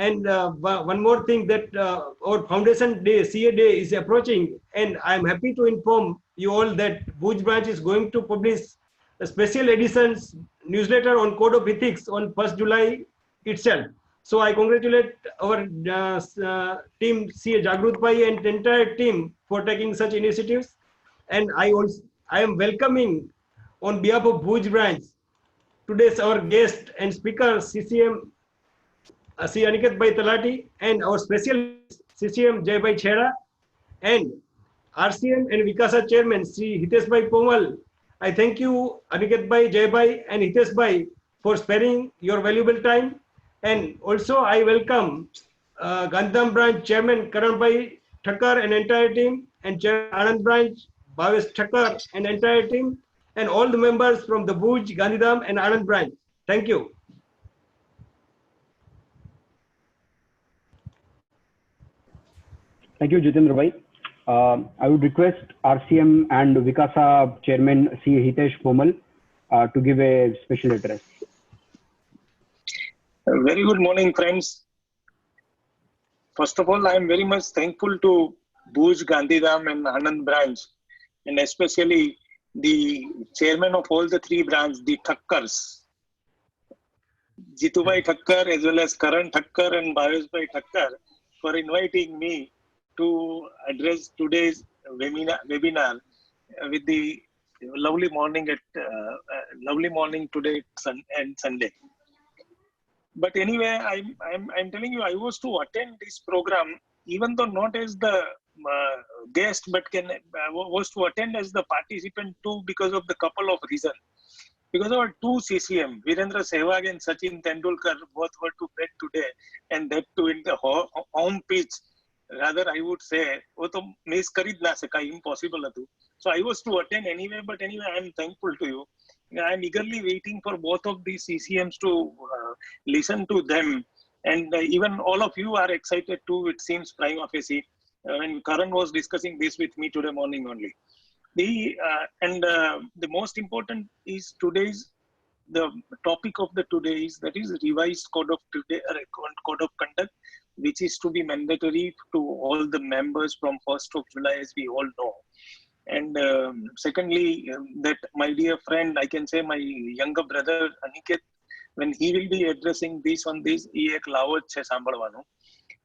And one more thing, that our foundation day, CA day, is approaching, and I am happy to inform you all that Bhuj branch is going to publish a special editions newsletter on code of ethics on 1st July itself. So I congratulate our team, CA Jagrut Bhai and entire team for taking such initiatives. And I am welcoming on behalf of Bhuj branch today's our guest and speaker, CCM Sri Aniket Bhai Talati, and our special CCM Jay Bhai Chheda, and RCM and Vikasa Chairman Sri Hitesh Bhai Pomal. I thank you, Aniket Bhai, Jay Bhai, and Hitesh Bhai, for sparing your valuable time. And also, I welcome Gandham Branch Chairman Karan Bhai Thakkar and entire team, and Chairman Anand Branch Bhavesh Thakkar and entire team, and all the members from the Bhuj, Gandhidham, and Anand Branch. Thank you. Thank you, Jitendra Bhai. I would request RCM and Vikasa Chairman C. Hitesh Pomal to give a special address. Very good morning, friends. First of all, I am very much thankful to Bhuj, Gandhidham and Anand branch, and especially the chairman of all the three branches, the Thakkars, Jitubhai Thakkar as well as Karan Thakkar and Bhavesh Bhai Thakkar, for inviting me to address today's webinar with the lovely morning today and Sunday. But anyway, I'm telling you, I was to attend this program, even though not as the guest, but was to attend as the participant too, because of the couple of reasons. Because our two CCM, Virendra Sehwag and Sachin Tendulkar, both were to bed today, and that too in the home pitch. Rather, I would say, वो तो miss कर ना सका, impossible હતું. So I was to attend anyway, but anyway, I'm thankful to you. I'm eagerly waiting for both of these CCMs to listen to them. And even all of you are excited too, it seems, prima facie. When Karan was discussing this with me today morning only. The most important is the topic of the today is, that is revised code of conduct, which is to be mandatory to all the members from 1st of July, as we all know. And secondly, that my dear friend, I can say my younger brother Aniket, when he will be addressing this on this, he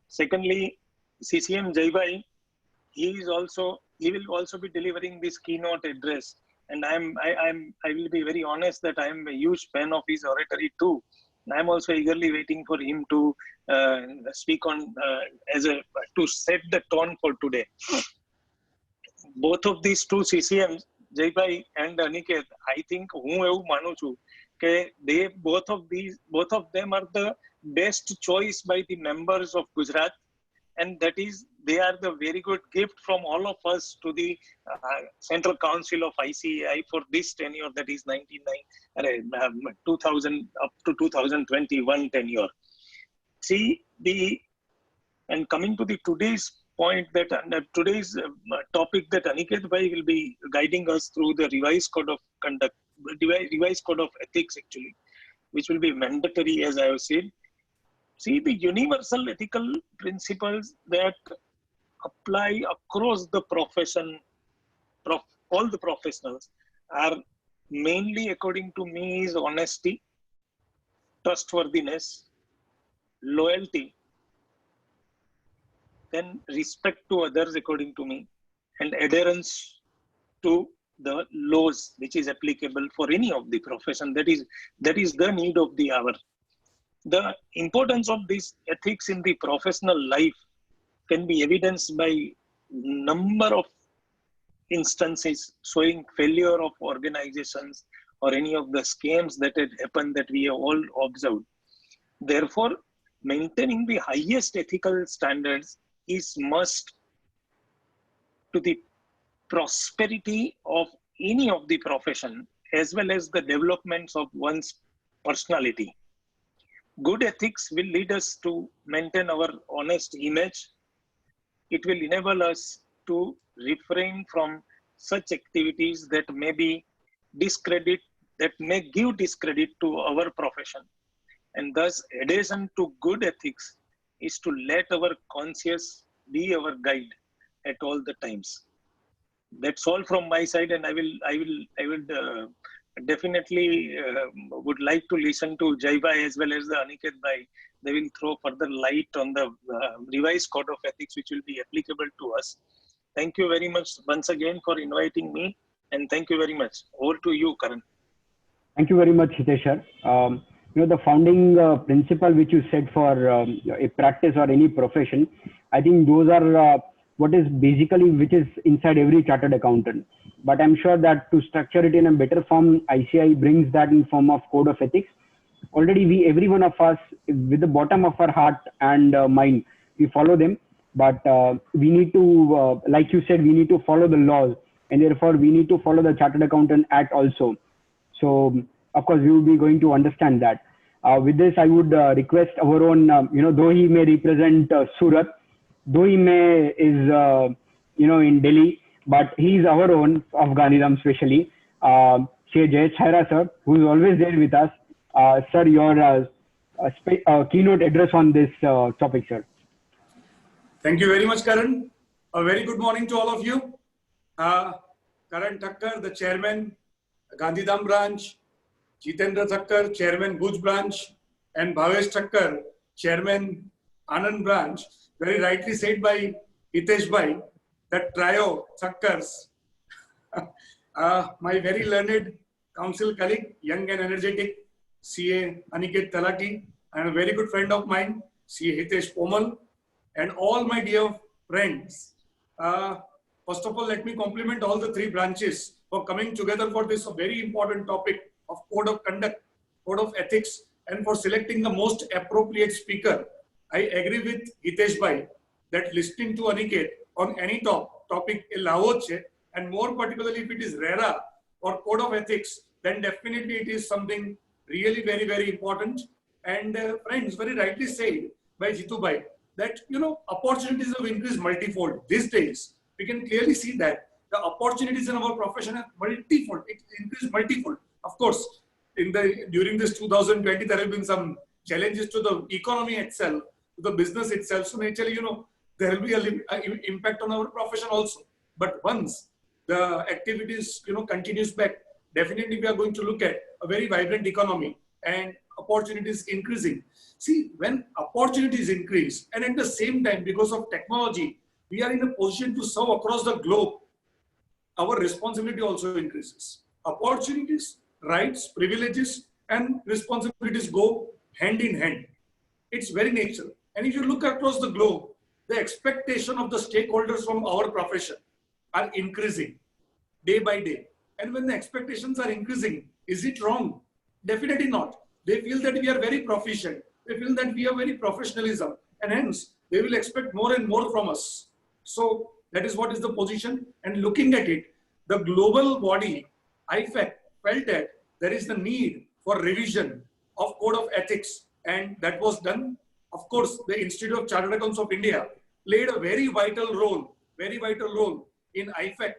secondly, CCM Jay Bhai, he will also be delivering this keynote address. And I will be very honest that I am a huge fan of his oratory too. I am also eagerly waiting for him to speak on to set the tone for today. Both of these two CCMs, Jay Bhai and Aniket, I think both of them are the best choice by the members of Gujarat, and that is, they are the very good gift from all of us to the Central Council of ICAI for this tenure, that is 2000 up to 2021 tenure. And coming to the today's point, that today's topic, that Aniket Bhai will be guiding us through the revised code of conduct, revised code of ethics actually, which will be mandatory, as I have said. See, the universal ethical principles that apply across the profession, all the professionals, are mainly, according to me, is honesty, trustworthiness, loyalty, then respect to others, according to me, and adherence to the laws which is applicable for any of the profession. That is the need of the hour. The importance of these ethics in the professional life can be evidenced by number of instances showing failure of organizations or any of the scams that had happened that we have all observed. Therefore, maintaining the highest ethical standards is must to the prosperity of any of the profession, as well as the developments of one's personality. Good ethics will lead us to maintain our honest image. It will enable us to refrain from such activities that may be discredit, that may give discredit to our profession. And thus, adhesion to good ethics is to let our conscience be our guide at all the times. That's all from my side, and I would definitely would like to listen to Jai Bhai as well as the Aniket Bhai. They will throw further light on the revised code of ethics, which will be applicable to us. Thank you very much once again for inviting me, and thank you very much. Over to you, Karan. Thank you very much, Hitesh sir. The founding principle which you said for a practice or any profession, I think those are what is basically which is inside every chartered accountant. But I'm sure that to structure it in a better form, ICAI brings that in form of code of ethics. Already every one of us, with the bottom of our heart and mind, we follow them. But we need to, like you said, we need to follow the laws, and therefore we need to follow the Chartered Accountant Act also. So, of course, we will be going to understand that. With this, I would request our own, though he may represent Surat, though he may is, in Delhi, but he is our own of Gandhidham especially. Shri Jayesh Chaira sir, who is always there with us. Sir, your keynote address on this topic, sir. Thank you very much, Karan. A very good morning to all of you. Karan Thakkar, the chairman, Gandhidham branch, Jitendra Thakkar, chairman, Bhuj branch, and Bhavesh Thakkar, chairman, Anand branch. Very rightly said by Hitesh Bhai, that trio, Thakkars. My very learned council colleague, young and energetic, CA Aniket Talaki, and a very good friend of mine, CA Hitesh Pomal, and all my dear friends. First of all, let me compliment all the three branches for coming together for this very important topic of code of conduct, code of ethics, and for selecting the most appropriate speaker. I agree with Hitesh Bhai that listening to Aniket on any topic is lavoche, and more particularly if it is RERA or code of ethics, then definitely it is something really very, very important. And friends, very rightly said by Jitu Bhai that, opportunities have increased multifold. These days, we can clearly see that the opportunities in our profession have multifold. It increased multifold. Of course, during this 2020, there have been some challenges to the economy itself, to the business itself. So naturally, there will be an impact on our profession also. But once the activities, continues back, definitely we are going to look at a very vibrant economy and opportunities increasing. See, when opportunities increase, and at the same time, because of technology, we are in a position to serve across the globe, our responsibility also increases. Opportunities, rights, privileges, and responsibilities go hand in hand. It's very natural. And if you look across the globe, the expectation of the stakeholders from our profession are increasing day by day. And when the expectations are increasing, is it wrong? Definitely not. They feel that we are very proficient. They feel that we have very professionalism, and hence they will expect more and more from us. So that is what is the position. And looking at it, the global body, IFAC, felt that there is the need for revision of code of ethics, and that was done. Of course, the Institute of Chartered Accountants of India played a very vital role in IFAC.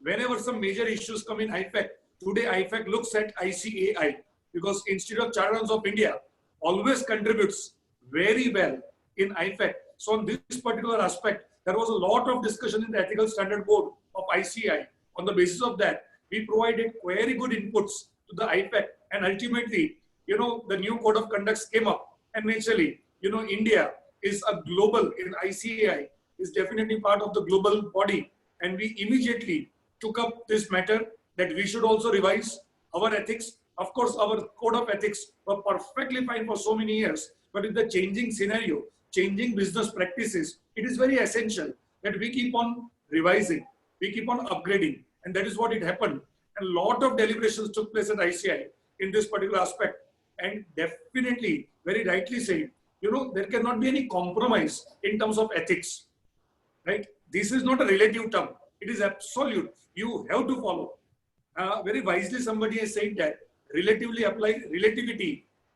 Whenever some major issues come in IFAC, today IFAC looks at ICAI, because Institute of Chartered Accountants of India always contributes very well in IFAC. So on this particular aspect, there was a lot of discussion in the Ethical Standard Board of ICAI. On the basis of that, we provided very good inputs to the IFAC, and ultimately, the new code of conducts came up. And naturally, India is a global, in ICAI, is definitely part of the global body. And we immediately took up this matter that we should also revise our ethics. Of course, our code of ethics were perfectly fine for so many years, but in the changing scenario, changing business practices, it is very essential that we keep on revising, we keep on upgrading, and that is what it happened. And a lot of deliberations took place at ICAI in this particular aspect, and definitely, very rightly said, there cannot be any compromise in terms of ethics, right? This is not a relative term. It is absolute. You have to follow. Very wisely, somebody has said that relativity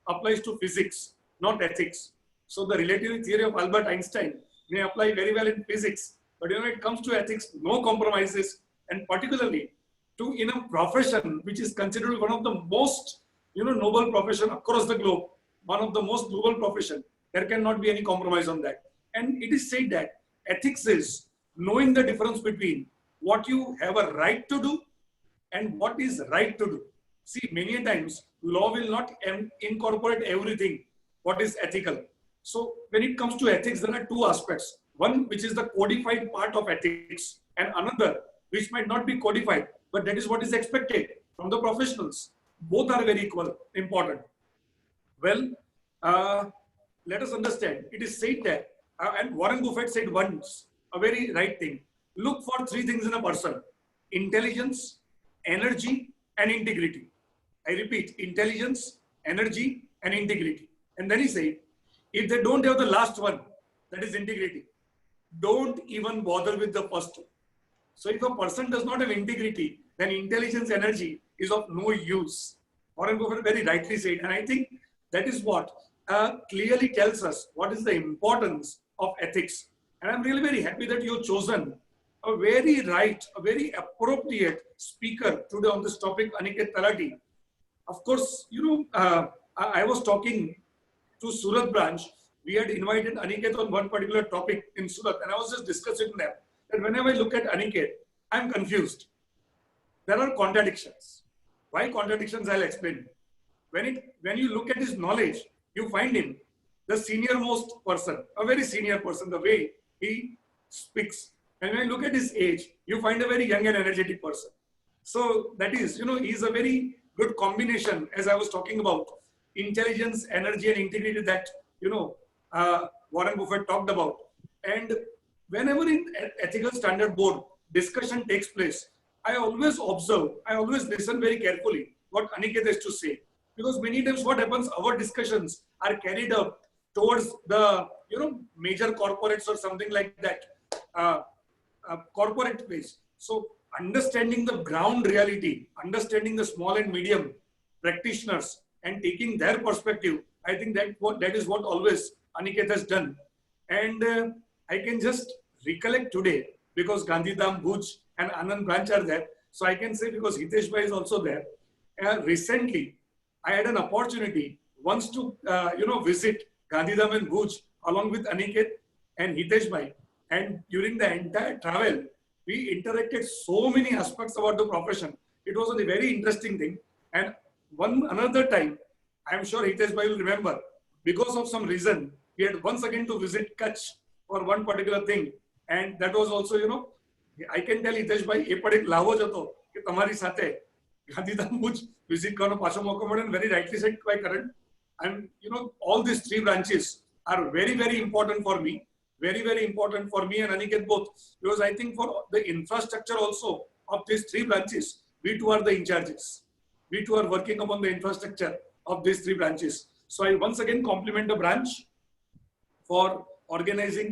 applies to physics, not ethics. So the relativity theory of Albert Einstein may apply very well in physics, but when it comes to ethics, no compromises, and particularly in a profession which is considered one of the most noble profession across the globe, one of the most noble profession. There cannot be any compromise on that. And it is said that ethics is knowing the difference between what you have a right to do and what is right to do. See, many times law will not incorporate everything what is ethical. So when it comes to ethics, there are two aspects. One which is the codified part of ethics, and another which might not be codified, but that is what is expected from the professionals. Both are very equal, important. Well, let us understand. It is said that, and Warren Buffett said once a very right thing. Look for three things in a person: intelligence, energy, and integrity. I repeat, intelligence, energy, and integrity. And then he said, if they don't have the last one, that is integrity, don't even bother with the first two. So if a person does not have integrity, then intelligence, energy is of no use. Warren Buffett very rightly said, and I think that is what clearly tells us what is the importance of ethics. And I'm really very happy that you've chosen a very right, a very appropriate speaker today on this topic, Aniket Talati. Of course, I was talking to Surat branch. We had invited Aniket on one particular topic in Surat, and I was just discussing with them that whenever I look at Aniket, I'm confused. There are contradictions. Why contradictions? I'll explain. When you look at his knowledge, you find him the senior most person, a very senior person, the way he speaks. And when you look at his age, you find a very young and energetic person. So that is, he's a very good combination, as I was talking about, intelligence, energy, and integrity that, Warren Buffett talked about. And whenever in ethical standard board discussion takes place, I always observe, I always listen very carefully what Aniket has to say. Because many times what happens, our discussions are carried out towards the, major corporates or something like that, corporate ways. So understanding the ground reality, understanding the small and medium practitioners and taking their perspective, I think that is what always Aniket has done. And I can just recollect today because Gandhidham, Bhuj and Anand branch are there. So I can say because Hitesh Bhai is also there. Recently, I had an opportunity once to, visit Gandhidham and Bhuj along with Aniket and Hitesh Bhai. And during the entire travel, we interacted so many aspects about the profession. It was a very interesting thing. And another time, I'm sure Hitesh Bhai will remember, because of some reason, we had once again to visit Kutch for one particular thing. And that was also, I can tell Hitesh Bhai, એ પણ એક લાવો જ હતો કે તમારી સાથે Gandhidham Bhuj visit કરવાનો પાછો મોકો મળ્યો, and very rightly said by Karan. And, all these three branches are very, very important for me. Very, very important for me and Aniket both. Because I think for the infrastructure also of these three branches, we two are the in charges. We two are working upon the infrastructure of these three branches. So I once again compliment the branch for organizing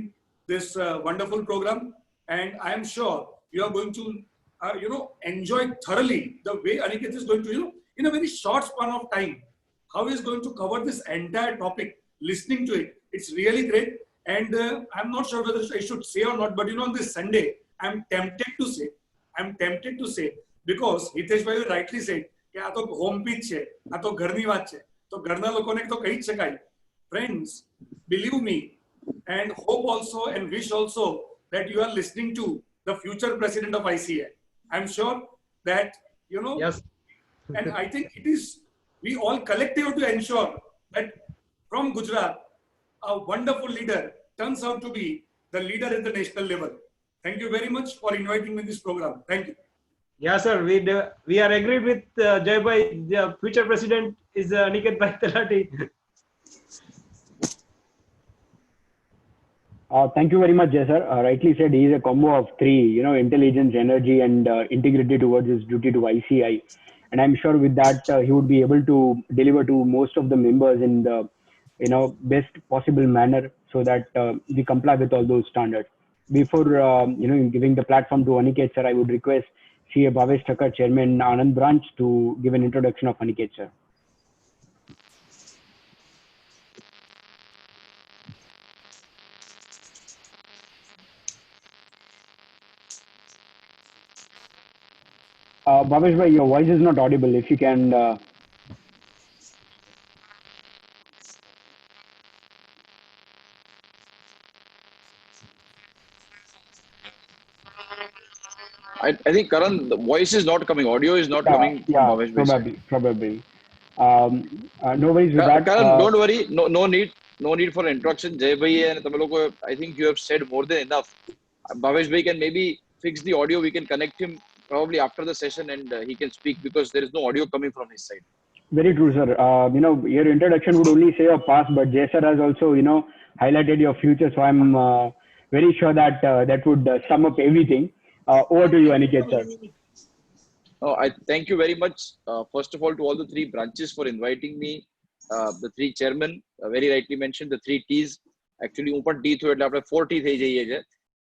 this wonderful program. And I am sure you are going to, enjoy thoroughly the way Aniket is going to, in a very short span of time, how he is going to cover this entire topic, listening to it. It's really great. And I'm not sure whether I should say or not, but on this Sunday, I'm tempted to say, because Hitesh Bhai rightly said, કે આ તો home pitch છે, આ તો ઘરની વાત છે, તો ઘરના લોકોને તો કહી જ શકાય. Friends, believe me, and hope also and wish also that you are listening to the future president of ICA. I'm sure that, Yes. And I think it is, we all collectively have to ensure that from Gujarat, a wonderful leader turns out to be the leader at the national level. Thank you very much for inviting me in this program. Thank you. Yeah, sir. We are agreed with Jai Bhai. The future president is Aniket Bhai Talati. Thank you very much, Jay sir. Rightly said, he is a combo of three, intelligence, energy, and integrity towards his duty to ICI. And I'm sure with that, he would be able to deliver to most of the members in the, best possible manner so that we comply with all those standards. Before, giving the platform to Aniket sir, I would request CA Bhavesh Thakkar, Chairman, Anand Branch, to give an introduction of Aniket sir. Bhavesh bhai, your voice is not audible. If you can... I think Karan, the voice is not coming, audio is not coming from Yeah, Bhavesh Bhai side. probably. No worries with that. Karan, don't worry, no need for introduction. Jay Bhai and તમે લોકો, I think you have said more than enough. Bhavesh Bhai can maybe fix the audio. We can connect him probably after the session, and he can speak because there is no audio coming from his side. Very true, sir. Your introduction would only say your past, but Jay sir has also, highlighted your future. So I'm very sure that that would sum up everything. Over to you, Aniket, sir. I thank you very much. First of all, to all the three branches for inviting me. The three chairmen, very rightly mentioned, the three T's. Actually, હું પણ T થયો એટલે આપણે 4 T થઈ જઈએ છે.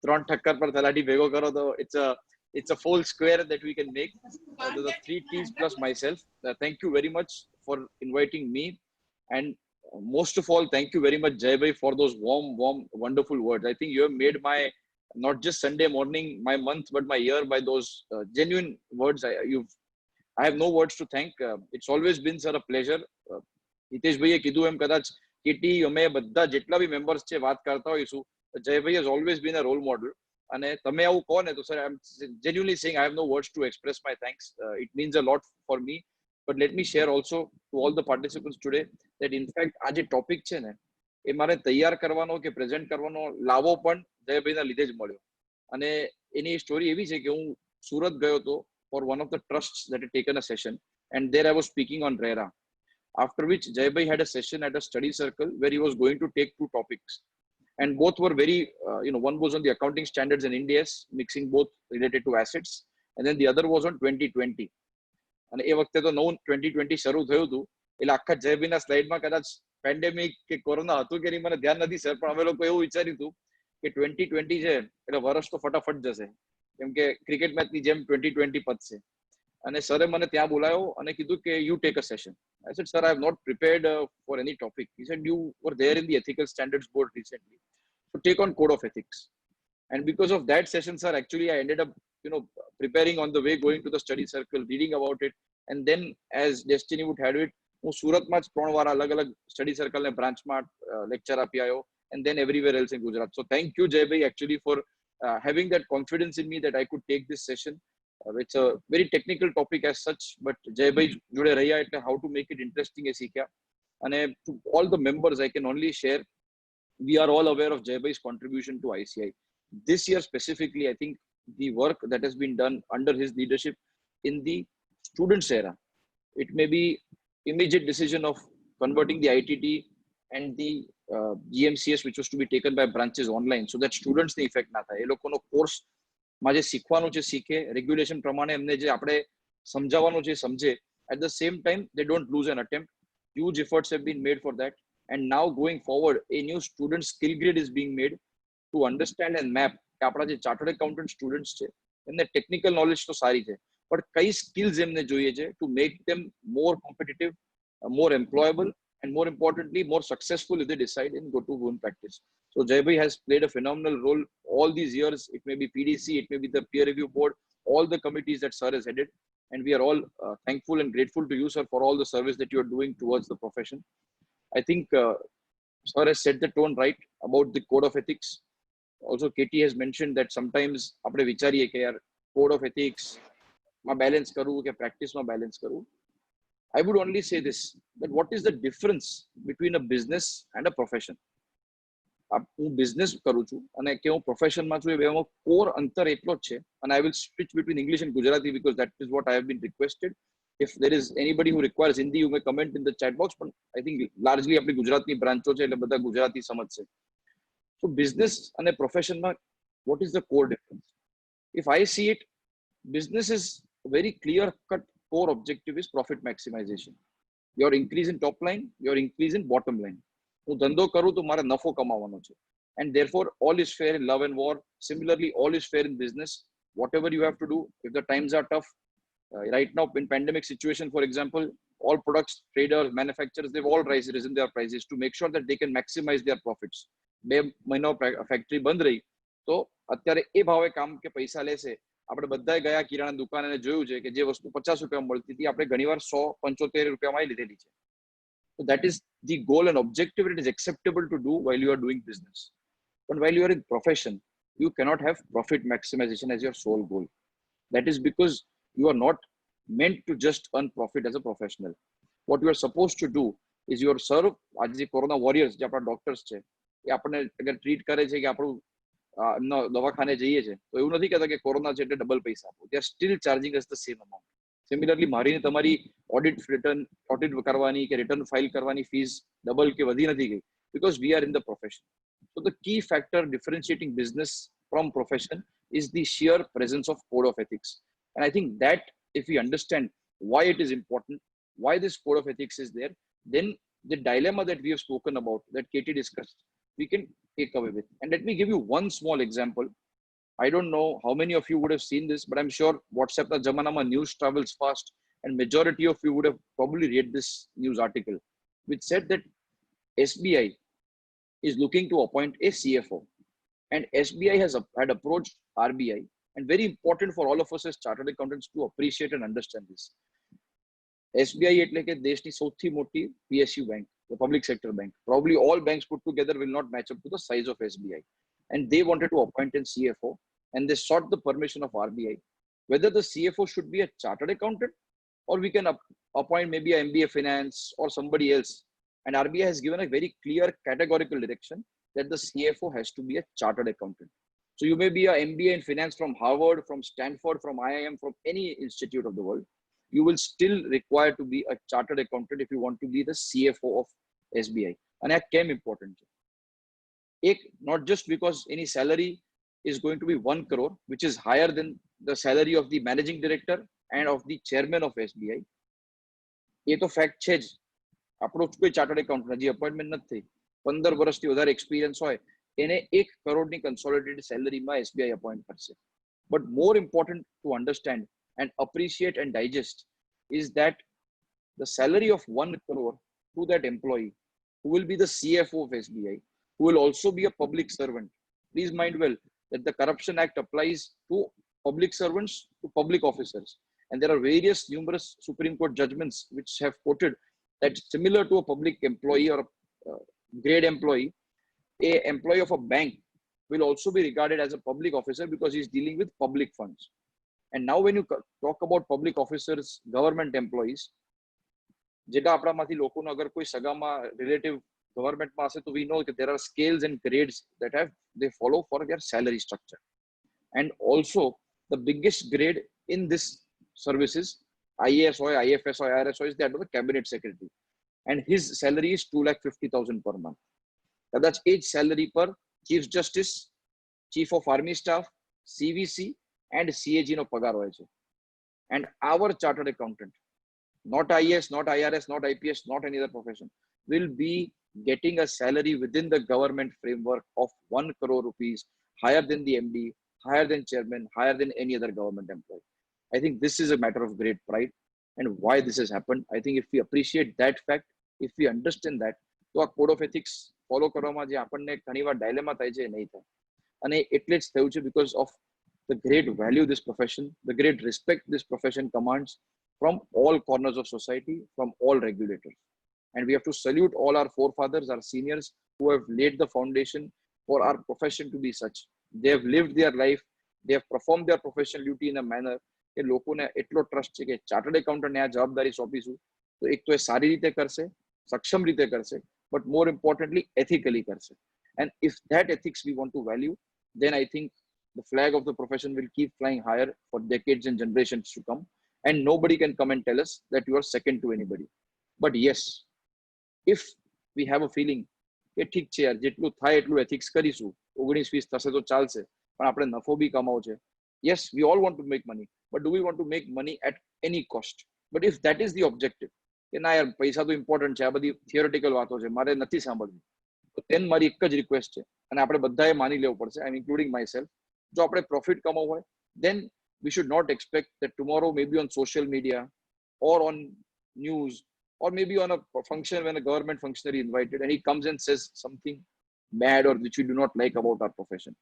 3 ઠક્કર પર તલાટી ભેગો કરો તો it's a full square that we can make. The 3 T's plus myself. Thank you very much for inviting me. And most of all, thank you very much, Jay Bhai, for those warm, wonderful words. I think you have made my, not just Sunday morning, my month, but my year by those genuine words. I have no words to thank. It's always been, sir, a pleasure. Hitesh ભાઈએ કીધું એમ કદાચ KT અમે બધા જેટલા બી members છે વાત કરતા હોઈશું, Jaybhai has always been a role model. અને તમે આવું કહો ને તો sir, I'm genuinely saying I have no words to express my thanks. It means a lot for me. But let me share also to all the participants today that in fact આ જે topic છે ને એ મારે તૈયાર કરવાનો કે present કરવાનો લાવો પણ જયભાઈના લીધે જ મળ્યો. અને એની સ્ટોરી એવી છે કે હું સુરત ગયો હતો for one of the trusts that had taken a session, and there I was speaking on RERA. After which Jay Bhai had a session at a study circle where he was going to take 2 topics, and both were very, one was on the accounting standards and Ind AS, mixing both related to assets, and then the other was on 2020. અને એ વખતે તો નવું 2020 શરૂ થયું હતું, એટલે આખા જય ભાઈના સ્લાઇડમાં કદાચ પેન્ડેમિક કે કોરોના હતું કે નહીં મને ધ્યાન નથી સર, પણ અમે લોકો એવું વિચાર્યું હતું કે 2020 છે એટલે વર્ષ તો ફટાફટ જશે, કેમ કે ક્રિકેટ મેચની જેમ 2020 પતશે. અને સરે મને ત્યાં બોલાયો અને કીધું કે you take a session. I said, sir, I have not prepared for any topic. He said, you were there in the Ethical Standards Board recently, so take on Code of Ethics. And because of that session, sir, actually I ended up, preparing on the way, going to the study circle, reading about it. And then as destiny would have it, હું સુરતમાં જ 3 વાર અલગ study સર્કલને બ્રાન્ચમાં lecture આપી આવ્યો, and then everywhere else in Gujarat. So thank you, Jay Bhai, actually for having that confidence in me that I could take this session. It's a very technical topic as such, but Jay Bhai જોડે રહ્યા એટલે how to make it interesting એ શીખ્યા. અને to all the members, I can only share, we are all aware of Jay Bhai's contribution to ICI. This year specifically, I think the work that has been done under his leadership in the students era, it may be immediate decision of converting the ITT and the GMCS, which was to be taken by branches online, so that students the effect ના થાય. એ લોકોનો course માં જે શીખવાનું છે શીખે, regulation પ્રમાણે એમને જે આપણે સમજાવવાનું છે સમજે. At the same time, they don't lose an attempt. Huge efforts have been made for that. And now going forward, a new student skill grid is being made to understand and map કે આપણા જે chartered accountant students છે એમને technical knowledge તો સારી છે, પણ કઈ સ્કિલ્સ એમને જોઈએ છે to make them more competitive, more employable, and more importantly, more successful if they decide and go to own practice. So Jay Bhai has played a phenomenal role all these years. It may be PDC, it may be the peer review board, all the committees that sir has headed. And we are all thankful and grateful to you, sir, for all the service that you are doing towards the profession. I think sir has set the tone right about the code of ethics. Also, Katie has mentioned that sometimes આપણે વિચારીએ કે યાર code of ethics માં balance કરવું કે practice માં balance કરવું. I would only say this, that what is the difference between a business and a profession? હું બિઝનેસ કરું છું અને કે હું પ્રોફેશનમાં છું, એ બેમાં કોર અંતર એટલો જ છે. અને I will switch between English and Gujarati because that is what I have been requested. If there is anybody who requires Hindi, you may comment in the chat box, but I think largely આપણી ગુજરાતની બ્રાન્ચો છે એટલે બધા ગુજરાતી સમજશે. So business અને પ્રોફેશનમાં what is the core difference? If I see it, business is very clear cut core objective is profit maximization. Your increase in top line, your increase in bottom line. હું ધંધો કરું તો મારે નફો કમાવાનો છે, and therefore all is fair in love and war. Similarly, all is fair in business. Whatever you have to do, if the times are tough, right now in pandemic situation, for example, all products, traders, manufacturers, they've all risen their prices to make sure that they can maximize their profits. 2 મહિનો factory બંધ રહી તો અત્યારે એ ભાવે કામ કે પૈસા લેશે. આપણે બધાએ ગયા કિરાણા દુકાન અને જોયું છે કે જે વસ્તુ 50 રૂપિયા મળતી હતી આપણે ઘણીવાર 175 રૂપિયામાં લીધેલી છે. So that is the goal and objective. It is acceptable to do while you are doing business. But while you are in profession, you cannot have profit maximization as your sole goal. That is because you are not meant to just earn profit as a professional. What you are supposed to do is you are serve आज जे corona warriors જે આપણા doctors છે એ આપણને અગર treat કરે છે કે આપણું એમનો દવાખાને જઈએ છે તો એવું નથી કહેતા કે કોરોના છે એટલે ડબલ પૈસા આપો. They are still charging us the same amount. Similarly મારી ને તમારી ઓડિટ કરવાની કે રિટર્ન ફાઇલ કરવાની ફીસ ડબલ કે વધી નથી ગઈ because we are in the profession. So the key factor differentiating business from profession is the sheer presence of code of ethics. And I think that if we understand why it is important, why this code of ethics is there, then the dilemma that we have spoken about, that Katie discussed, we can take away with. And let me give you one small example. I don't know how many of you would have seen this, but I'm sure WhatsApp na jamanama news travels fast, and majority of you would have probably read this news article, which said that SBI is looking to appoint a CFO. And SBI had approached RBI, and very important for all of us as chartered accountants to appreciate and understand this. SBI એટલે કે દેશની સૌથી મોટી PSU bank, the public sector bank. Probably all banks put together will not match up to the size of SBI. And they wanted to appoint a CFO, and they sought the permission of RBI, whether the CFO should be a chartered accountant or we can appoint maybe a MBA finance or somebody else. And RBI has given a very clear categorical direction that the CFO has to be a chartered accountant. So you may be a MBA in finance from Harvard, from Stanford, from IIM, from any institute of the world. You will still require to be a chartered accountant if you want to be the CFO of SBI. And that came important. Not just because any salary is going to be 1 crore, which is higher than the salary of the managing director and of the chairman of SBI. ये तो fact છે જ. આપણો કોઈ chartered accountant હજી appointment નથી થઈ, 15 વર્ષથી વધારે એક્સપિરિયન્સ હોય એને 1 કરોડની કન્સોલિડેટેડ સેલરીમાં SBI અપોઇન્ટ કરશે. But more important to understand and appreciate and digest is that the salary of 1 crore to that employee who will be the CFO of SBI, who will also be a public servant. Please mind well that the Corruption Act applies to public servants, to public officers. And there are numerous Supreme Court judgments which have quoted that similar to a public employee or a grade employee, a employee of a bank will also be regarded as a public officer because he's dealing with public funds. And now when you talk about public officers, government employees, Jetta આપણામાંથી લોકોનો અગર કોઈ સગામાં relative ગવર્મેન્ટમાં હશે તો we know that there are scales and grades that they follow for their salary structure. And also the biggest grade in this services, IAS or IFS or IRS is that of the cabinet secretary, and his salary is 2,50,000 per month. Now that's age salary per chief justice, chief of army staff, CVC and CAG નો પગાર હોય છે. And our chartered accountant, not IAS, not IRS, not IPS, not any other profession, will be getting a salary within the government framework of 1 crore rupees, higher than the MD, higher than chairman, higher than any other government employee. I think this is a matter of great pride, and why this has happened. I think if we appreciate that fact, if we understand that, તો આ code of ethics follow કરવામાં જે આપણને ઘણીવાર dilemma થાય છે એ નહીં થાય. અને એટલે જ થયું છે because of the great value this profession, the great respect this profession commands from all corners of society, from all regulators. And we have to salute all our forefathers, our seniors who have laid the foundation for our profession to be such. They have lived their life, they have performed their professional duty in a manner કે લોકોને એટલો trust છે કે chartered એકાઉન્ટન્ટને આ જવાબદારી સોંપીશું તો એક તો એ સારી રીતે કરશે, સક્ષમ રીતે કરશે, but more importantly ethically કરશે. And if that ethics we want to value, then I think the flag of the profession will keep flying higher for decades and generations to come, and nobody can come and tell us that you are second to anybody. But yes, if we have a feeling કે ઠીક છે યાર જેટલું થાય એટલું ethics કરીશું, 19-20 થશે તો ચાલશે, પણ આપણે નફો બી કમાવો છે. Yes, we all want to make money, but do we want to make money at any cost? But if that is the objective, કે ના યાર પૈસા તો ઇમ્પોર્ટન્ટ છે, આ બધી થિયોરેટિકલ વાતો છે, મારે નથી સાંભળવી, તો then મારી એક જ રિક્વેસ્ટ છે અને આપણે બધાએ માની લેવું પડશે, આઈ એમ ઇન્ક્લુડિંગ માય સેલ્ફ, જો આપણે પ્રોફિટ કમાવું હોય then we should not expect that tomorrow maybe on social media or on news or maybe on a function when a government functionary invited and he comes and says something bad or which we do not like about our profession.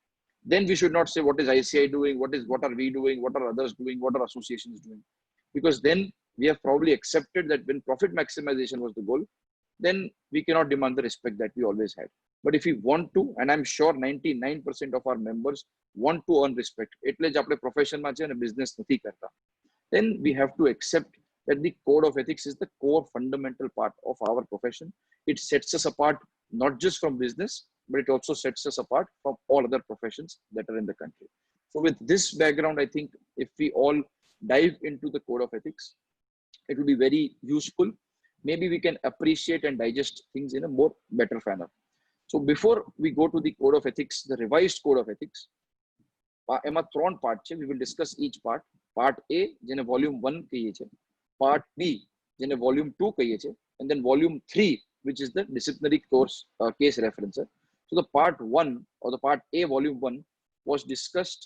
Then we should not say what is ICI doing, what are we doing, what are others doing, what are associations doing, because then we have probably accepted that when profit maximization was the goal, then we cannot demand the respect that we always had. But if we want to, and I'm sure 99% of our members want to earn respect, એટલે જ આપણે profession માં છે અને business નથી કરતા, then we have to accept that the code of ethics is the core fundamental part of our profession. It sets us apart not just from business, but it also sets us apart from all other professions that are in the country. So with this background, I think if we all dive into the code of ethics, it will be very useful. Maybe we can appreciate and digest things in a more better manner. So before we go to the code of ethics, the revised code of ethics, એમાં 3 part છે. We will discuss each part. Part A, જેને volume 1 કહીએ છે. Part B, જેને volume 2 કહીએ છે. And then volume 3, which is the disciplinary course case referencer. So the part 1 or the part A, volume 1 was discussed,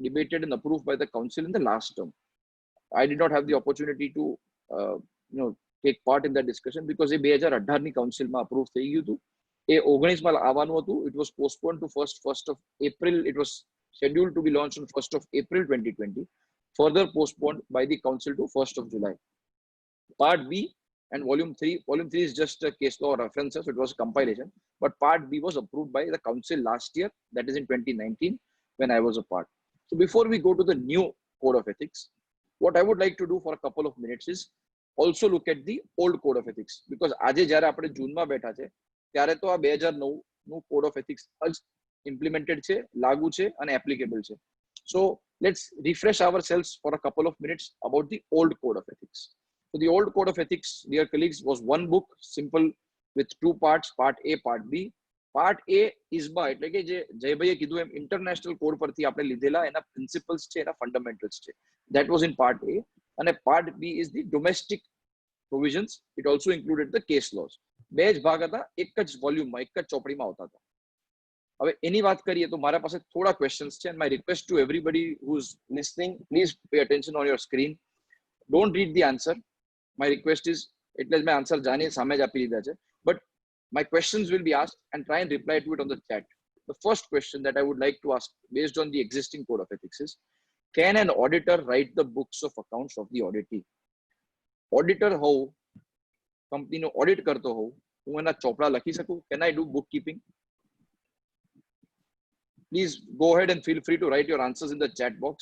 debated and approved by the council in the last term. I did not have the opportunity to take part in that discussion because એ 2018 ની councilમાં approve થઈ ગયું હતું. એ 19 માં આવવાનું હતું. It was postponed to 1st of April. It was scheduled to be launched on 1st of April 2020, further postponed by the council to 1st of July. Part B and volume 3 is just a case law references, so it was a compilation, but part B was approved by the council last year, that is in 2019, when I was a part. So before we go to the new code of ethics, what I would like to do for a couple of minutes is also look at the old code of ethics, because આજે જ્યારે આપણે જૂનમાં બેઠા છે ત્યારે તો આ 2009 નું code of ethics implemented છે, લાગુ છે અને applicable છે. So let's refresh ourselves for a couple of minutes about the old code of ethics. So the old code of ethics, dear colleagues, was one book, simple, with 2 parts, part A, part B. Part A ISBA, એટલે કે જે જયભાઈએ કીધું એમ international code પરથી આપણે લીધેલા એના principles છે, એના ફંડામેન્ટલ્સ છે. That was in part A. And part B is the domestic provisions. It also included the case laws. બે જ ભાગ હતા, એક જ વોલ્યુમમાં, એક જ ચોપડીમાં આવતા હતા. હવે એની વાત કરીએ તો મારા પાસે થોડા ક્વેશ્ચન્સ છે, and my request to everybody who's listening, please pay attention on your screen. Don't read the answer. My request is, એટલે જ મેં આન્સર જાણી સામે જ આપી દીધા છે, but my questions will be asked and try and reply to it on the chat. The first question that I would like to ask based on the existing code of ethics is, can an auditor write the books of accounts of the auditee? Auditor હોઉં, કંપનીનો audit કરતો હોઉં, હું એના ચોપડા લખી શકું? Can I do bookkeeping? Please go ahead and feel free to write your answers in the chat box.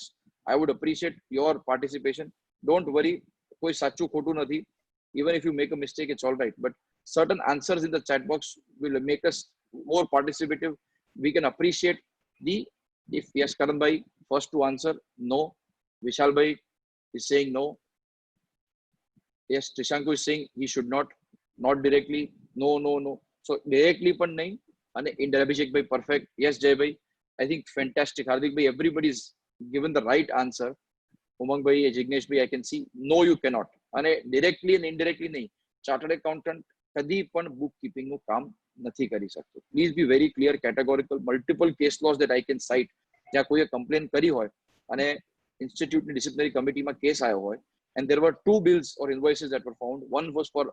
I would appreciate your participation. Don't worry, koi sachu khotu nathi. Even if you make a mistake, it's all right. But certain answers in the chat box will make us more participative. We can appreciate if yes, Karan bhai, first to answer, no. Vishal bhai is saying no. Yes, Trishanku is saying he should not directly, no. So directly pan nahi. And Abhishek bhai, perfect. Yes, Jay bhai. I think fantastic. Hardik bhai, everybody's given the right answer. Umang bhai, Jignesh bhai, I can see. No, you cannot. And directly and indirectly nahi. Chartered accountant kadi pan bookkeeping નું કામ નથી કરી શકતો. Please be very clear, categorical. Multiple case laws that I can cite. જ્યાં કોઈએ complaint કરી હોય અને institute disciplinary committee માં case આયો હોય, and there were 2 bills or invoices that were found. One was for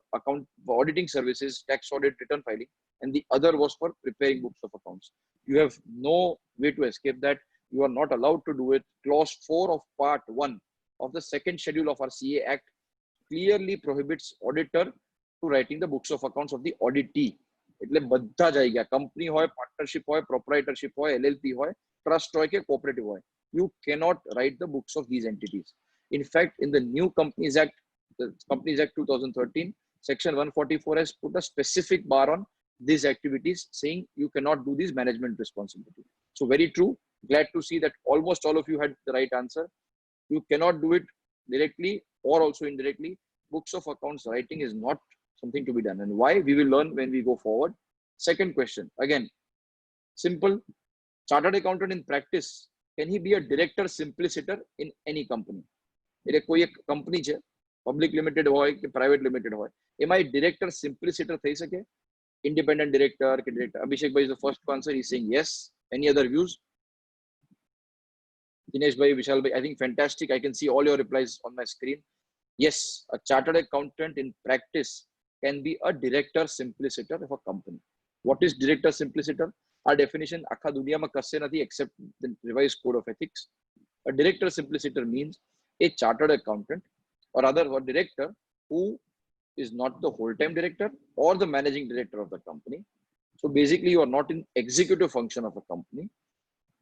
auditing services, tax audit, return filing, and the other was for preparing books of accounts. You have no way to escape that. You are not allowed to do it. Clause 4 of part 1 of the second schedule of our CA Act clearly prohibits auditor to writing the books of accounts of the auditee. એટલે બધા જ આવી ગયા. Company હોય, partnership હોય, પ્રોપ્રાઇટરશિપ હોય, LLP હોય, trust હોય કે કોઓપરેટિવ હોય. You cannot write the books of these entities. In fact, in the new Companies Act, the Companies Act 2013, Section 144 has put a specific bar on these activities, saying you cannot do these management responsibility. So very true. Glad to see that almost all of you had the right answer. You cannot do it directly or also indirectly. Books of accounts writing is not something to be done. And why? We will learn when we go forward. Second question, again, simple. Chartered accountant in practice, can he be a director simpliciter in any company? એટલે કોઈ એક company છે, public limited હોય કે private limited હોય, એમાં director સિમ્પ્લિસિટર થઈ શકે? Independent director કે director? Abhishek bhai is the first to answer. He's saying yes. Any other views? Dinesh bhai, Vishal bhai, I think fantastic. I can see all your replies on my screen. Yes, a chartered accountant in practice can be a director simpliciter of a company. What is director simpliciter? Our definition આખા દુનિયામાં કશે નથી except the revised code of ethics. A director simpliciter means a chartered accountant or rather a director who is not the whole-time director or the managing director of the company. So basically, you are not in executive function of a company.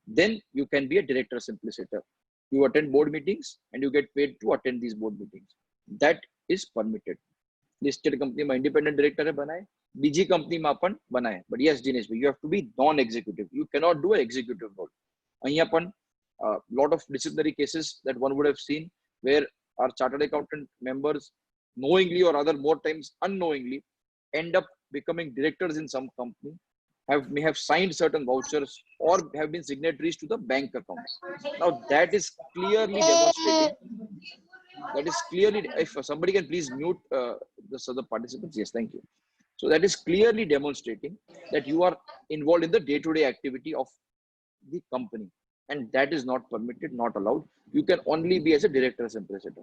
Then you can be a director simpliciter. You attend board meetings and you get paid to attend these board meetings. That is permitted. Listed company में independent director है बनाए, BG company में अपन बनाए. But yes, Dinesh, you have to be non-executive. You cannot do an executive role. અહીંયા अपन lot of disciplinary cases that one would have seen where our chartered accountant members knowingly or other more times unknowingly end up becoming directors in some company, may have signed certain vouchers or have been signatories to the bank accounts. Now that is clearly demonstrating. That is clearly, if somebody can please mute the other participants. Yes, thank you. So that is clearly demonstrating that you are involved in the day-to-day activity of the company, and that is not permitted, not allowed. You can only be as a director simpliciter.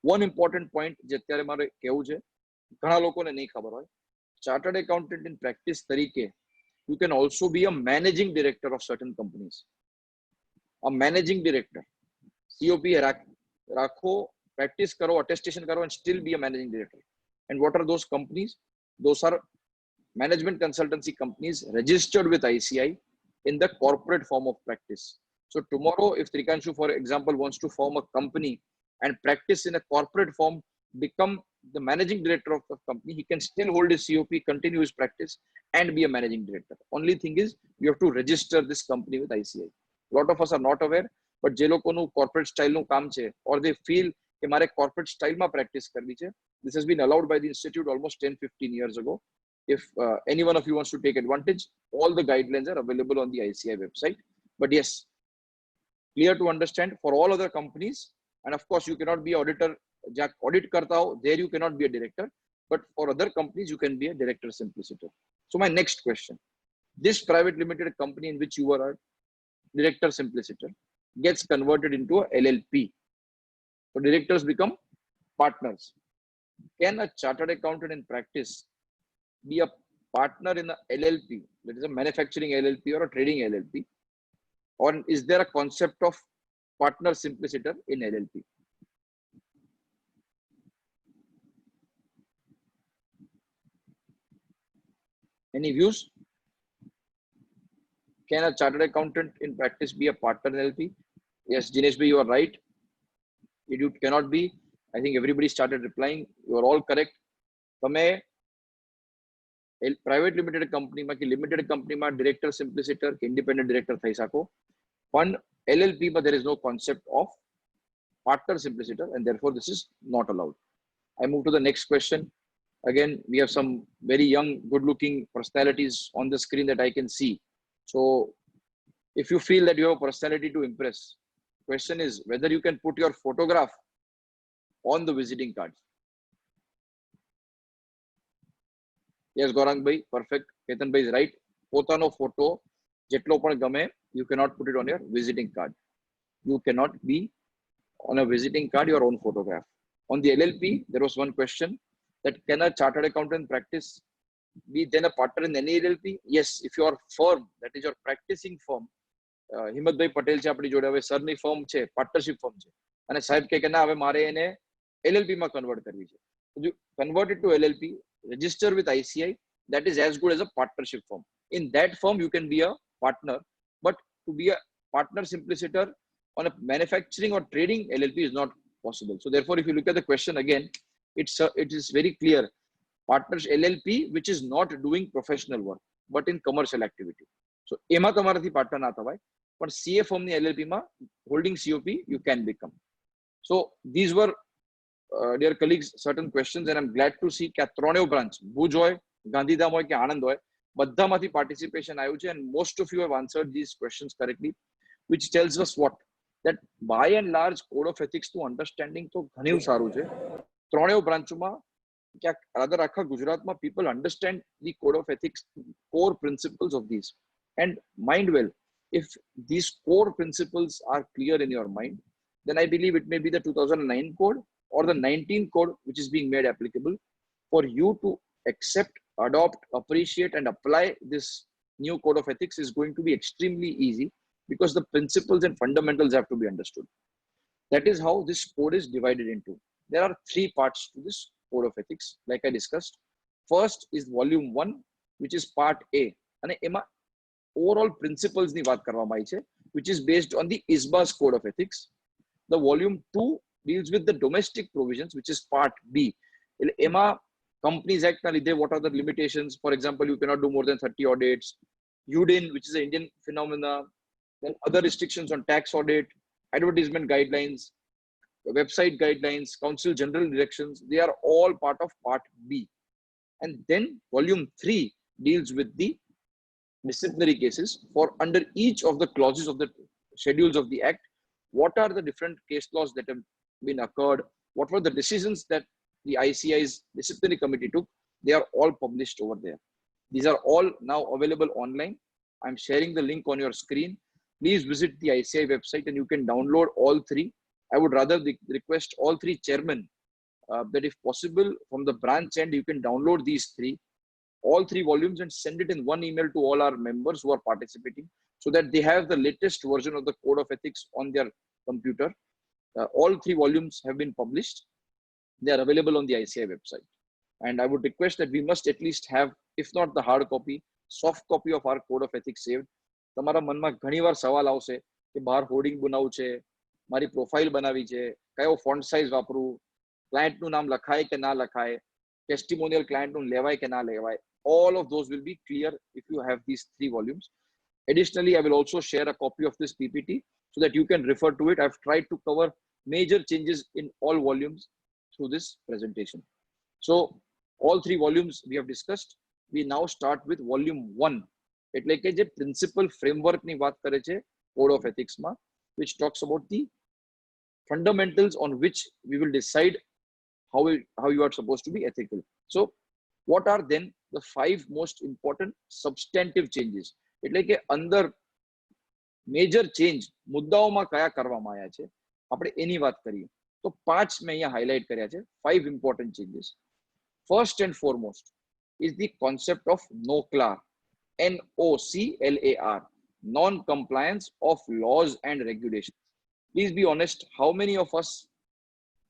One important point જે અત્યારે મારે કહેવું છે, ઘણા લોકોને નહીં ખબર હોય, chartered accountant in practice તરીકે you can also be a managing director of certain companies. A managing director, COP રાખો, practice karo, attestation karo, and still be a managing director. And what are those companies? Those are management consultancy companies registered with ICI in the corporate form of practice. So tomorrow, if Trikanshu, for example, wants to form a company and practice in a corporate form, become the managing director of the company, he can still hold his COP, continue his practice, and be a managing director. Only thing is, you have to register this company with ICI. A lot of us are not aware, but જે લોકોનું corporate style નું કામ છે, or they feel કે મારે corporate style માં practice કરવી છે, this has been allowed by the institute almost 10-15 years ago. If any one of you wants to take advantage, all the guidelines are available on the ICI website. But yes, clear to understand for all other companies, and of course you cannot be auditor. Jack audit karta ho, there you cannot be a director. But for other companies, you can be a director simpliciter. So my next question: this private limited company in which you are a director simpliciter gets converted into a LLP. So directors become partners. Can a chartered accountant in practice be a partner in a LLP, that is a manufacturing LLP or a trading LLP? Or is there a concept of partner simpliciter in LLP? Any views? Can a chartered accountant in practice be a partner in LLP? Yes, Jinesh bhai, you are right. You cannot be. I think everybody started replying. You are all correct. તમે private limited કંપનીમાં કે limited કંપનીમાં director સિમ્પ્લિસિટર કે independent director થઈ શકો, પણ LLP માં there is no concept of partner simpliciter, and therefore this is not allowed. I move to the next question. Again, we have some very young, good-looking personalities on the screen that I can see. So if you feel that you have a personality to impress, the question is whether you can put your photograph on the visiting cards. Yes, Gaurang bhai, perfect. Ketan bhai is right. Potano photo, jetlo pan game, you cannot put it on your visiting card. You cannot be on a visiting card your own photograph. On the LLP, there was one question that can a chartered accountant practice be then a partner in any LLP? Yes, if your firm, that is your practicing firm, હિંમત ભાઈ પટેલ છે આપણી જોડે, હવે સરની firm છે, partnership firm છે, અને સાહેબ કે ના હવે મારે એને LLP માં કન્વર્ટ કરવી છે, so you convert it to LLP, register with ICI, that is as good as a partnership firm. In that firm you can be a partner, but to be a partner simpliciter on a manufacturing or trading LLP is not possible. So therefore, if you look at the question again, it is very clear. Partners LLP which is not doing professional work but in commercial activity. So એમાં તમારાથી partner ના થવાય, પણ CA firm ની LLP માં holding COP you can become. So these were dear colleagues certain questions, and I'm glad to see કે આ ત્રણેય branch, ભુજ હોય, ગાંધીધામ હોય કે આણંદ હોય, બધામાંથી participation આવ્યું છે, and most of you have answered these questions correctly, which tells us what? That by and large code of ethics to understanding તો ઘણું સારું છે. ત્રણેય બ્રાન્ચોમાં rather akha Gujaratમાં people understand the code of ethics, core principles of these. And mind well, if these core principles are clear in your mind, then I believe it may be the 2009 code or the 19 code which is being made applicable for you to accept, adopt, appreciate, and apply this new code of ethics is going to be extremely easy, because the principles and fundamentals have to be understood. That is how this code is divided into. There are 3 parts to this code of ethics, like I discussed. First is volume 1, which is part A, અને એમાં overall principles ની વાત કરવામાં આવી છે, which is based on the ISBA's code of ethics. The volume 2 deals with the domestic provisions, which is part B. એટલે એમાં Companies Act na lidhe, what are the limitations? For example, you cannot do more than 30 audits. UDIN, which is an Indian phenomena. Then other restrictions on tax audit, advertisement guidelines, website guidelines, council general directions, they are all part of part B. And then volume 3 deals with the disciplinary cases for under each of the clauses of the schedules of the act. What are the different case laws that have been occurred? What were the decisions that the ICI's disciplinary committee took? They are all published over there. These are all now available online. I'm sharing the link on your screen. Please visit the ICI website and you can download all three. I would rather request all three chairmen that if possible from the branch end, you can download these all three volumes and send it in one email to all our members who are participating so that they have the latest version of the code of ethics on their computer. All three volumes have been published. They are available on the ICI website. And I would request that we must at least have, if not the hard copy, soft copy of our code of ethics saved. તમારા મનમાં ઘણીવાર સવાલ આવશે કે બહાર hoarding બનાવવું છે, મારી પ્રોફાઇલ બનાવી છે, કયો ફોન્ટ સાઇઝ વાપરું, ક્લાયન્ટનું નામ લખાય કે ના લખાય, ટેસ્ટિમોનિયલ ક્લાયન્ટનું લેવાય કે ના લેવાય. All of those will be clear if you have these 3 volumes. Additionally, I will also share a copy of this PPT so that you can refer to it. I've tried to cover major changes in all volumes through this presentation. So all 3 volumes we have discussed. We now start with volume 1. એટલે કે જે principal framework ની વાત કરે છે code of ethics માં, which talks about the fundamentals on which we will decide how you are supposed to be ethical. So what are then the 5 most important substantive changes? એટલે કે અંદર major change મુદ્દાઓમાં કયા કરવામાં આવ્યા છે આપણે એની વાત કરીએ તો 5 મેં અહીંયા હાઇલાઇટ કર્યા છે. 5 important changes. First and foremost is the concept of NOCLAR. NOCLAR, non-compliance of laws and regulations. Please be honest, how many of us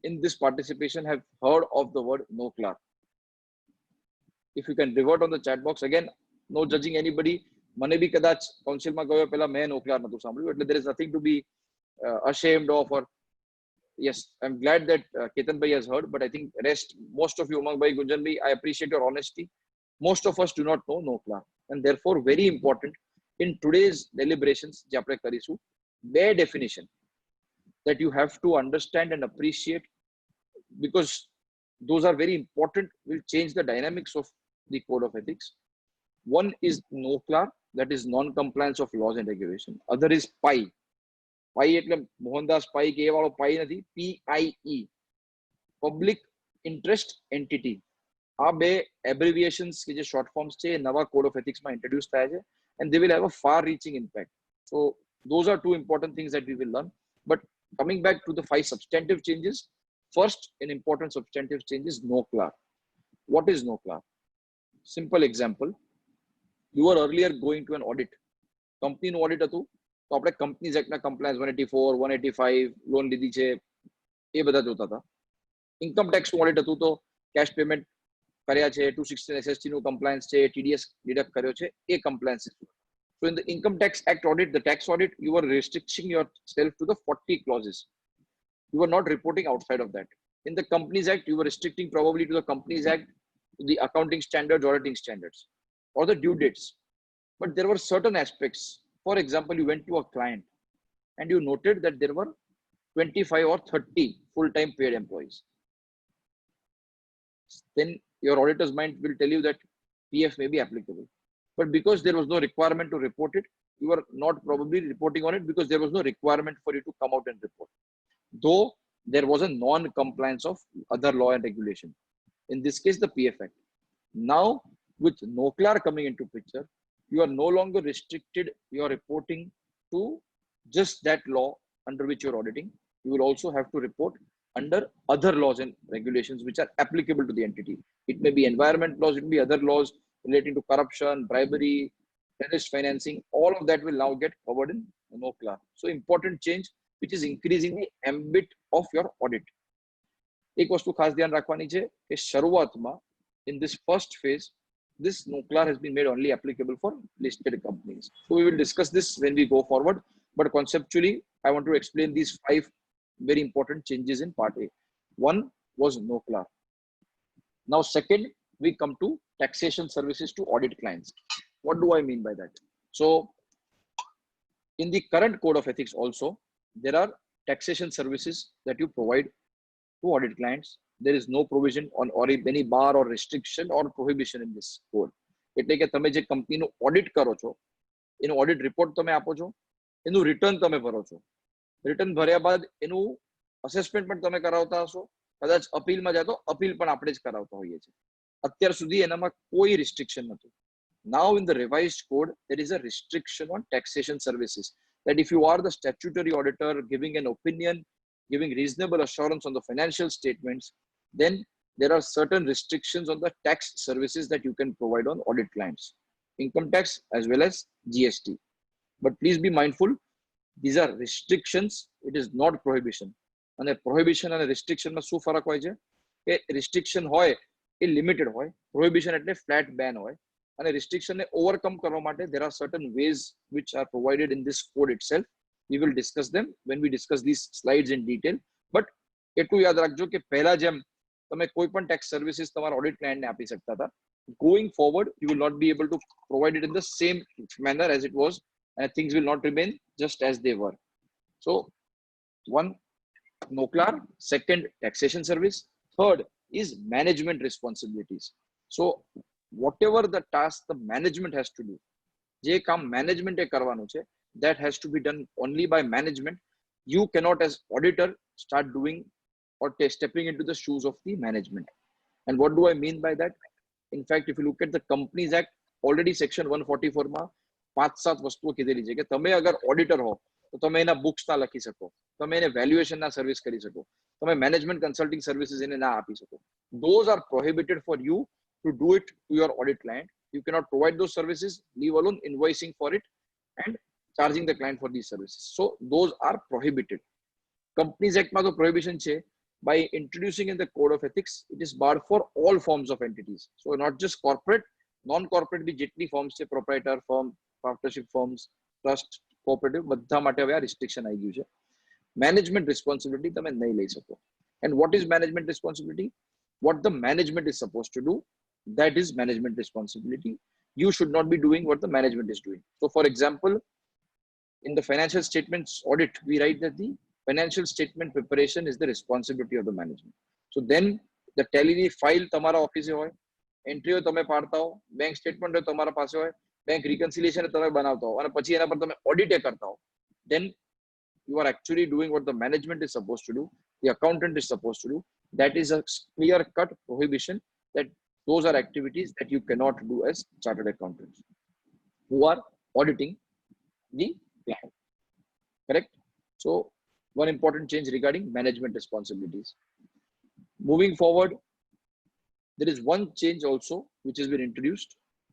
in this participation have heard of the word NOCLAR? If you can revert on the chat box. Again, no judging anybody. મને બી કદાચ કાઉન્સિલમાં ગયો પહેલા મેં NOCLAR નહોતું સાંભળ્યું, એટલે there is nothing to be ashamed of. Or yes, I'm glad that Ketan bhai has heard, but I think rest, most of you, Umang bhai, Gunjan bhai, I appreciate your honesty. Most of us do not know NOCLAR. And therefore very important in today's deliberations je apne karisu, બે definition that you have to understand and appreciate, because those are very important, will change the dynamics of the code of ethics. One is NOCLAR, that is non-compliance of laws and regulation. Other is PIE. PIE એટલે મોહનદાસ પાઈ કે એ વાળો પાઈ નથી, PIE, Public Interest Entity. આ બે abbreviations કે જે short forms છે નવા code of ethics માં introduce થયા છે, and they will have a far reaching impact. So those are 2 important things that we will learn. But coming back to the 5 substantive changes, first an important substantive change is NOCLAR. What is NOCLAR? Simple example, you were earlier going to an audit. Company નું audit હતું તો આપણે Companies Act ના compliance 184, 185, loan લીધી છે એ બધા જોતા હતા. ઇન્કમ ટેક્સ નું ઓડિટ હતું તો કેશ પેમેન્ટ કર્યા છે, 216 SST નું કમ્પ્લાયન્સ છે, TDS ડિડક્ટ કર્યો છે, એ કમ્પ્લાયન્સ છે. So in the Income Tax Act audit, the tax audit, you were restricting yourself to the 40 clauses. You were not reporting outside of that. In the Companies Act, you were restricting probably to the Companies Act, to the accounting standards, auditing standards, or the due dates. But there were certain aspects. For example, you went to a client and you noted that there were 25 or 30 full-time paid employees. Then your auditor's mind will tell you that PF may be applicable. But because there was no requirement to report it, you are not probably reporting on it because there was no requirement for you to come out and report. Though there was a non-compliance of other law and regulation. In this case, the PF Act. Now, with NOCLAR coming into picture, you are no longer restricted your reporting to just that law under which you're auditing. You will also have to report under other laws and regulations which are applicable to the entity. It may be environment laws, it may be other laws relating to corruption, bribery, terrorist financing. All of that will now get covered in NOCLAR. So important change which is increasing the ambit of your audit. એક વસ્તુ ખાસ ધ્યાન રાખવાની છે કે શરૂઆતમાં in this first phase this NOCLAR has been made only applicable for listed companies. So we will discuss this when we go forward. But conceptually, I want to explain these 5 very important changes in Part A. One was NOCLAR. Now, second, we come to taxation services to audit clients. What do I mean by that? So, in the current code of ethics also, there are taxation services that you provide to audit clients. There is no provision on or any bar or restriction or prohibition in this code. એટલે કે તમે જે કંપનીનું audit કરો છો, એનું audit report તમે આપો છો, એનું રિટર્ન તમે ભરો છો. રિટર્ન ભર્યા બાદ એનું અસેસમેન્ટ પણ તમે કરાવતા હશો. કદાચ અપીલમાં જાય તો અપીલ પણ આપણે જ કરાવતા હોઈએ છીએ. અત્યાર સુધી એનામાં કોઈ રિસ્ટ્રિક્શન નહોતું. Now in the revised code, there is a restriction on taxation services. That if you are the statutory auditor giving an opinion, giving reasonable assurance on the financial statements, then there are certain restrictions on the tax services that you can provide on audit clients, income tax as well as GST. But please be mindful, these are restrictions, it is not prohibition. And prohibition and restriction માં શું ફરક હોય છે? કે restriction હોય એ limited હોય, prohibition એટલે flat ban હોય. And a restriction overcome કરવા માટે there are certain ways which are provided in this code itself. We will discuss them when we discuss these slides in detail. But એટલું યાદ રાખજો કે પહેલા જેમ તમે કોઈ પણ tax services તમારા audit client ને આપી શકતા હતા. Going forward, you will not be able to provide it in the same manner as it was, and things will not remain just as they were. So, one, NOCLAR. Second, taxation service. Third is management responsibilities. So, whatever the task the management has to do, જે કામ management એ કરવાનું છે, that has to be done only by management. You cannot as auditor start doing or stepping into the shoes of the management. And what do I mean by that? In fact, if you look at the Companies Act, already section 144 માં 5-7 વસ્તુઓ કીધેલી છે કે તમે અગર auditor હો તો તમે એના બુક્સ ના લખી શકો, તમે એને વેલ્યુએશન ના સર્વિસ કરી શકો, તમે મેનેજમેન્ટ કન્સલ્ટિંગ સર્વિસીસ એને ના આપી શકો. Those are prohibited for you to do it to your audit client. You cannot provide those services, leave alone invoicing for it and charging the client for these services. So those are prohibited. Companies Act માં તો prohibition છે. By introducing in the code of ethics, it is barred for all forms of entities. So not just corporate, non-corporate bhi જેટલી forms છે, proprietor firm, partnership firms, trust, cooperative, બધા માટે હવે આ restriction આવી ગયું છે. Management responsibility તમે નહીં લઈ શકો. And what is management responsibility? What the management is supposed to do, that is management responsibility. You should not be doing what the management is doing. So for example, in the financial statements audit, we write that the financial statement preparation is the responsibility of the management. So then the tally file તમારા ઓફિસે હોય, એન્ટ્રીઓ તમે પાડતા હો, bank statement તમારા પાસે હોય, બેંક રિકન્સિલિએશન તમે બનાવતા હો અને પછી એના પર તમે ઓડિટ કરતા હો, then you are actually doing what the management is supposed to do, the accountant is supposed to do. That is a clear cut prohibition, that those are activities that you cannot do as chartered accountants who are auditing the client. Correct? So one important change regarding management responsibilities. Moving forward, there is one change also which has been introduced.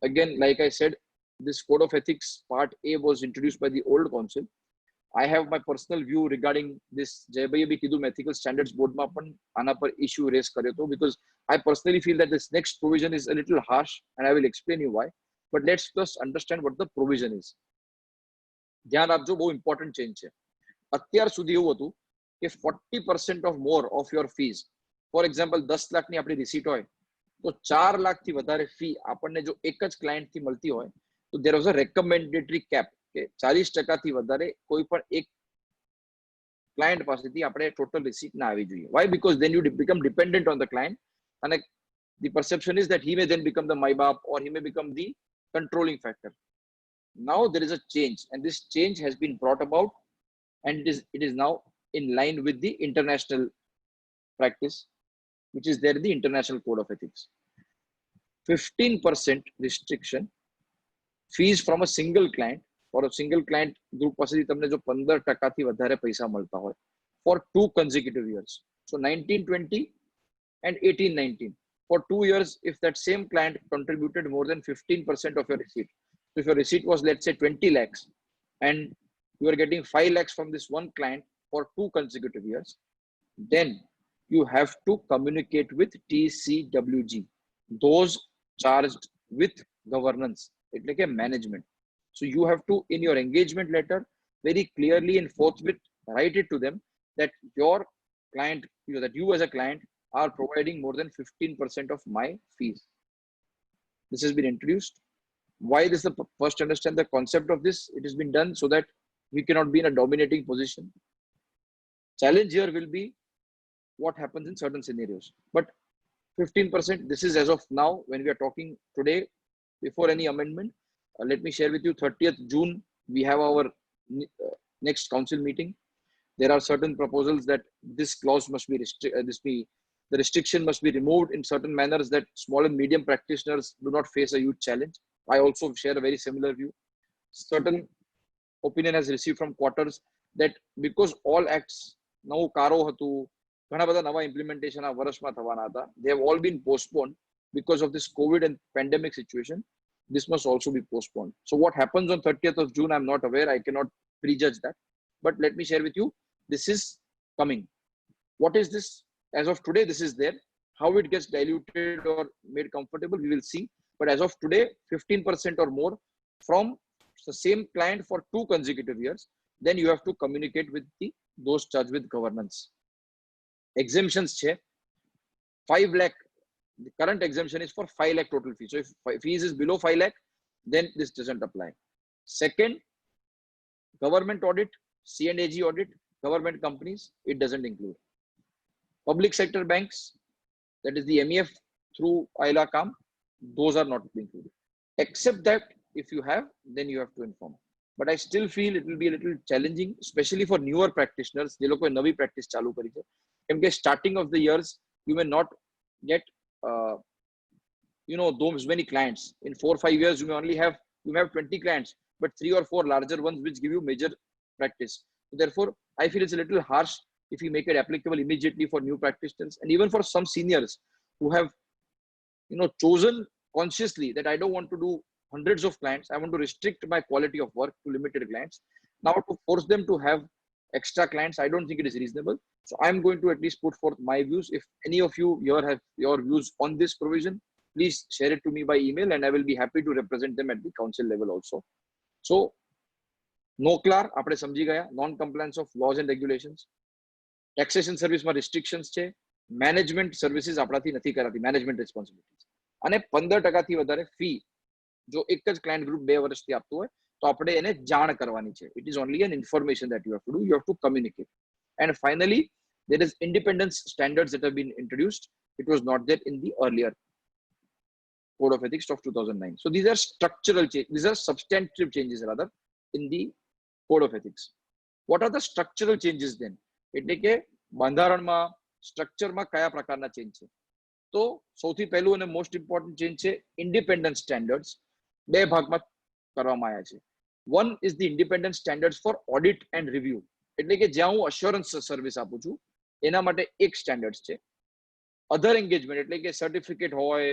Again, like I said, this code of ethics part A was introduced by the old council. I have my personal view regarding this. Jayabhai bhi kidum ethical standards board ma પણ આના પર issue raise કર્યો હતો, because I personally feel that this next provision is a little harsh, and I will explain you why. But let's just understand what the provision is. ધ્યાન આપજો, બહુ important change છે. અત્યાર સુધી એવું હતું કે 40% of more of your fees, for example 10 લાખની આપણી રિસીટ હોય તો 4 લાખથી વધારે ફી આપણને જો એક જ ક્લાયન્ટથી મળતી હોય તો there was a recommendatory cap કે 40% વધારે કોઈ પણ એક ક્લાયન્ટ પાસેથી આપણે ટોટલ રિસીટ ના આવી જોઈએ. Why? Because then you become dependent on the client, and the perception is that he may then become the MyBap, or he may become the controlling factor. Now there is a change, and this change has been brought about, and it is now in line with the international practice, which is there in the International Code of Ethics. 15% restriction fees from a single client, or a single client group પાસેથી તમને જો 15% વધારે પૈસા મળતા હોય for 2 consecutive years. So 1920 and 1819. For 2 years, if that same client contributed more than 15% of your receipt. So if your receipt was, let's say, 20 lakhs, and you are getting 5 lakhs from this one client for 2 consecutive years, then you have to communicate with TCWG, those charged with governance, એટલે કે management. So you have to, in your engagement letter, very clearly and forthwith write it to them that your client, that you as a client are providing more than 15% of my fees. This has been introduced. Why this? First, understand the concept of this. It has been done so that we cannot be in a dominating position. Challenge here will be what happens in certain scenarios. But 15%, this is as of now, when we are talking today, before any amendment. Let me share with you, 30th June, we have our next council meeting. There are certain proposals that this clause must be the restriction must be removed in certain manners that small and medium practitioners do not face a huge challenge. I also share a very similar view. Certain opinion has received from quarters that because all acts now karo hatu, ઘણા બધા નવા implementation આ વર્ષમાં થવાના હતા, they have all been postponed because of this COVID and pandemic situation. This must also be postponed. So what happens on 30th of June, I'm not aware. I cannot prejudge that. But let me share with you, this is coming. What is this? As of today, this is there. How it gets diluted or made comfortable, we will see. But as of today, 15% or more from the same client for 2 consecutive years, then you have to communicate with those charged with governance. Exemptions, 5 lakh. The current exemption is for 5 lakh total fee. So if fees is below 5 lakh, then this doesn't apply. Second, government audit, C&AG audit, government companies, it doesn't include. Public sector banks, that is the MEF through ILA CAM, those are not included. Except that if you have, then you have to inform. But I still feel it will be a little challenging, especially for newer practitioners. They look navi practice chalu kari hai. Because starting of the years, you may not get those many clients. In 4 or 5 years, you may have 20 clients, but 3 or 4 larger ones which give you major practice. So therefore, I feel it's a little harsh if you make it applicable immediately for new practitioners, and even for some seniors who have chosen consciously that I don't want to do hundreds of clients. I want to restrict my quality of work to limited clients. Now to force them to have extra clients, I don't think it is reasonable. So I'm going to at least put forth my views. If any of you here have your views on this provision, please share it to me by email, and I will be happy to represent them at the council level also. So, NOCLAR, આપણે સમજી ગયા, non-compliance of laws and regulations. Taxation service માં restrictions છે. Management services આપણાથી નથી કરાતી, management responsibilities. અને 15% વધારે fee જો એક જ client group 2 વર્ષથી આપતું હોય, તો આપણે એને જાણ કરવાની છે. It is only an information that you have to do. You have to communicate. And finally, there is independence standards that have been introduced. It was not there in the earlier Code of Ethics of 2009. So these are structural changes. These are substantive changes rather in the Code of Ethics. What are the structural changes then? એટલે કે બંધારણમાં સ્ટ્રક્ચરમાં કયા પ્રકારના change છે? તો સૌથી પહેલું અને મોસ્ટ ઇમ્પોર્ટન્ટ ચેન્જ છે ઇન્ડિપેન્ડન્ટ સ્ટેન્ડર્ડ્સ. 2 ભાગમાં કરવામાં આવ્યા છે. One is the independent standards for audit and review. એટલે કે જ્યાં હું assurance સર્વિસ આપું છું એના માટે એક સ્ટેન્ડર્ડ્સ છે. અધર એન્ગેજમેન્ટ એટલે કે સર્ટિફિકેટ હોય,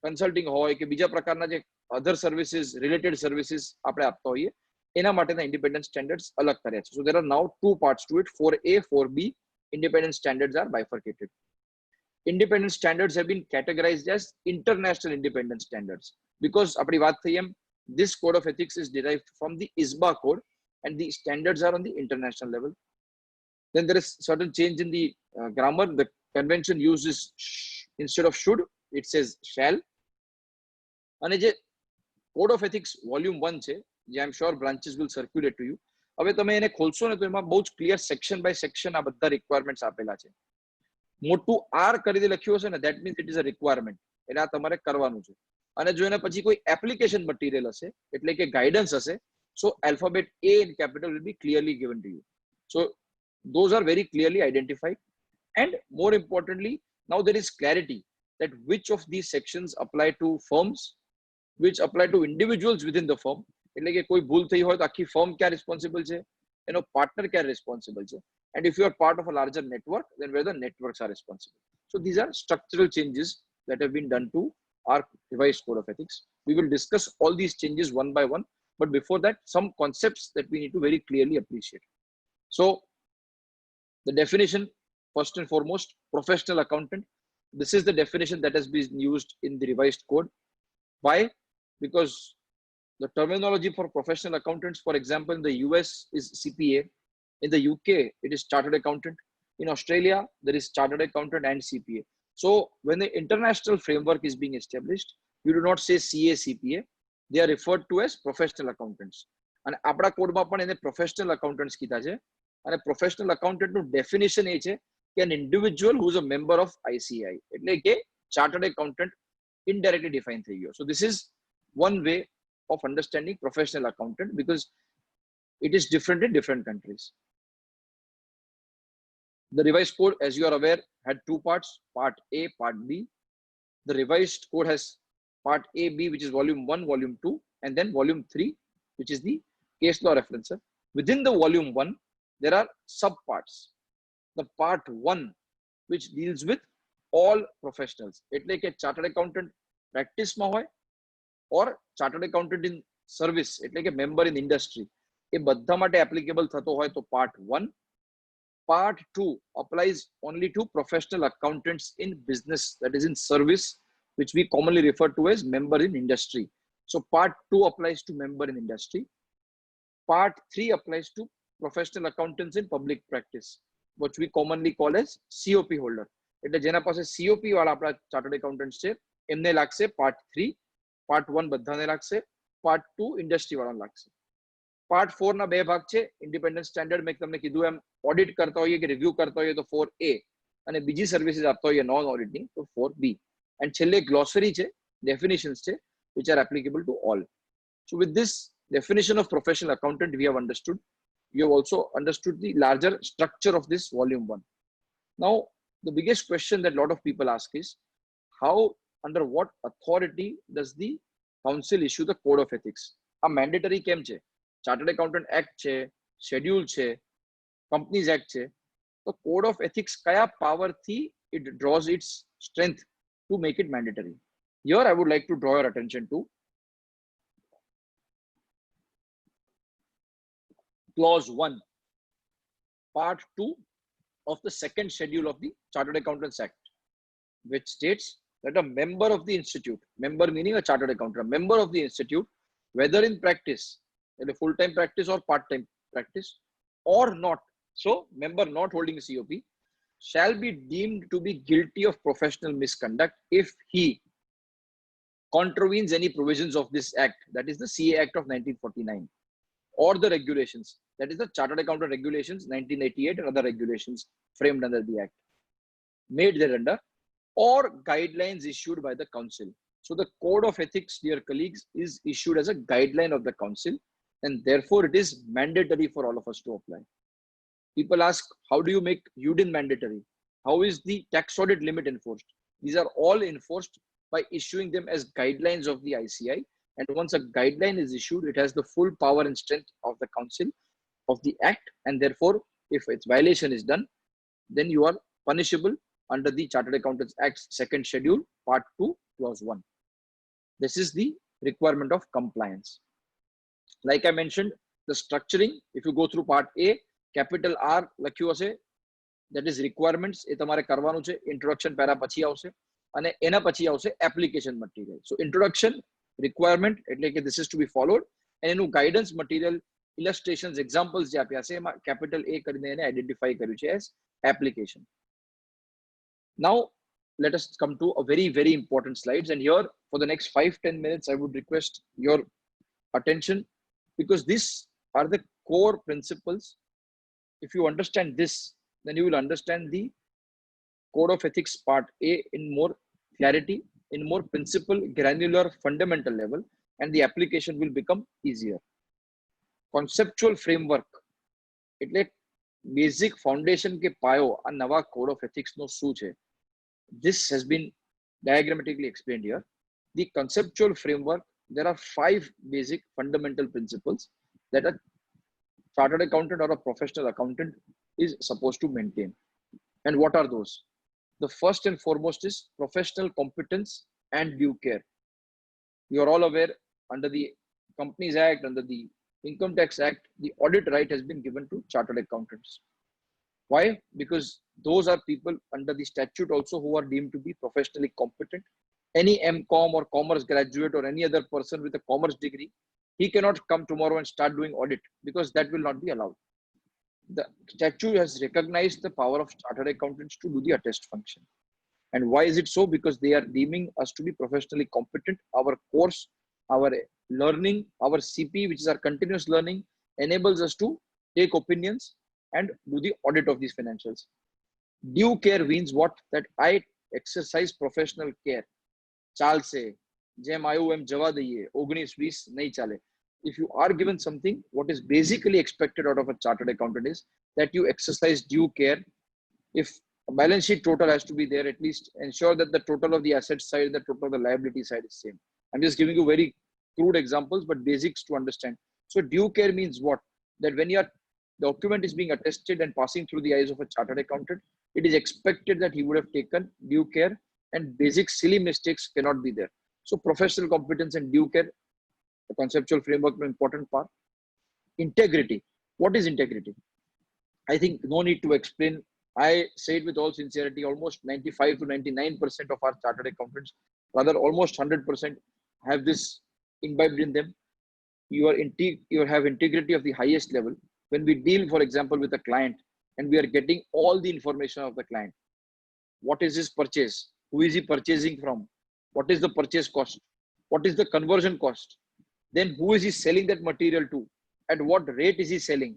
કન્સલ્ટિંગ હોય કે બીજા પ્રકારના જે અધર સર્વિસીસ, રિલેટેડ સર્વિસીસ આપણે આપતા હોઈએ એના માટેના ઇન્ડિપેન્ડન્ટ સ્ટેન્ડર્ડ્સ અલગ કર્યા છે. So there are now 2 parts to it. 4A, 4B. Independent standards are bifurcated. Independent standards have been categorized as international independent standards because આપણી વાત થઈ એમ, this Code of Ethics is derived from the ISBA code and the standards are on the international level. Then there is certain change in the grammar. The convention uses instead of should, it says shall. અને જે Code of Ethics Volume 1 છે, જે I'm sure branches will circulate to you. હવે તમે એને ખોલશો ને તો એમાં બહુ જ ક્લિયર સેક્શન બાય સેક્શન આ બધા રિક્વાયરમેન્ટ્સ આપેલા છે. મોટું R કરીને લખ્યું હશે ને, that means it is a requirement. એટલે આ તમારે કરવાનું છે. અને જો એના પછી કોઈ એપ્લિકેશન મટીરિયલ હશે એટલે કે ગાઈડન્સ હશે, so alphabet A in capital will be clearly given to you. So those are very clearly identified. And more importantly, now there is clarity that which of these sections apply to firms, which apply to individuals within the firm. એટલે કે કોઈ ભૂલ થઈ હોય તો આખી firm ક્યાં responsible છે, એનો પાર્ટનર ક્યાં રિસ્પોન્સિબલ છે, and if you are part of a larger network, then where the networks are responsible. So these are structural changes that have been done to our revised Code of Ethics. We will discuss all these changes one by one, but before that, some concepts that we need to very clearly appreciate. So the definition, first and foremost, professional accountant. This is the definition that has been used in the revised code. Why? Because the terminology for professional accountants, for example, in the US is CPA. In the UK, it is chartered accountant. In Australia, there is chartered accountant and CPA. So when the international framework is being established, you do not say CA, CPA. They are referred to as professional accountants. And આપણા કોડમાં પણ એને professional accountants કીધા છે. અને professional accountant નું definition એ છે કે an individual who is a member of ICI. એટલે કે chartered accountant indirectly defined થઈ ગયો. So this is one way of understanding professional accountant because it is different in different countries. The revised code, as you are aware, had two parts, part A, part B. The revised code has part A, B, which is volume 1, volume 2, and then volume 3, which is the case law referencer. Within the volume 1, there are subparts. The part 1, which deals with all professionals. એટલે કે chartered accountant practice માં હોય or chartered accountant in service, એટલે કે member in industry. એ બધા માટે applicable થતો હોય તો part 1. Part 2 applies only to professional accountants in business, that is in service, which we commonly refer to as member in industry. So part 2 applies to member in industry. Part 3 applies to professional accountants in public practice, which we commonly call as COP holder. એટલે જેના પાસે COP વાળા આપણા chartered accountants છે એમને લાગશે part 3, part 1 બધાને લાગશે, part 2 ઇન્ડસ્ટ્રી વાળાને લાગશે. Part 4 ના બે ભાગ છે, ઇન્ડિપેન્ડન્ટ સ્ટાન્ડર્ડ મેં તમને કીધું એમ ઓડિટ કરતા હોઈએ કે રિવ્યુ કરતા હોઈએ તો 4A અને બીજી સર્વિસીસ આપતા હોઈએ નોન ઓડિટની તો 4B. And છેલ્લે ગ્લોસરી છે, ડેફિનેશન્સ છે which are applicable to all. So with this definition of professional accountant we have understood. You have also understood the larger structure of this volume 1. Now the biggest question that a lot of people ask is how, under what authority does the council issue the code of ethics? A mandatory કેમ છે? Chartered Accountant Act છે, Schedule છે, Companies Act છે. The code of ethics kaya power thi it draws its strength to make it mandatory. Here I would like to draw your attention to clause 1, part 2 of the second schedule of the Chartered Accountants Act, which states that a member of the institute, member meaning a chartered accountant, a member of the institute, whether in practice, in a full-time practice or part-time practice, or not, so member not holding a COP, shall be deemed to be guilty of professional misconduct if he contravenes any provisions of this act, that is the CA Act of 1949, or the regulations, that is the Chartered Accountant Regulations 1988 and other regulations framed under the act, made thereunder, or guidelines issued by the council. So the code of ethics, dear colleagues, is issued as a guideline of the council, and therefore it is mandatory for all of us to apply. People ask, how do you make UDIN mandatory? How is the tax audit limit enforced? These are all enforced by issuing them as guidelines of the ICI. And once a guideline is issued, it has the full power and strength of the council of the act. And therefore, if its violation is done, then you are punishable under the Chartered Accountants Act's second schedule, part 2, clause 1. This is the requirement of compliance. Like I mentioned, the structuring, if you go through part A, capital R લખ્યું હશે, that is requirements, એ તમારે કરવાનું છે. Introduction para પછી આવશે અને એના પછી આવશે application material. So introduction, requirement, એટલે કે this is to be followed, and એનું guidance material, illustrations, examples જે આપ્યા છે એમાં capital A કરીને એને identify કર્યું છે as application. Now let us come to a very, very important slides, and here for the next 5-10 minutes I would request your attention, because these are the core principles. If you understand this, then you will understand the code of ethics part A in more clarity, in more principle, granular, fundamental level, and the application will become easier. Conceptual framework, એટલે basic foundation ke પાયો આ નવા code of ethics નો શું છે? This has been diagrammatically explained here. The conceptual framework, there are 5 basic fundamental principles that a chartered accountant or a professional accountant is supposed to maintain. And what are those? The first and foremost is professional competence and due care. You are all aware, under the Companies Act, under the Income Tax Act, the audit right has been given to chartered accountants. Why? Because those are people under the statute also who are deemed to be professionally competent Any MCom or commerce graduate or any other person with a commerce degree, he cannot come tomorrow and start doing audit because that will not be allowed. The statute has recognized the power of chartered accountants to do the attest function. And why is it so? Because they are deeming us to be professionally competent. Our course, our learning, our CP, which is our continuous learning, enables us to take opinions and do the audit of these financials. Due care means what? That I exercise professional care. ચાલ સે જેમ આયું એમ જવા દઈએ 19-20 નહીં ચાલે. If you are given something, what is basically expected out of a chartered accountant is that you exercise due care. If a balance sheet total has to be there, at least ensure that the total of the asset side and the total of the liability side is same. I'm just giving you very crude examples, but basics to understand. So due care means what? That when your document is being attested and passing through the eyes of a chartered accountant, it is expected that he would have taken due care, and basic silly mistakes cannot be there. So professional competence and due care, the conceptual framework, an important part. Integrity. What is integrity? I think no need to explain. I say it with all sincerity, almost 95 to 99% of our chartered accountants, rather almost 100%, have this imbibed in them. You have integrity of the highest level. When we deal, for example, with a client and we are getting all the information of the client, what is his purchase? Who is he purchasing from? What is the purchase cost? What is the conversion cost? Then who is he selling that material to? At what rate is he selling?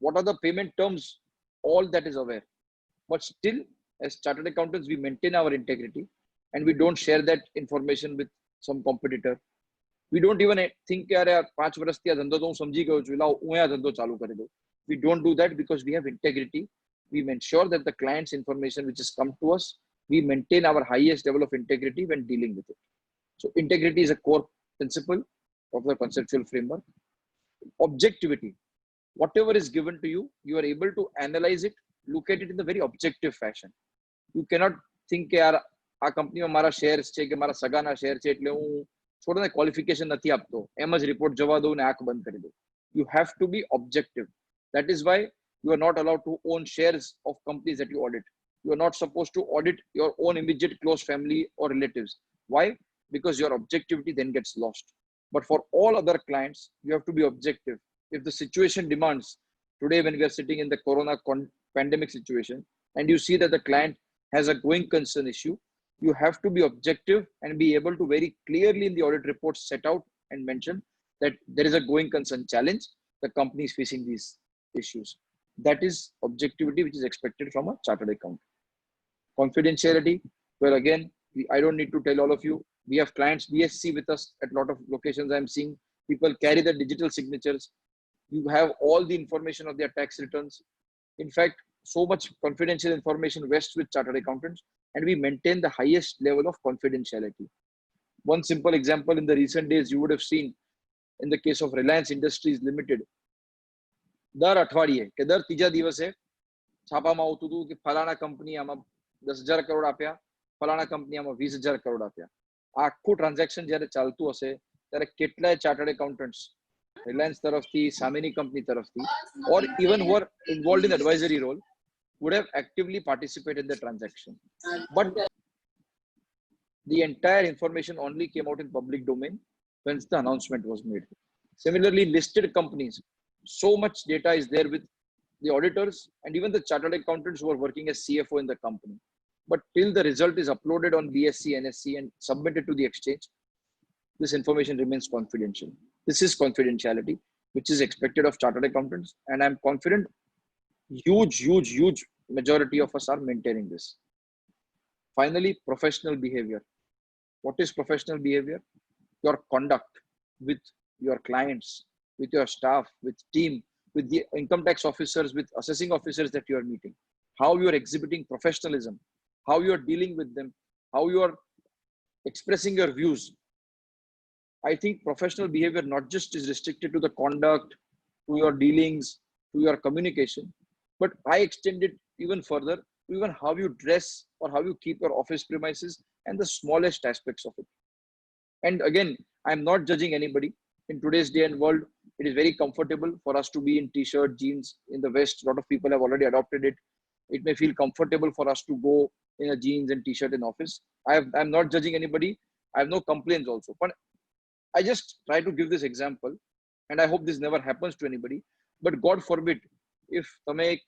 What are the payment terms? All that is aware. But still, as chartered accountants, we maintain our integrity and we don't share that information with some competitor. We don't even think, we don't do that because we have integrity. We ensure that the client's information which has come to us, we maintain our highest level of integrity when dealing with it. So integrity is a core principle of the conceptual framework. Objectivity. Whatever is given to you, you are able to analyze it, look at it in a very objective fashion. You cannot think, yaar, આ કંપનીમાં મારા shares છે કે મારા સગાના share છે એટલે હું છોડને ક્વોલિફિકેશન નથી આપતો, એમ જ રિપોર્ટ જવા દઉં ને આંખ બંધ કરી દઉં. You have to be objective. That is why you are not allowed to own shares of companies that you audit. You are not supposed to audit your own immediate close family or relatives. Why? Because your objectivity then gets lost. But for all other clients, you have to be objective. If the situation demands, today when we are sitting in the corona pandemic situation and you see that the client has a going concern issue, you have to be objective and be able to very clearly in the audit report set out and mention that there is a going concern challenge, the company is facing these issues. That is objectivity which is expected from a chartered accountant. Confidentiality, well again, I don't need to tell all of you, we have clients BSc with us at a lot of locations. I'm seeing people carry the digital signatures. You have all the information of their tax returns. In fact, so much confidential information rests with chartered accountants, and we maintain the highest level of confidentiality. One simple example, in the recent days, you would have seen in the case of Reliance Industries Limited, દર અઠવાડિયે કે દર ત્રીજા દિવસે છાપામાં આવતું હતું કે ફલાણા કંપની આમાં 10,000 કરોડ આપ્યા, ફલાણા કંપની આમાં 20,000 કરોડ આપ્યા. આ આખું ટ્રાન્ઝેક્શન જ્યારે ચાલતું હશે ત્યારે કેટલાય ચાર્ટર્ડ એકાઉન્ટન્ટ્સ રિલાયન્સ તરફથી, સામેની કંપની તરફથી, or even who are involved in advisory role would have actively participated in the transaction. But the entire information only came out in public domain once the announcement was made. Similarly, listed companies, so much data is there with the auditors and even the chartered accountants who are working as CFO in the company. But till the result is uploaded on BSc, NSC and submitted to the exchange, this information remains confidential. This is confidentiality, which is expected of chartered accountants. And I'm confident huge majority of us are maintaining this. Finally, professional behavior. What is professional behavior? Your conduct with your clients, with your staff, with team, with the income tax officers, with assessing officers that you are meeting, how you are exhibiting professionalism, how you are dealing with them, how you are expressing your views. I think professional behavior not just is restricted to the conduct, to your dealings, to your communication, but I extend it even further to even how you dress or how you keep your office premises and the smallest aspects of it. And again, I'm not judging anybody. In today's day and world, it is very comfortable for us to be in t-shirt, jeans. In the West, a lot of people have already adopted it. It may feel comfortable for us to go in a jeans and t-shirt in office. I'm not judging anybody. I have no complaints also. But I just try to give this example, and I hope this never happens to anybody. But God forbid, if તમે એક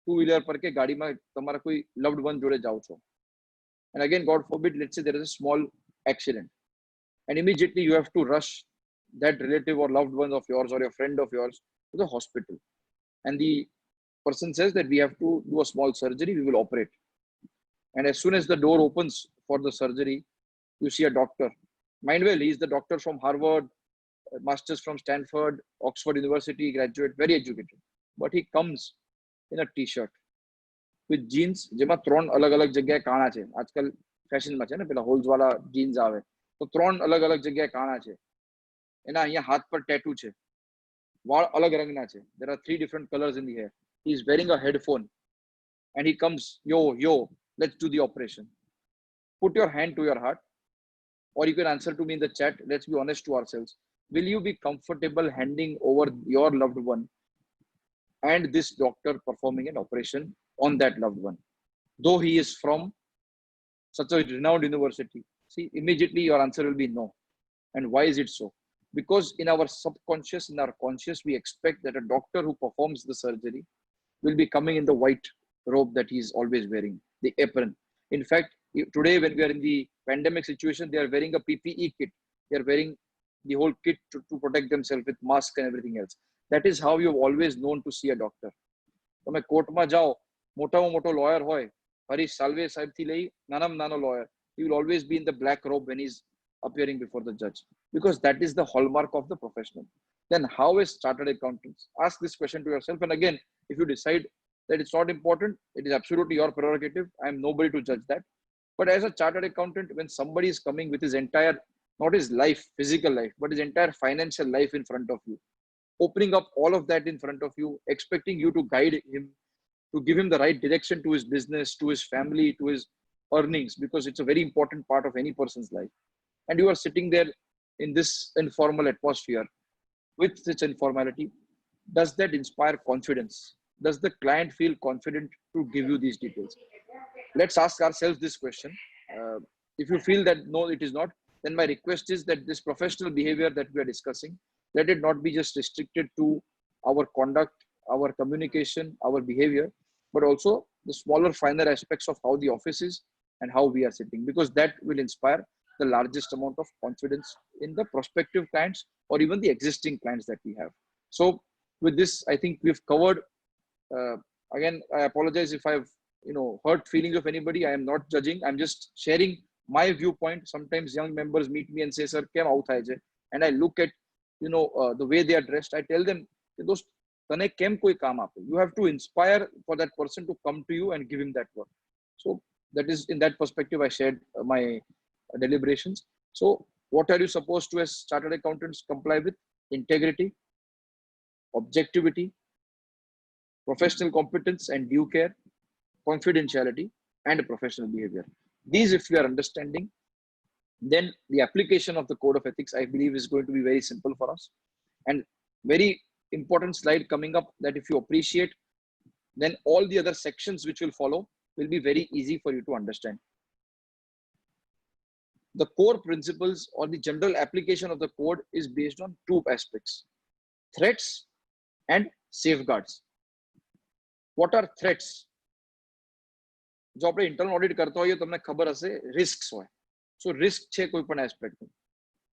two-wheeler પર કે ગાડીમાં તમારા કોઈ loved one જોડે જાઓ છો, and again, God forbid, let's say there is a small accident, and immediately you have to rush that relative or loved one of yours or your friend of yours to the hospital. And the person says that we have to do a small surgery, we will operate. And as soon as the door opens for the surgery, you see a doctor. Mind well, he is the doctor from Harvard, masters from Stanford, Oxford University graduate, very educated. But he comes in a t-shirt with jeans, જેમાં ત્રણ અલગ અલગ જગ્યાએ કાણા છે. આજકાલ ફેશનમાં છે ને પેલા હોલ્સ વાળા જીન્સ આવે, તો ત્રણ અલગ અલગ જગ્યાએ કાણા છે. એના અહીંયા હાથ પર ટેટુ છે, વાળ અલગ રંગના છે. There are 3 different colors in the hair. He is wearing a headphone and he comes, yo, let's do the operation. Put your hand to your heart, or you can answer to me in the chat. Let's be honest to ourselves. Will you be comfortable handing over your loved one and this doctor performing an operation on that loved one, though he is from such a renowned university? See, immediately your answer will be no. And why is it so? Because in our subconscious, in our conscious, we expect that a doctor who performs the surgery will be coming in the white robe that he is always wearing, the apron. In fact, today when we are in the pandemic situation, they are wearing a PPE kit. They are wearing the whole kit to protect themselves with mask and everything else. That is how you've always known to see a doctor. તમે કોર્ટમાં જાઓ, મોટામાં મોટો lawyer હોય, હરીશ સાલ્વે સાહેબથી લઈ નાનામાં નાનો lawyer, he will always be in the black robe when he's appearing before the judge, because that is the hallmark of the professional. Then how is chartered accountants? Ask this question to yourself. And again, if you decide that it's not important, it is absolutely your prerogative. I am nobody to judge that. But as a chartered accountant, when somebody is coming with his entire, not his life, physical life, but his entire financial life in front of you, opening up all of that in front of you, expecting you to guide him, to give him the right direction to his business, to his family, to his earnings, because it's a very important part of any person's life. And you are sitting there in this informal atmosphere with such informality. Does that inspire confidence? Does the client feel confident to give you these details? Let's ask ourselves this question. If you feel that no, it is not, then my request is that this professional behavior that we are discussing, let it not be just restricted to our conduct, our communication, our behavior, but also the smaller, finer aspects of how the office is and how we are sitting, because that will inspire the largest amount of confidence in the prospective clients or even the existing clients that we have. So with this, I think we've covered, again, I apologize if I've hurt feelings of anybody. I am not judging. I'm just sharing my viewpoint. Sometimes young members meet me and say, sir, kem avu thaya chhe? And I look at the way they are dressed. I tell them, dost tane kem koi kaam ape? You have to inspire for that person to come to you and give him that work. So that is, in that perspective, I shared my deliberations. So what are you supposed to, as chartered accountants, comply with? Integrity, objectivity, professional competence and due care, confidentiality, and professional behavior. These, if we are understanding, then the application of the code of ethics, I believe, is going to be very simple for us. And very important slide coming up, that if you appreciate, then all the other sections which will follow will be very easy for you to understand. The core principles or the general application of the code is based on 2 aspects: threats and safeguards. What are threats? જો આપણે internal audit કરતા હોઈએ તમને ખબર હશે રિસ્ક્સ હોય. સો risk છે કોઈ પણ એસ્પેક્ટ,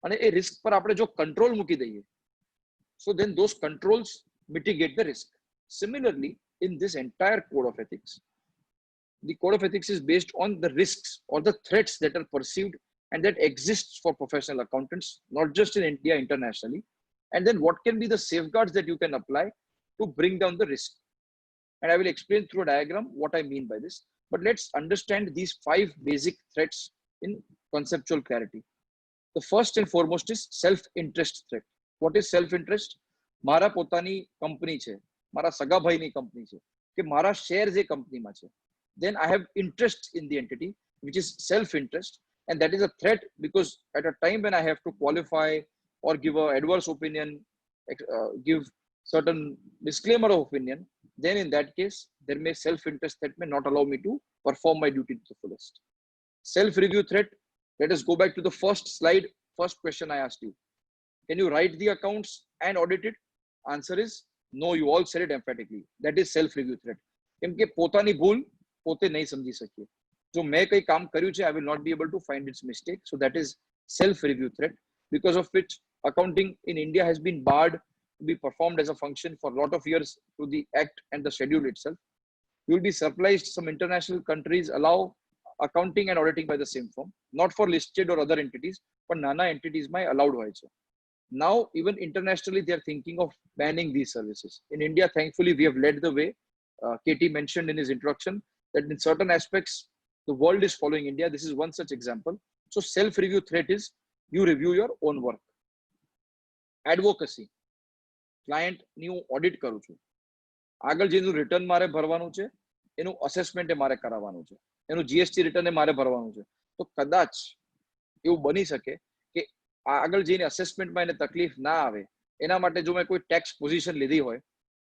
અને એ રિસ્ક પર આપણે જો કંટ્રોલ મૂકી દઈએ, so then those controls mitigate the risk. Similarly, in this entire code of ethics, the code of ethics is based on the risks or the threats that are perceived and that exists for professional accountants, not just in India, internationally. And then what can be the safeguards that you can apply to bring down the risk? And I will explain through a diagram what I mean by this. But let's understand these 5 basic threats in conceptual clarity. The first and foremost is self-interest threat. What is self-interest? મારા પોતાની company છે, મારા સગા ભાઈની company છે, કે મારા shares એ કંપનીમાં છે. Then I have interest in the entity, which is self-interest. And that is a threat, because at a time when I have to qualify or give an adverse opinion, give certain disclaimer of opinion, then in that case, there may self-interest that may not allow me to perform my duty to the fullest. Self-review threat. Let us go back to the first slide. First question I asked you. Can you write the accounts and audit it? Answer is no. You all said it emphatically. That is self-review threat. કેમ કે પોતાની ભૂલ પોતે નહીં સમજી શકીએ. જો મેં કઈ કામ કર્યું છે, I will not be able to find its mistake. So that is self-review threat, because of which accounting in India has been barred to be performed as a function for a lot of years through the act and the schedule itself. You will be surprised some international countries allow accounting and auditing by the same firm, not for listed or other entities, but nana entities may allowed hoy છે. Now, even internationally, they are thinking of banning these services. In India, thankfully, we have led the way. KT mentioned in his introduction that in certain aspects, the world is following India. This is one such example. So self-review threat is you review your own work. Advocacy. Client new audit કરું છું. આગળ જેનું return મારે ભરવાનું છે, એનું assessment મારે કરાવવાનું છે, એનું GST રિટર્ન મારે ભરવાનું છે. તો કદાચ એવું બની શકે કે આગળ જઈને અસેસમેન્ટમાં એને તકલીફ ના આવે, એના માટે જો મેં કોઈ ટેક્સ પોઝિશન લીધી હોય,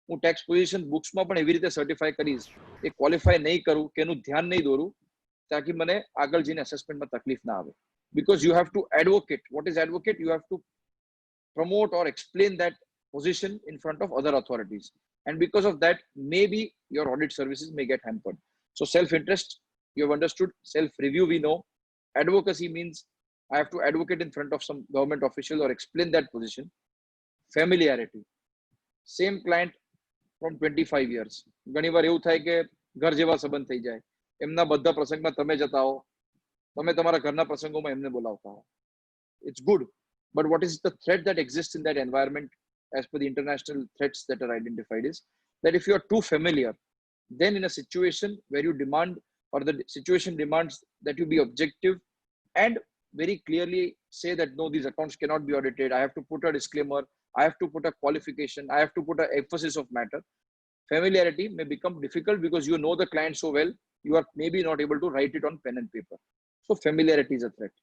હું ટેક્સ પોઝિશન બુક્સમાં પણ એવી રીતે સર્ટિફાઈ કરીશ કે ક્વોલિફાઈ નહીં કરું કે એનું ધ્યાન નહીં દોરું, તાકી મને આગળ જઈને અસેસમેન્ટમાં તકલીફ ના આવે. Because you have to advocate. What is advocate? You have to promote or explain that position in front of other authorities. And because of that, maybe your audit services may get hampered. So self-interest, you have understood. Self-review, we know. Advocacy means I have to advocate in front of some government official or explain that position. Familiarity. Same client from 25 years. ઘણી વાર એવું થાય કે ઘર જેવા સંબંધ થઈ જાય. એમના બધા પ્રસંગમાં તમે જતા હો, તમે તમારા ઘરના પ્રસંગોમાં એમને બોલાવતા હો. It's good. But what is the threat that exists in that environment as per the international threats that are identified is that if you are too familiar, then in a situation where you demand or the situation demands that you be objective and very clearly say that no, these accounts cannot be audited, I have to put a disclaimer, I have to put a qualification, I have to put an emphasis of matter. Familiarity may become difficult because you know the client so well, you are maybe not able to write it on pen and paper. So familiarity is a threat.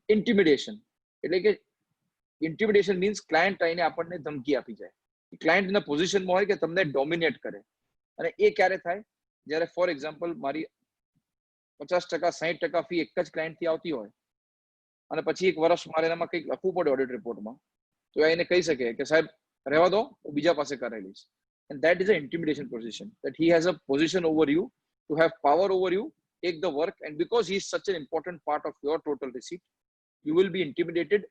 Intimidation. Intimidation means client આઈને આપણને ધમકી આપી જાય. Client એના પોઝિશનમાં હોય કે તમને ડોમિનેટ કરે. અને એ ક્યારે થાય? જ્યારે ફોર એક્ઝામ્પલ મારી 50% 60% ફી એક જ ક્લાયન્ટથી આવતી હોય અને પછી એક વર્ષ મારે એનામાં કંઈક લખવું પડે ઓડિટ રિપોર્ટમાં, તો એને કહી શકે કે સાહેબ રહેવા દો, હું બીજા પાસે કરાવી લઈશ. And that is an intimidation position, that he has a position over you, to have power over you, take the work, and because he is such an important part of your total receipt, you will be intimidated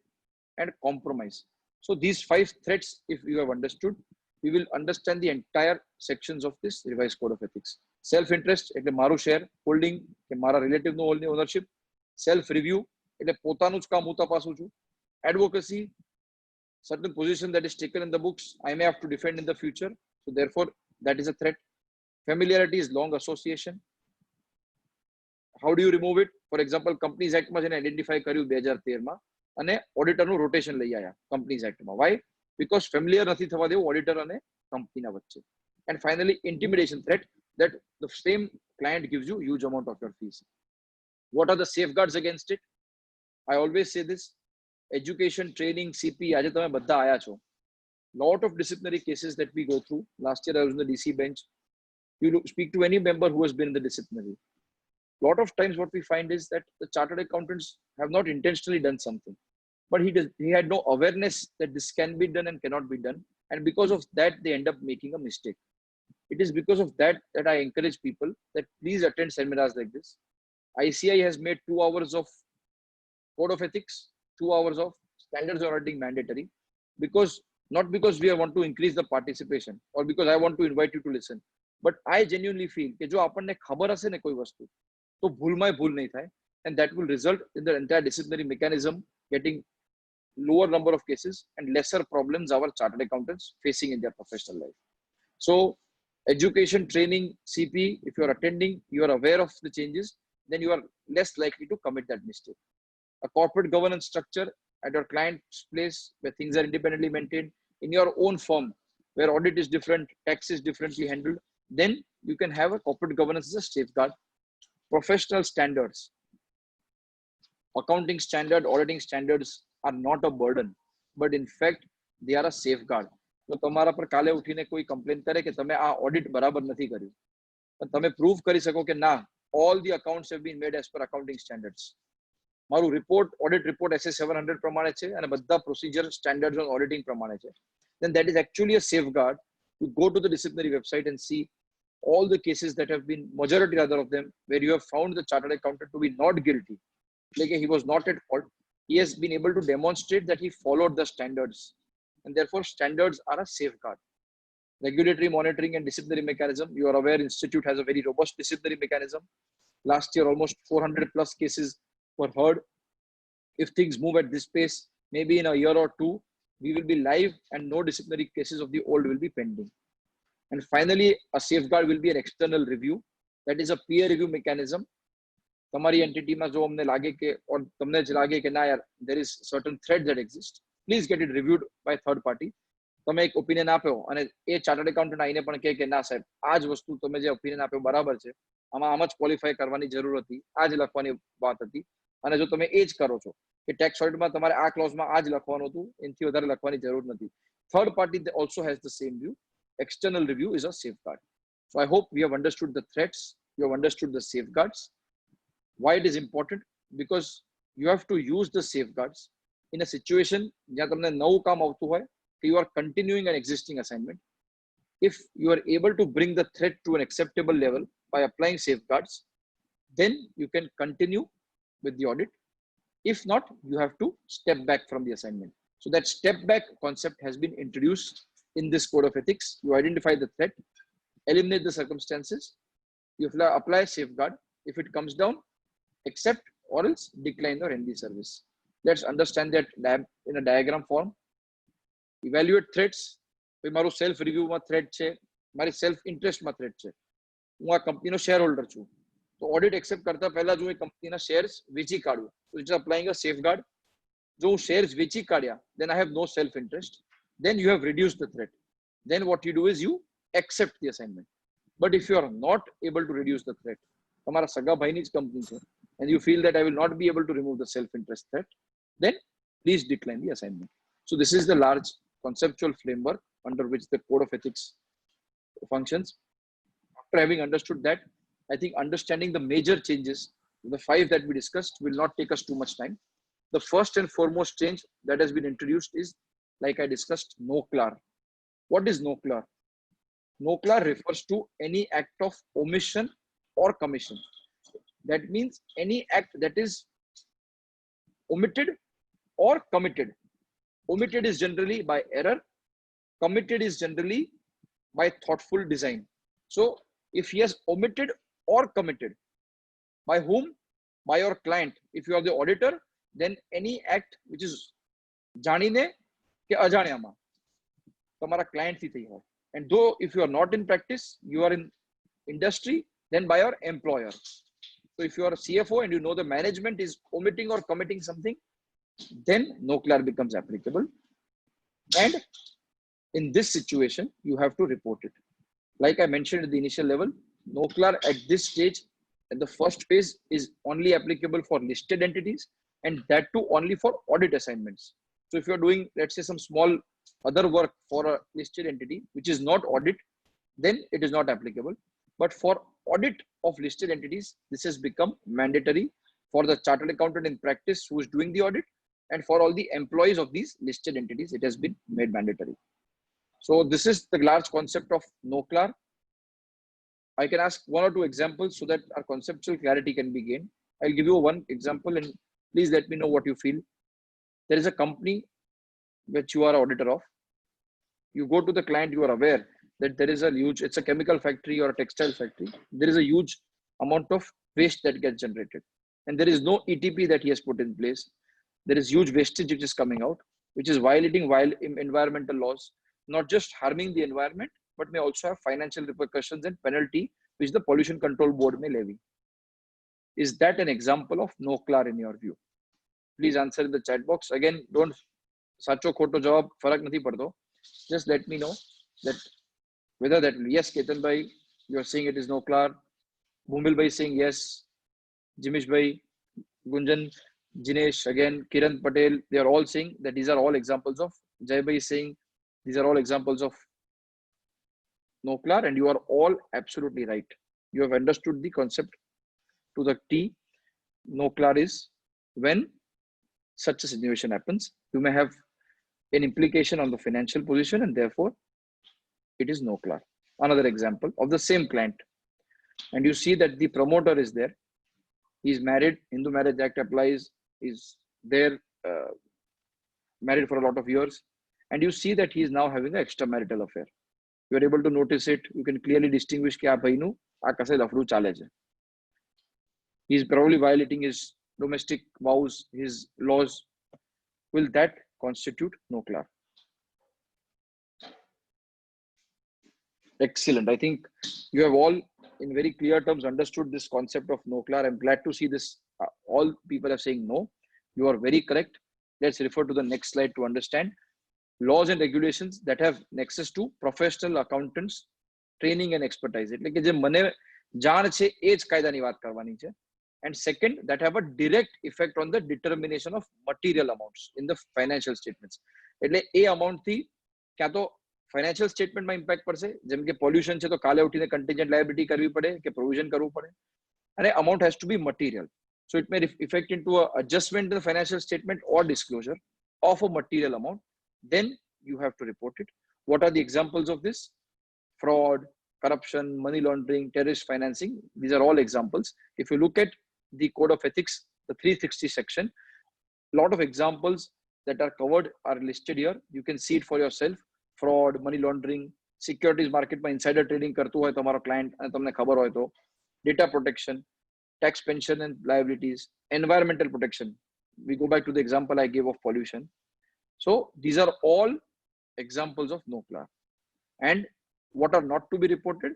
and compromise. So these 5 threats, if you have understood, we will understand the entire sections of this revised code of ethics. Self-interest, એટલે મારું share holding કે મારા રિલેટિવનું ownership. Self-review, એટલે પોતાનું જ કામ હું તપાસું છું. Advocacy, certain position that is taken in the books, I may have to defend in the future. So therefore, that is a threat. Familiarity is long association. How do you remove it? For example, Companies Act માં જેને identify કર્યું 2013 માં, અને ઓડિટરનું rotation લઈ આવ્યા Companies Act માં. Why? Because familiar નથી થવા દેવું ઓડિટર અને કંપનીના વચ્ચે. And finally, intimidation threat, that the same client gives you huge amount of your fees. What are the safeguards against it? I always say this: education, training, CP. આજે તમે બધા આયા છો. Lot of disciplinary cases that we go through. Last year I was in the DC bench. You speak to any member who has been in the disciplinary. Lot of times what we find is that the chartered accountants have not intentionally done something, but he had no awareness that this can be done and cannot be done, and because of that they end up making a mistake. It is because of that that I encourage people that please attend seminars like this. ICI has made 2 hours of code of ethics, 2 hours of standards auditing mandatory, because not because we want to increase the participation or because I want to invite you to listen, but I genuinely feel કે જો આપણને ખબર હશે ને કોઈ વસ્તુ, તો ભૂલમાં ભૂલ નહીં થાય, and that will result in the entire disciplinary mechanism getting lower number of cases and lesser problems our chartered accountants facing in their professional life. So education, training, CP, if you are attending, you are aware of the changes, then you are less likely to commit that mistake. A corporate governance structure at your client's place where things are independently maintained, in your own firm where audit is different, tax is differently handled, then you can have a corporate governance as a safeguard. Professional standards, accounting standard, auditing standards are not a burden, but in fact, they are a safeguard. તો તમારા પર કાલે ઉઠીને કોઈ complain કરે કે તમે આ ઓડિટ બરાબર નથી કર્યું, પણ તમે પ્રૂવ કરી શકો કે ના, all the accounts have been made as per accounting standards. મારું રિપોર્ટ, ઓડિટ રિપોર્ટ SS 700 પ્રમાણે છે અને બધા પ્રોસિજર સ્ટેન્ડર્ડ્સ ઓન ઓડિટિંગ પ્રમાણે છે, then that is actually a safeguard to go to the disciplinary website and see all the cases that have been, majority rather of them, where you have found the chartered accountant to be not guilty, like he was not at fault. He has been able to demonstrate that he followed the standards, and therefore standards are a safeguard. Regulatory monitoring and disciplinary mechanism, you are aware institute has a very robust disciplinary mechanism. Last year almost 400 plus cases were heard. If things move at this pace, maybe in a year or two we will be live and no disciplinary cases of the old will be pending. And finally, a safeguard will be an external review, that is a peer review mechanism. તમારી એન્ટિટીમાં જો અમને લાગે કે or તમને જ લાગે કે ના યાર, there is certain threat that exists, please get it reviewed by third party. તમે એક ઓપિનિયન આપ્યો અને એ ચાર્ટર્ડ એકાઉન્ટન્ટ આવીને પણ કહે કે ના સાહેબ, આ જ વસ્તુ તમે જે ઓપિનિયન આપ્યો બરાબર છે, આમ જ ક્વોલિફાય કરવાની જરૂર હતી, આ જ લખવાની વાત હતી, અને જો તમે એ જ કરો છો કે ટેક્સ ઓડિટમાં તમારે આ ક્લોઝમાં આ જ લખવાનું હતું, એનાથી વધારે લખવાની જરૂર નથી. Third party also has the same view. External review is a safeguard. So I hope we have understood the threats, you have understood the safeguards. Why it is important? Because you have to use the safeguards in a situation જ્યાં તમને નવું કામ આવતું હોય, you are continuing an existing assignment. If you are able to bring the threat to an acceptable level by applying safeguards, then you can continue with the audit. If not, you have to step back from the assignment. So that step back concept has been introduced in this code of ethics. You identify the threat, eliminate the circumstances, you apply safeguard. If it comes down, accept or else decline or end the service. Let's understand that in a diagram form. Evaluate threats. મારું self રિવ્યુમાં threat છે, મારી self ઇન્ટરેસ્ટમાં threat છે, હું આ કંપનીનો share holder છું, તો audit accept કરતા પહેલા જો એ કંપનીના શેર્સ વેચી કાઢું, તો ઇટ્સ અપ્લાઇંગ અ સેફગાર્ડ. જો હું શેર્સ વેચી કાઢ્યા, then I have no self interest, then you have reduced the threat. Then what you do is you accept the assignment. But if you are not able to reduce the threat, તમારા સગા ભાઈની જ company છે, and you feel that I will not be able to remove the self interest threat, then please decline the assignment. So this is the large conceptual framework under which the code of ethics functions. After having understood that, I think understanding the major changes, the 5 that we discussed, will not take us too much time. The first and foremost change that has been introduced is, like I discussed, NOCLAR. What is NOCLAR? NOCLAR refers to any act of omission or commission. That means any act that is omitted or committed. Omitted is generally by error, committed is generally by thoughtful design. So if he has omitted or committed, by whom? By your client. If you are the auditor, then any act which is જાણીને કે અજાણ્યામાં તમારા ક્લાયન્ટથી થઈ હોય. And though if you are not in practice, you are in industry, then by your employer. So if you are a CFO and you know the management is omitting or committing something, then NOCLAR becomes applicable. And in this situation, you have to report it. Like I mentioned at the initial level, NOCLAR at this stage, at the first phase, is only applicable for listed entities, and that too only for audit assignments. So if you're doing, let's say, some small other work for a listed entity, which is not audit, then it is not applicable. But for audit of listed entities, this has become mandatory for the chartered accountant in practice who is doing the audit, and for all the employees of these listed entities, it has been made mandatory. So this is the large concept of NOCLAR. I can ask 1 or 2 examples so that our conceptual clarity can be gained. I'll give you one example and please let me know what you feel. There is a company which you are auditor of. You go to the client, you are aware that there is a huge, it's a chemical factory or a textile factory. There is a huge amount of waste that gets generated. And there is no ETP that he has put in place. There is huge wastage which is coming out, which is violating environmental laws, not just harming the environment, but may also have financial repercussions and penalty, which the Pollution Control Board may levy. Is that an example of NOCLAR in your view? Please answer in the chat box. Again, don't sacho khoto jawab farak nathi padto. Just let me know that whether that, yes, Ketan bhai, you are saying it is NOCLAR. Bhumil bhai saying yes. Jimish bhai, Gunjan, Jinesh, again, Kiran Patel, they are all saying that these are all examples of. Jai bhai is saying These are all examples of NOCLAR, and you are all absolutely right. You have understood the concept to the T. NOCLAR is when such a situation happens, you may have an implication on the financial position, and therefore it is NOCLAR. Another example of the same client, and you see that the promoter is there. He is married. Hindu Marriage Act applies. Is there, married for a lot of years, and you see that he is now having an extramarital affair. You are able to notice it. You can clearly distinguish कि आप भाईनु आकाशे लफड़ू चाले छे. He is probably violating his domestic vows, his laws. Will that constitute NOCLAR? Excellent. I think you have all, in very clear terms, understood this concept of NOCLAR. I'm glad to see this. All people are saying no. You are very correct. Let's refer to the next slide to understand laws and regulations that have nexus to professional accountants, training and expertise. એટલે કે જે મને જાણ છે એ જ કાયદાની વાત કરવાની છે. And second, that have a direct effect on the determination of material amounts in the financial statements. એટલે એ amount થી ક્યાં તો financial statement માં impact પડશે, જેમ કે pollution છે તો કાલે ઉઠીને contingent liability કરવી પડે કે provision કરવું પડે, અને amount has to be material. So it may affect into a adjustment in the financial statement or disclosure of a material amount. Then you have to report it. What are the examples of this? Fraud, corruption, money laundering, terrorist financing. These are all examples. If you look at the Code of Ethics, the 360 section, a lot of examples that are covered are listed here. You can see it for yourself. Fraud, money laundering, securities market માં insider trading કરતું હોય તમારો client અને તમને ખબર હોય તો, data protection, tax, pension and liabilities, environmental protection. We go back to the example I gave of pollution. So these are all examples of NOCLAR. And what are not to be reported?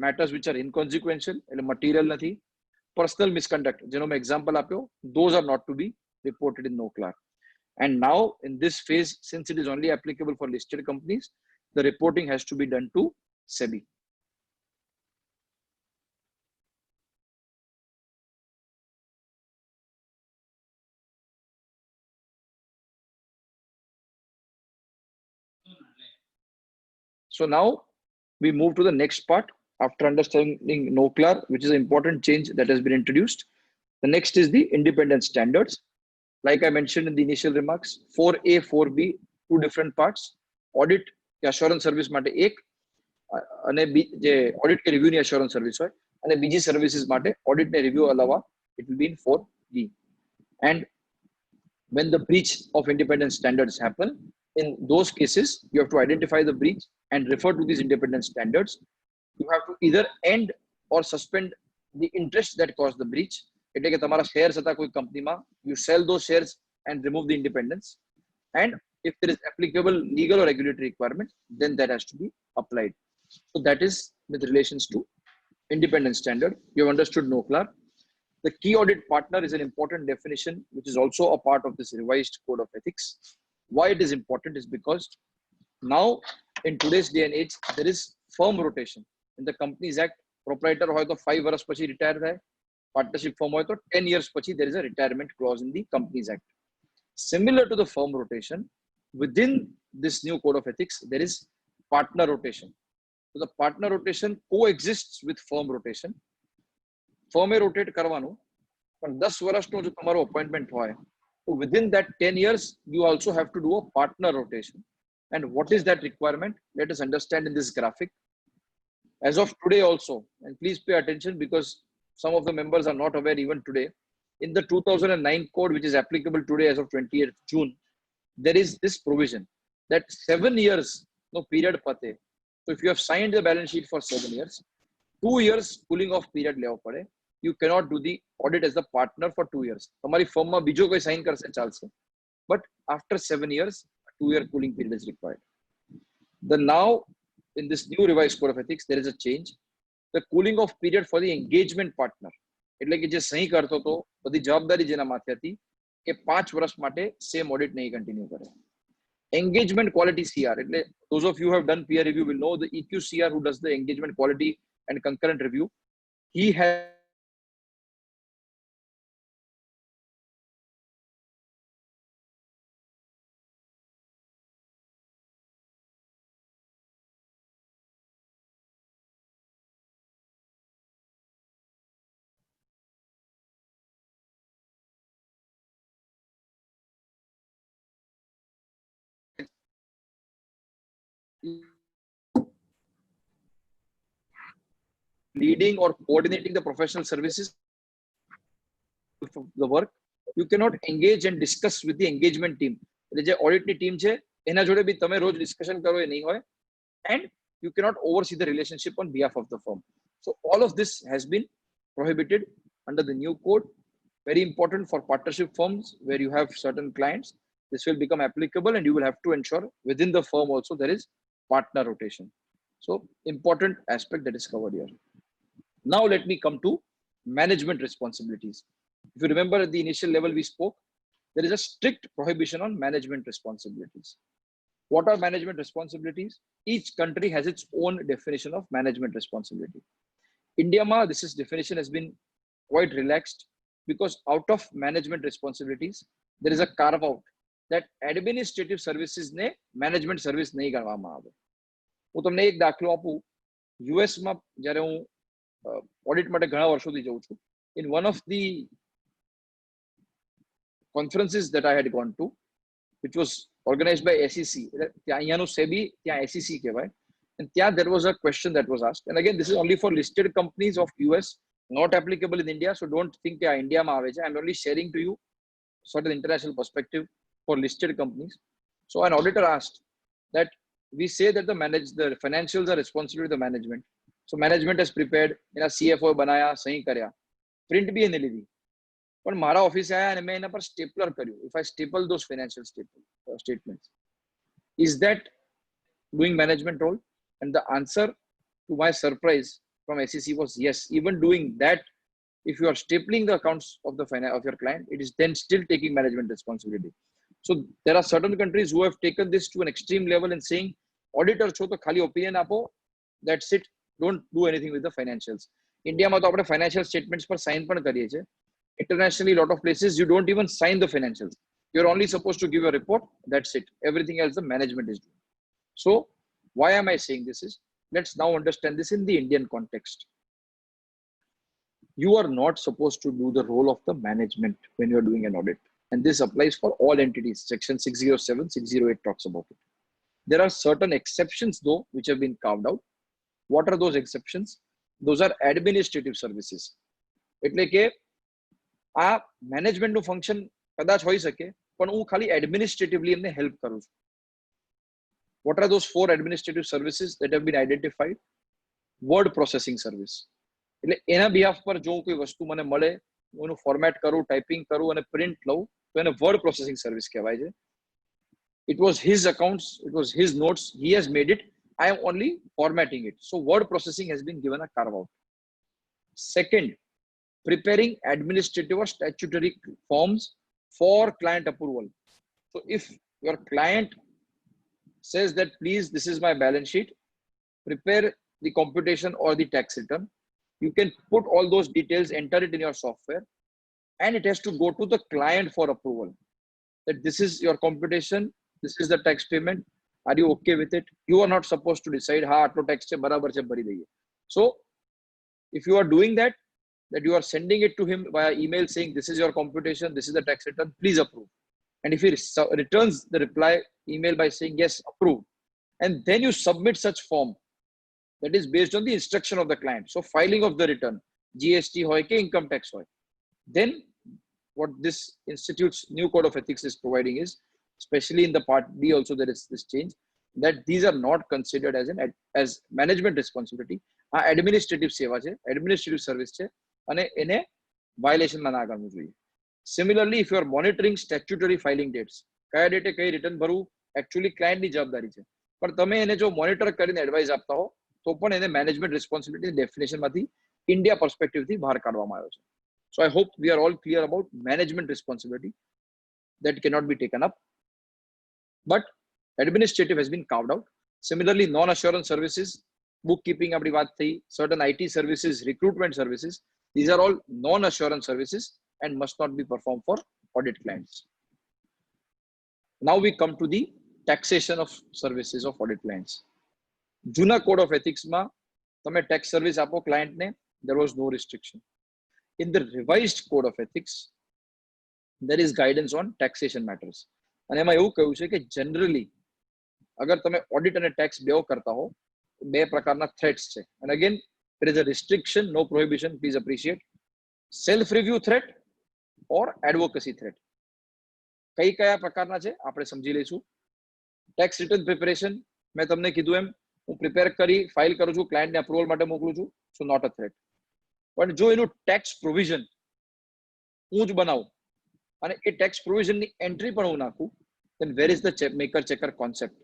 Matters which are inconsequential, material nathi, personal misconduct, જેનો મેં example આપ્યો, those are not to be reported in NOCLAR. And now in this phase, since it is only applicable for listed companies, the reporting has to be done to SEBI. So now we move to the next part after understanding NOCLAR, which is an important change that has been introduced. The next is the independent standards. Like I mentioned in the initial remarks, 4A, 4B, two different parts. Audit assurance service માટે એક, અને જે audit કે review ની assurance service હોય, અને બીજી services માટે audit ને review અલાવા, it will be in 4B. And when the breach of independent standards happen, in those cases, you have to identify the breach and refer to these independent standards. You have to either end or suspend the interest that caused the breach. એટલે કે તમારા shares હતા કોઈ કંપનીમાં, you sell those shares and remove the independence. And if there is applicable legal or regulatory requirement, then that has to be applied. So that is with relations to independent standard. You have understood NOCLAR. The key audit partner is an important definition, which is also a part of this revised Code of Ethics. Why it is important is because now in today's day and age, there is firm rotation. In the Companies Act, proprietor હોય તો 5 વર્ષ પછી retire થાય, partnership firm હોય તો 10 years પછી there is a retirement clause in the Companies Act. Similar to the firm rotation, within this new Code of Ethics, there is partner rotation. So the partner rotation coexists with firm rotation. Firm rotate કરવાનું, પણ 10 વર્ષનો જો તમારો appointment હોય, so within that 10 years, you also have to do a partner rotation. And what is that requirement? Let us understand in this graphic. As of today also, and please pay attention because some of the members are not aware even today, in the 2009 code, which is applicable today as of 28th June, there is this provision that 7 years, no period pate. So if you have signed the balance sheet for 7 years, 2 years cooling off period લેવો પડે. You cannot do the audit as the partner for 2 years. તમારી firm માં બીજો કોઈ sign કરશે ચાલશે. But after 7 years, a 2-year cooling period is required. The now, in this new revised Code of Ethics, there is a change. The cooling off period for the engagement partner. એટલે કે જે સહી કરતો હતો, બધી જવાબદારી જેના માથે હતી, કે 5 વર્ષ માટે same audit નહીં continue કરે. Engagement quality CR. એટલે those of you who have done peer review will know the EQCR who does the engagement quality and concurrent review. He has leading or coordinating the professional services of the work, you cannot engage and discuss with the engagement team. એટલે જે ઓડિટની team છે એના જોડે બી તમે રોજ discussion કરો એ નહીં હોય, and you cannot oversee the relationship on behalf of the firm. So all of this has been prohibited under the new code. Very important for partnership firms where you have certain clients. This will become applicable, and you will have to ensure within the firm also there is partner rotation. So important aspect that is covered here. Now let me come to management responsibilities. If you remember at the initial level we spoke, there is a strict prohibition on management responsibilities. What are management responsibilities? Each country has its own definition of management responsibility. India, this definition has been quite relaxed because out of management responsibilities, there is a carve out that administrative services ne management service nahi ganવામાં આવે. હું તમને એક દાખલો આપું. US માં જ્યારે હું audit માટે ઘણા વર્ષોથી જઉં છું, in one of the conferences that I had gone to, which was organized by SEC, અહીંયા SEBI, ત્યાં SEC કહેવાય, and ત્યાં there was a question that was asked, and again this is only for listed companies of US, not applicable in India, so don't think કે India માં આવે છે. I'm only sharing to you sort of international perspective for listed companies. So an auditor asked that we say that the financials are responsible to the management. So management has prepared, CFO બનાયા, સહી કર્યા, print બી એને લીધી, પણ મારા ઓફિસે આયા અને મેં એના પર સ્ટેપલર કર્યું. If I staple those financial statements, is that doing management role? And the answer to my surprise from SEC was yes. Even doing that, if you are stapling the accounts of of your client, it is then still taking management responsibility. So there are certain countries who have taken this to an extreme level and saying, auditor છો તો ખાલી opinion આપો, that's it, don't do anything with the financials. India માં તો આપણે financial statements પર sign પણ કરીએ છીએ. Internationally, a lot of places you don't even sign the financials. You're only supposed to give a report, that's it. Everything else the management is doing. So why am I saying this is, let's now understand this in the Indian context. You are not supposed to do the role of the management when you're doing an audit. And this applies for all entities. Section 607, 608 talks about it. There are certain exceptions though, which have been carved out. What are those exceptions? Those are administrative services. એટલે કે આ મેનેજમેન્ટનું function કદાચ હોઈ શકે, પણ હું ખાલી એડમિનિસ્ટ્રેટિવલી એમને હેલ્પ કરું છું. What are those 4 administrative services that have been identified? Word processing service. એટલે એના બિહાફ પર જો કોઈ વસ્તુ મને મળે, હું એનું ફોર્મેટ કરું, ટાઈપિંગ કરું અને પ્રિન્ટ લઉં, તો એને વર્ડ પ્રોસેસિંગ સર્વિસ કહેવાય છે. It was his accounts, it was his notes, he has made it, I am only formatting it. So word processing has been given a carve out. Second, preparing administrative or statutory forms for client approval. So if your client says that please, this is my balance sheet, prepare the computation or the tax return, you can put all those details, enter it in your software, and it has to go to the client for approval. That this is your computation, this is the tax payment, are you okay with it? You are not supposed to decide, ha, atlo tax che barabar che bari deiye. So if you are doing that you are sending it to him via email saying this is your computation, this is the tax return, please approve. And if he returns the reply email by saying yes, approve, and then you submit such form that is based on the instruction of the client. So filing of the return, GST hoy ke income tax hoy, then what this institute's new code of ethics is providing is, especially in the part B also there is this change, that these are not considered as management responsibility. Administrative seva છે, administrative service છે, અને એને violation માં ના ગણવું જોઈએ. Similarly, if you are monitoring statutory filing dates, કયા ડેટે કઈ રિટર્ન ભરવું actually client ની જવાબદારી છે, પણ તમે એને જો મોનિટર કરીને એડવાઇસ આપતા હો તો પણ એને મેનેજમેન્ટ રિસ્પોન્સિબિલિટી ડેફિનેશન માંથી ઇન્ડિયા પર્સપેક્ટિવ થી બહાર કાઢવામાં આવ્યો છે. So I hope we are all clear about management responsibility that cannot be taken up, but administrative has been carved out. Similarly, non-assurance services, bookkeeping આપણી વાત થઈ, certain IT services, recruitment services, these are all non-assurance services and must not be performed for audit clients. Now we come to the taxation of services of audit clients. Juna code of ethics ma તમે tax service આપો client ને, there was no restriction. In the revised code of ethics, there is guidance on taxation matters. અને એમાં એવું કહ્યું છે કે generally अगर તમે ઓડિટ અને ટેક્સ બેવ કરતા હો બે પ્રકારના થ્રેટ્સ છે and again there is a restriction no prohibition please appreciate self review threat or advocacy threat કઈ કયા પ્રકારના છે આપણે સમજી લઈશું ટેક્સ રિટર્ન પ્રિપેરેશન મેં તમને કીધું એમ હું પ્રિપેર કરી ફાઇલ કરું છું ક્લાયન્ટને અપ્રુવલ માટે મોકલું છું સો નોટ અ થ્રેટ પણ જો એનું ટેક્સ પ્રોવિઝન હું જ બનાવું અને એ ટેક્સ પ્રોવિઝનની એન્ટ્રી પણ હું નાખું then where is the maker checker concept?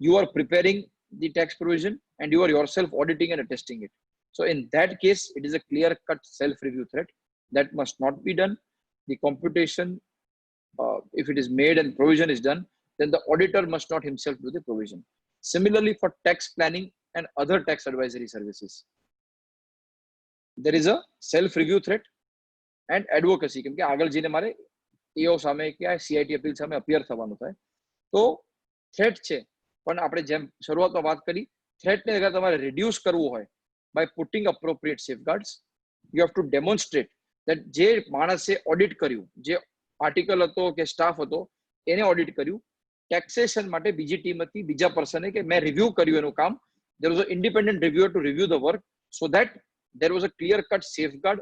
You are preparing the tax provision and you are yourself auditing and attesting it. So in that case, it is a clear cut self-review threat that must not be done. The computation, if it is made and provision is done, then the auditor must not himself do the provision. Similarly, for tax planning and other tax advisory services, there is a self-review threat and advocacy. કેમ કે આગળ જઈને મારે એઓ સામે કે CIT appeal સામે appear થવાનું થાય તો થ્રેટ છે પણ આપણે જેમ શરૂઆતમાં વાત કરી થ્રેટને અગર તમારે રિડ્યુસ કરવું હોય by putting appropriate safeguards you have to demonstrate that જે માણસે ઓડિટ કર્યું જે આર્ટિકલ હતો કે સ્ટાફ હતો એને ઓડિટ કર્યું ટેક્સેશન માટે બીજી ટીમ હતી બીજા પર્સને કે મેં રિવ્યુ કર્યું એનું કામ there was an independent reviewer to review the work so that there was a clear cut safeguard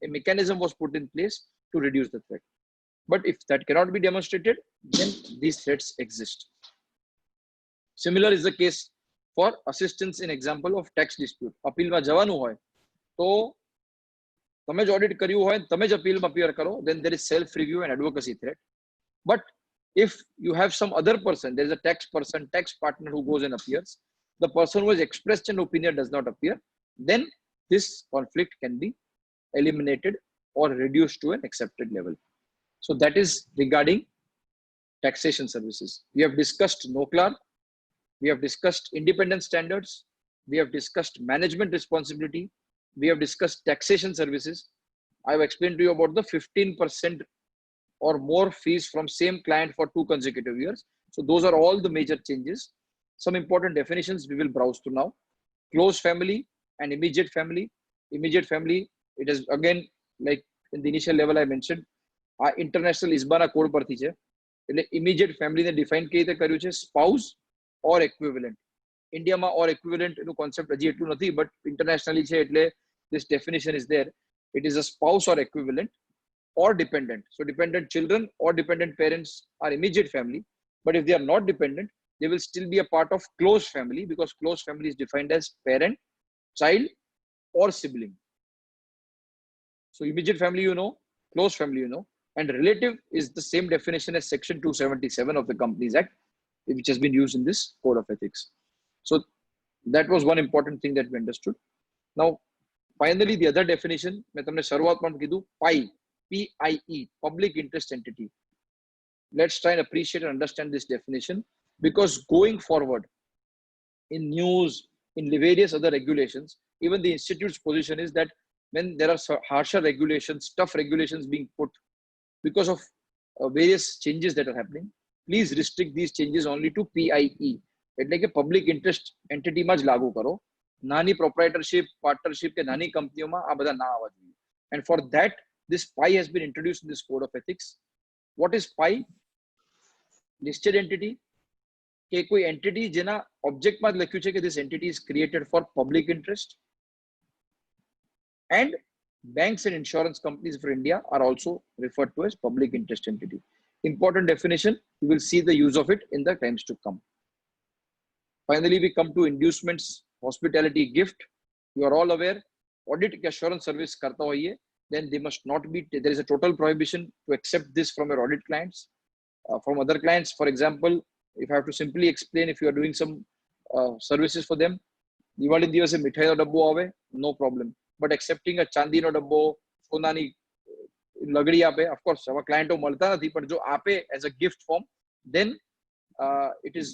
a mechanism was put in place to reduce the threat. But if that cannot be demonstrated, then these threats exist. Similar is the case for assistance in example of tax dispute. Appeal માં જવાનું હોય તો તમે જ audit કર્યું હોય તમે જ અપીલમાં અપિયર કરો then there is self review and advocacy threat. But if you have some other person, there is a tax person, tax partner who goes and appears, the person who has expressed an opinion does not appear, then this conflict can be eliminated or reduced to an accepted level. So that is regarding taxation services. We have discussed NOCLAR, we have discussed independent standards, we have discussed management responsibility, we have discussed taxation services. I have explained to you about the 15% or more fees from same client for 2 consecutive years. So those are all the major changes. Some important definitions we will browse through now. Close family and immediate family. Immediate family, it is again like in the initial level I mentioned, આ international ઇસ્બાના code પરથી છે એટલે immediate ફેમિલીને define કઈ રીતે કર્યું છે spouse ઓર એક્વિવેલન્ટ ઇન્ડિયામાં ઓર એક્વિવેલન્ટ એનું કોન્સેપ્ટ હજી એટલું નથી બટ ઇન્ટરનેશનલી છે એટલે this definition is there. It is a spouse or equivalent or dependent. So dependent children or dependent parents are immediate family, but if they are not dependent, they will still be a part of close family because close family is defined as parent, child or sibling. So immediate family you know, close family you know, and relative is the same definition as section 277 of the Companies Act, which has been used in this code of ethics. So that was one important thing that we understood. Now finally the other definition मैं तुमने शुरुआत में कीधु PIE public interest entity. Let's try and appreciate and understand this definition because going forward in news, in various other regulations, even the institute's position is that when there are harsher regulations, tough regulations being put because of various changes that are happening, please restrict these changes only to PIE. એટલે કે public interest એન્ટિટીમાં જ લાગુ કરો નાની પ્રોપ્રાઇટરશિપ partnership કે નાની કંપનીઓમાં આ બધા ના આવવા જોઈએ and for that this PI has been introduced in this code of ethics. What is PI? Listed entity કે કોઈ એન્ટિટી જેના ઓબ્જેક્ટમાં જ લખ્યું છે કે this entity is created for public interest. And banks and insurance companies for India are also referred to as public interest entity. Important definition, you will see the use of it in the times to come. Finally, we come to inducements, hospitality, gift. You are all aware, audit assurance service karta hoiye, then they must not be, there is a total prohibition to accept this from your audit clients. From other clients, for example, if I have to simply explain, if you are doing some services for them, Diwali દિવસે મિઠાઈનો ડબ્બો આવે, no problem. But accepting a ચાંદીનો ડબ્બો, સોનાની લગડી આપે, of course, our client મળતા નથી, પણ જો આપે as a gift form, then it is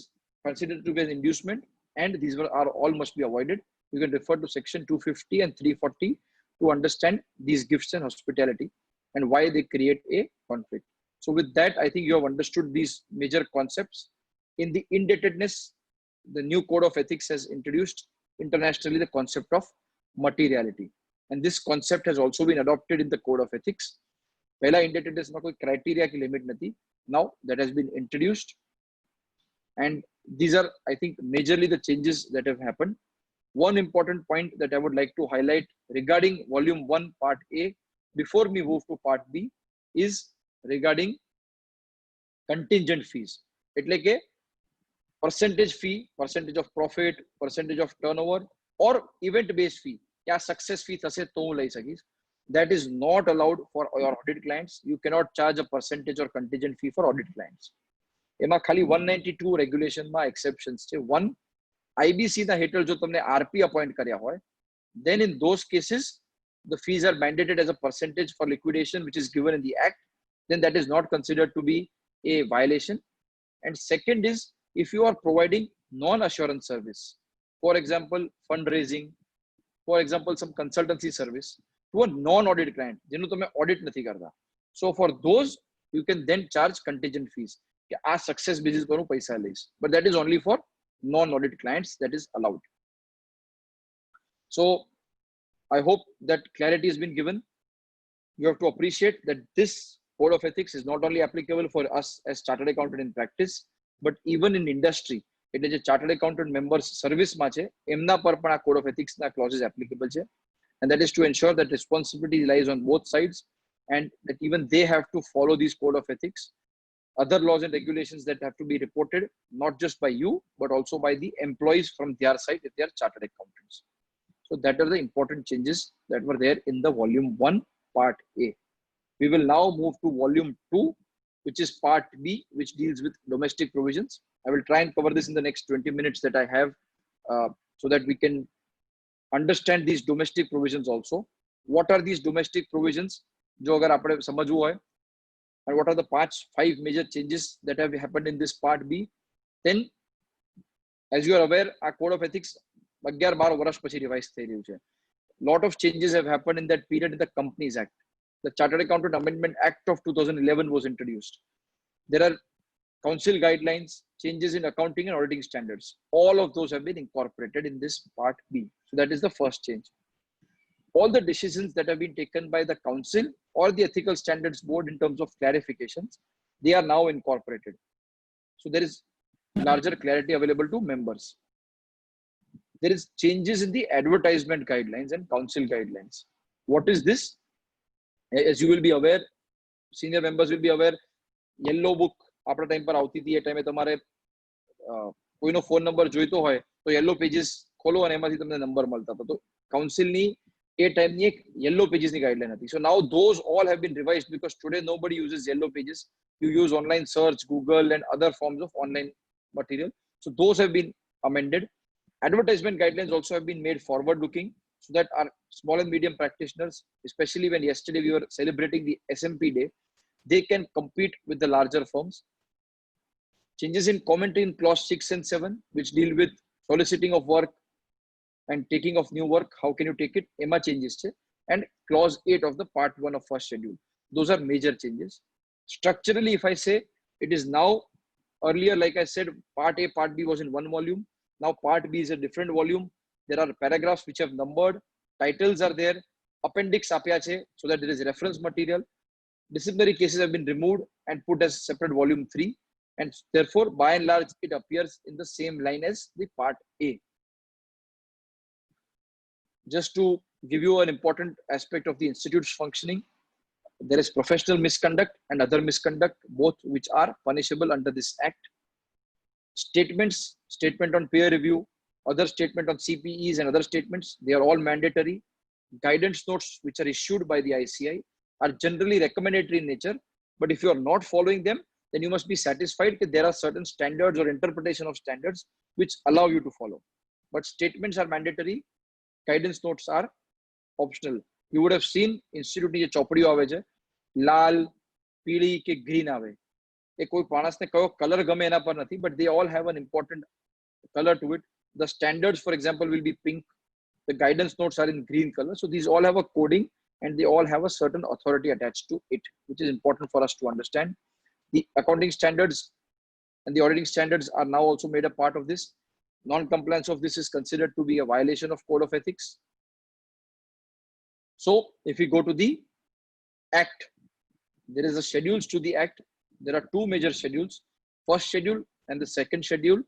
considered to be an inducement, and these are all must be avoided. You can refer to section 250 and 340 to understand these gifts and hospitality and why they create a conflict. So with that, I think you have understood these major concepts. In the indebtedness, the new code of ethics has introduced internationally the concept of materiality, and this concept has also been adopted in the code of ethics. Pehla indebtedness ma koi criteria ki limit nathi, now that has been introduced. And these are, I think, majorly the changes that have happened. One important point that I would like to highlight regarding volume 1 part A before we move to part B is regarding contingent fees. એટલે કે percentage fee, percentage of profit, percentage of turnover, or event based fee. क्या success fee થશે તો હું લઈ શકીશ. That is not allowed for your audit clients. You cannot charge a percentage or contingent fee for audit clients. એમાં ખાલી 192 regulation માં exceptions છે. One, IBC ના હેઠળ જો તમને RP અપોઇન્ટ કર્યા હોય, then in those cases the fees are mandated as a percentage for liquidation which is given in the act. Then that is not considered to be a violation. And second is, if you are providing non-assurance service, for example fundraising, for example some consultancy service to a non-audit client જેનું તમે audit નથી કરતા, so for those you can then charge contingent fees કે આ success basis પર હું પૈસા લઈશ, but that is only for non-audit clients that is allowed. So I hope that clarity has been given. You have to appreciate that this code of ethics is not only applicable for us as chartered accountant in practice, but even in industry. એટલે જે chartered accountant members service માં છે એમના પર પણ આ code of ethics ના clauses applicable છે, and that is to ensure that responsibility lies on both sides and that even they have to follow these code of ethics, other laws and regulations that have to be reported not just by you but also by the employees from their side if they are chartered accountants. So that are the important changes that were there in the volume 1 part A. We will now move to volume 2, which is part B, which deals with domestic provisions. I will try and cover this in the next 20 minutes that I have, so that we can understand these domestic provisions also. What are these domestic provisions? जो अगर आपने समझવું હોય, and what are the 5 major changes that have happened in this part B? Then, as you are aware, our code of ethics 11-12 વર્ષ પછી revise થઈ રહ્યું છે. Lot of changes have happened in that period in the Companies Act. The Chartered Accountant Amendment Act of 2011 was introduced. There are council guidelines, changes in accounting and auditing standards. All of those have been incorporated in this part B. So that is the first change. All the decisions that have been taken by the council or the ethical standards board in terms of clarifications, they are now incorporated. So there is larger clarity available to members. There is changes in the advertisement guidelines and council guidelines. What is this? As you will be aware, senior members will be aware, yellow book આપણા time પર આવતી હતી. એ ટાઈમે તમારે કોઈનો phone number જોઈતો હોય તો યલો પેજીસ ખોલો અને એમાંથી તમને નંબર મળતા હતા. તો કાઉન્સિલની એ ટાઈમની એક યલો પેજીસની ગાઈડલાઈન હતી. So now those all have been revised because today nobody uses yellow pages. You use online search, Google and other forms of online material. So those have been amended. Advertisement guidelines also have been made forward looking so that our small and medium practitioners, especially when yesterday we were celebrating the SMP day, they can compete with the larger firms. Changes in commentary in clause 6 and 7, which deal with soliciting of work and taking of new work. How can you take it? EMA changes. And clause 8 of the part 1 of first schedule. Those are major changes. Structurally, if I say, it is now, earlier, like I said, part A, part B was in one volume. Now part B is a different volume. There are paragraphs which have numbered. Titles are there. Appendix apya che, so that there is reference material. Disciplinary cases have been removed and put as separate volume 3. And therefore, by and large, it appears in the same line as the part A. Just to give you an important aspect of the institute's functioning, there is professional misconduct and other misconduct, both which are punishable under this act. Statement on peer review, other statement on CPEs and other statements, they are all mandatory. Guidance notes which are issued by the ICI are generally recommendatory in nature, but if you are not following them, then you must be satisfied that there are certain standards or interpretation of standards which allow you to follow. But statements are mandatory, guidance notes are optional. You would have seen institute ની જે ચોપડીઓ આવે છે, લાલ, પીળી કે green આવે. એ કોઈ માણસને કયો કલર ગમે એના પર નથી, but they all have an important color to it. The standards, for example, will be pink. The guidance notes are in green color. So these all have a coding and they all have a certain authority attached to it, which is important for us to understand. The accounting standards and the auditing standards are now also made a part of this. Non-compliance of this is considered to be a violation of code of ethics. So if we go to the act, there is a schedules to the act. There are 2 major schedules. First schedule and the second schedule.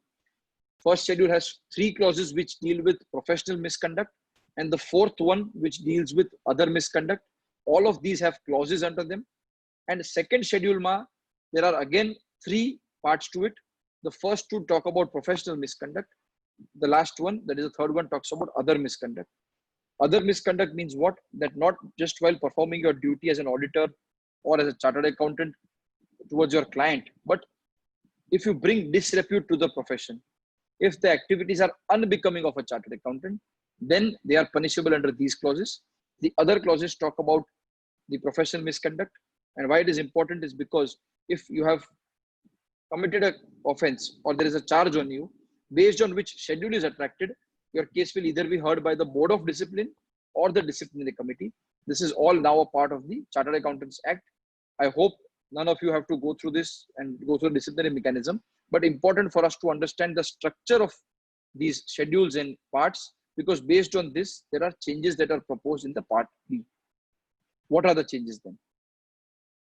First schedule has 3 clauses which deal with professional misconduct, and the fourth one which deals with other misconduct. All of these have clauses under them. And second schedule ma, there are again 3 parts to it. The first 2 talk about professional misconduct. The last one, that is the third one, talks about other misconduct. Other misconduct means what? That not just while performing your duty as an auditor or as a chartered accountant towards your client, but if you bring disrepute to the profession, if the activities are unbecoming of a chartered accountant, then they are punishable under these clauses. The other clauses talk about the professional misconduct. And why it is important is because if you have committed an offense or there is a charge on you, based on which schedule is attracted, your case will either be heard by the Board of Discipline or the Disciplinary Committee. This is all now a part of the Chartered Accountants Act. I hope none of you have to go through this and go through a disciplinary mechanism, but important for us to understand the structure of these schedules and parts, because based on this, there are changes that are proposed in the part B. What are the changes then?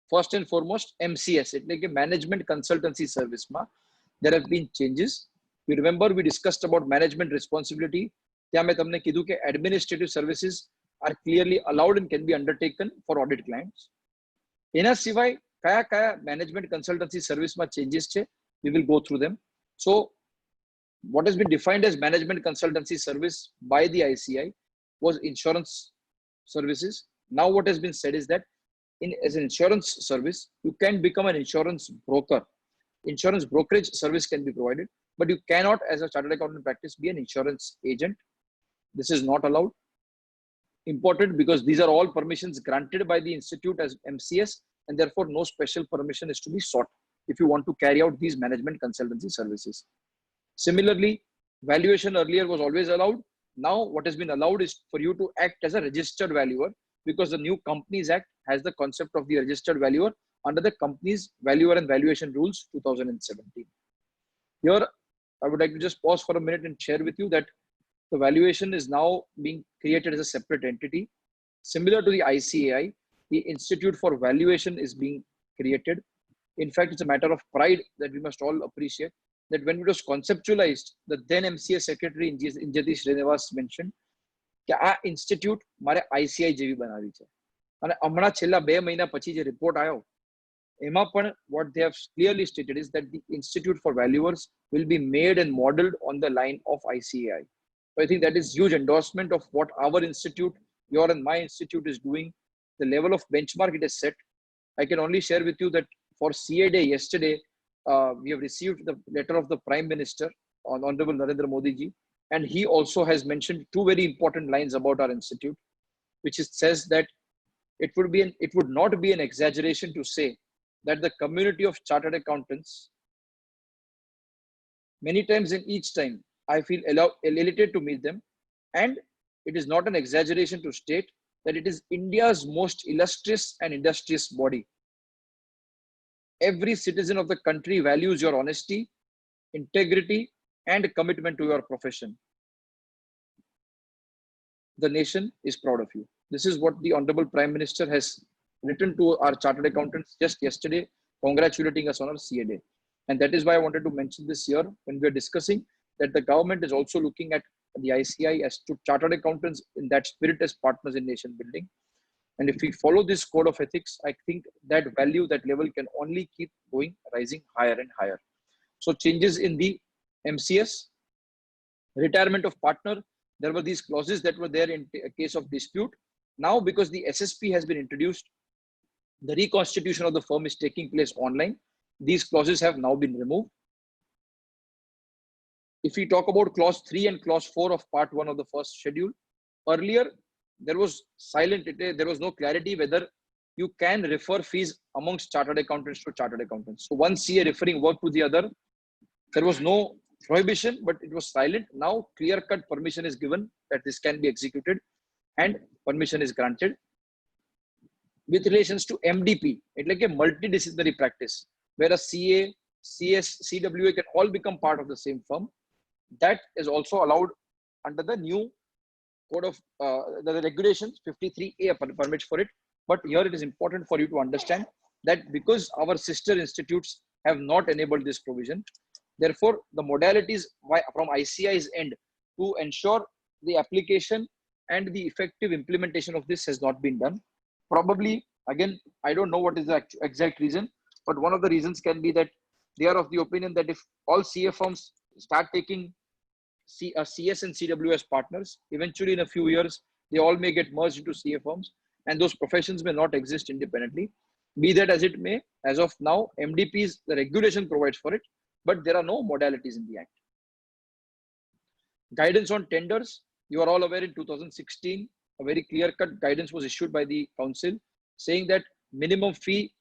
First and foremost, MCS, it's like a management consultancy service. There have been changes. You remember we discussed about management responsibility. Administrative services are clearly allowed and can be undertaken for audit clients. Ena sivai kaya management consultancy service ma changes che, we will go through them. So what has been defined as management consultancy service by the ICI was insurance services. Now what has been said is that as an insurance service, you can become an insurance broker. Insurance brokerage service can be provided, but you cannot, as a chartered accountant practice, be an insurance agent. This is not allowed. Important because these are all permissions granted by the institute as MCS, and therefore no special permission is to be sought if you want to carry out these management consultancy services. Similarly, valuation earlier was always allowed. Now what has been allowed is for you to act as a registered valuer, because the new Companies Act has the concept of the registered valuer under the Companies Valuer and Valuation Rules 2017. Here, I would like to just pause for a minute and share with you that the valuation is now being created as a separate entity. Similar to the ICAI, the Institute for Valuation is being created. In fact, it's a matter of pride that we must all appreciate that when it was conceptualized, the then MCA Secretary Injati Srinivas mentioned that our institute mare ICI જેવી બનાવી છે. અને હમણાં છેલ્લા 2 મહિના પછી જે report આવ્યો, એમાં પણ what they have clearly stated is that the Institute for Valuers will be made and modeled on the line of ICAI. So I think that is huge endorsement of what our institute, your and my institute is doing, the level of benchmark it has set. I can only share with you that for CA Day yesterday, we have received the letter of the Prime Minister, Honorable Narendra Modi ji, and he also has mentioned 2 very important lines about our institute, which says that it would not be an exaggeration to say that the community of chartered accountants, many times in each time, I feel elated to meet them, and it is not an exaggeration to state that it is India's most illustrious and industrious body. Every citizen of the country values your honesty, integrity, and commitment to your profession. The nation is proud of you. This is what the Honorable Prime Minister has written to our chartered accountants just yesterday, congratulating us on our CA Day. And that is why I wanted to mention this here when we are discussing that the government is also looking at the ICI as to chartered accountants in that spirit as partners in nation building. And if we follow this code of ethics, I think that value, that level can only keep going, rising higher and higher. So changes in the MCS, retirement of partner, there were these clauses that were there in a case of dispute. Now, because the SSP has been introduced, the reconstitution of the firm is taking place online. These clauses have now been removed. If we talk about clause 3 and clause 4 of part 1 of the first schedule, earlier there was silent, there was no clarity whether you can refer fees amongst chartered accountants to chartered accountants. So one CA referring work to the other, there was no prohibition, but it was silent. Now clear-cut permission is given that this can be executed and permission is granted. With relations to MDP, it's like a multidisciplinary practice where a CA, CS, CWA can all become part of the same firm. That is also allowed under the new code of the regulations, 53A permits for it. But here it is important for you to understand that because our sister institutes have not enabled this provision, Therefore, the modalities from ICI's end to ensure the application and the effective implementation of this has not been done. Probably, again, I don't know what is the exact reason, but one of the reasons can be that they are of the opinion that if all CA firms start taking CS and CW as partners, eventually in a few years, they all may get merged into CA firms and those professions may not exist independently. Be that as it may, as of now, MDPs, the regulation provides for it, but there are no modalities in the Act. Guidance on tenders, you are all aware in 2016, a very clear-cut guidance was issued by the council saying that minimum fee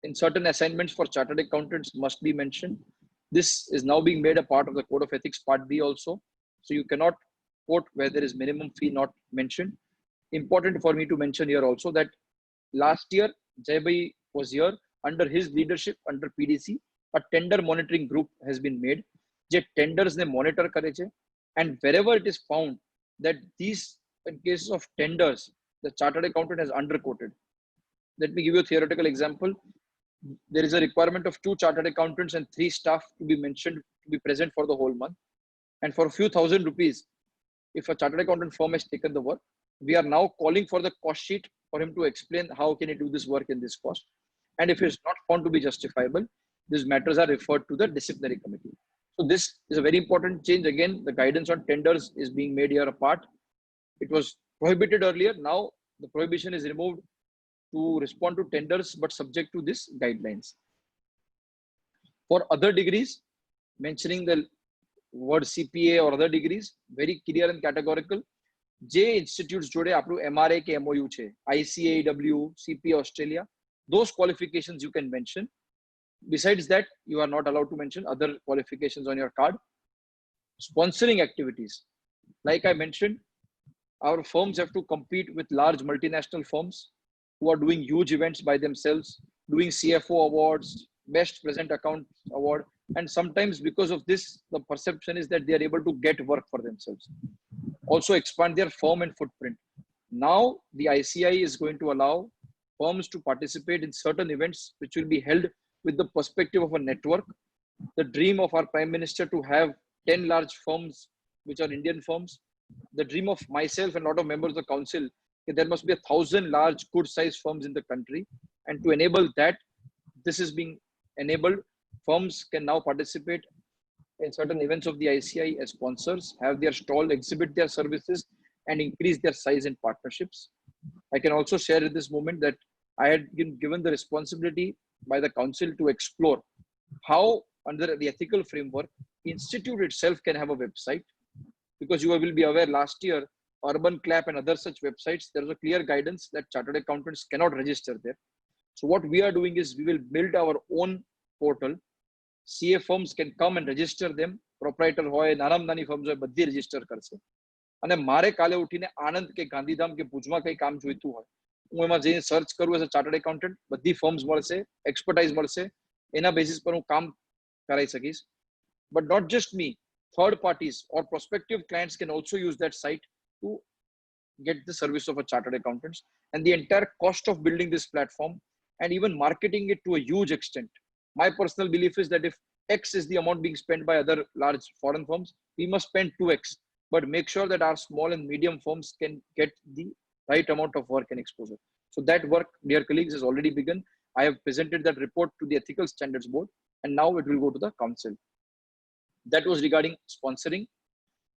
in certain assignments for chartered accountants must be mentioned. This is now being made a part of the Code of Ethics Part B also. So you cannot quote where there is minimum fee not mentioned. Important for me to mention here also that last year, Jaibai was here. Under his leadership, under PDC, a tender monitoring group has been made. Je tenders ne monitor kare che, and wherever it is found that these, in cases of tenders, the chartered accountant has underquoted. Let me give you a theoretical example. There is a requirement of 2 chartered accountants and 3 staff to be mentioned, to be present for the whole month. And for a few thousand rupees, if a chartered accountant firm has taken the work, we are now calling for the cost sheet for him to explain how can he do this work in this cost. And if it's not found to be justifiable, these matters are referred to the disciplinary committee. So this is a very important change. Again, the guidance on tenders is being made here apart. It was prohibited earlier. Now the prohibition is removed to respond to tenders, but subject to this guidelines. For other degrees, mentioning the word CPA or other degrees, very clear and categorical. J institutes jode apnu MRA ke MOU che, ICAEW, CPA Australia, those qualifications you can mention. Besides that, you are not allowed to mention other qualifications on your card. Sponsoring activities. Like I mentioned, our firms have to compete with large multinational firms who are doing huge events by themselves, doing CFO awards, best present account award. And sometimes because of this, the perception is that they are able to get work for themselves. Also expand their firm and footprint. Now the ICI is going to allow firms to participate in certain events which will be held with the perspective of a network. The dream of our Prime Minister to have 10 large firms which are Indian firms. The dream of myself and a lot of members of the council, there must be 1,000 large good sized firms in the country. And to enable that, this is being enabled. Firms can now participate in certain events of the ICI as sponsors, have their stall, exhibit their services, and increase their size and partnerships. I can also share at this moment that I had been given the responsibility by the council to explore how, under the ethical framework, institute itself can have a website. Because you will be aware, last year, Urban Clap and other such websites, there was a clear guidance that chartered accountants cannot register there. So what we are doing is we will build our own portal. CA firms can come and register them. Proprietor hoy, nanam nani firms hoy, badi register karse. અને મારે કાલે ઉઠીને આનંદ કે ગાંધીધામ કે ભુજમાં કઈ કામ જોઈતું હોય, હું એમાં જઈને સર્ચ કરું એઝ અ ચાર્ટર્ડ એકાઉન્ટન્ટ, બધી ફર્મ્સ મળશે, એક્સપર્ટાઇઝ મળશે, એના બેસિસ પર હું કામ કરાઈ શકીશ. But not just me, third parties or prospective clients can also use that site to get the service of a chartered accountants. And the entire cost of building this platform and even marketing it to a huge extent. My personal belief is that if X is the amount being spent by other large foreign firms, we must spend 2X, but make sure that our small and medium firms can get the right amount of work and exposure. So that work, dear colleagues, has already begun. I have presented that report to the Ethical Standards Board, and now it will go to the council. That was regarding sponsoring.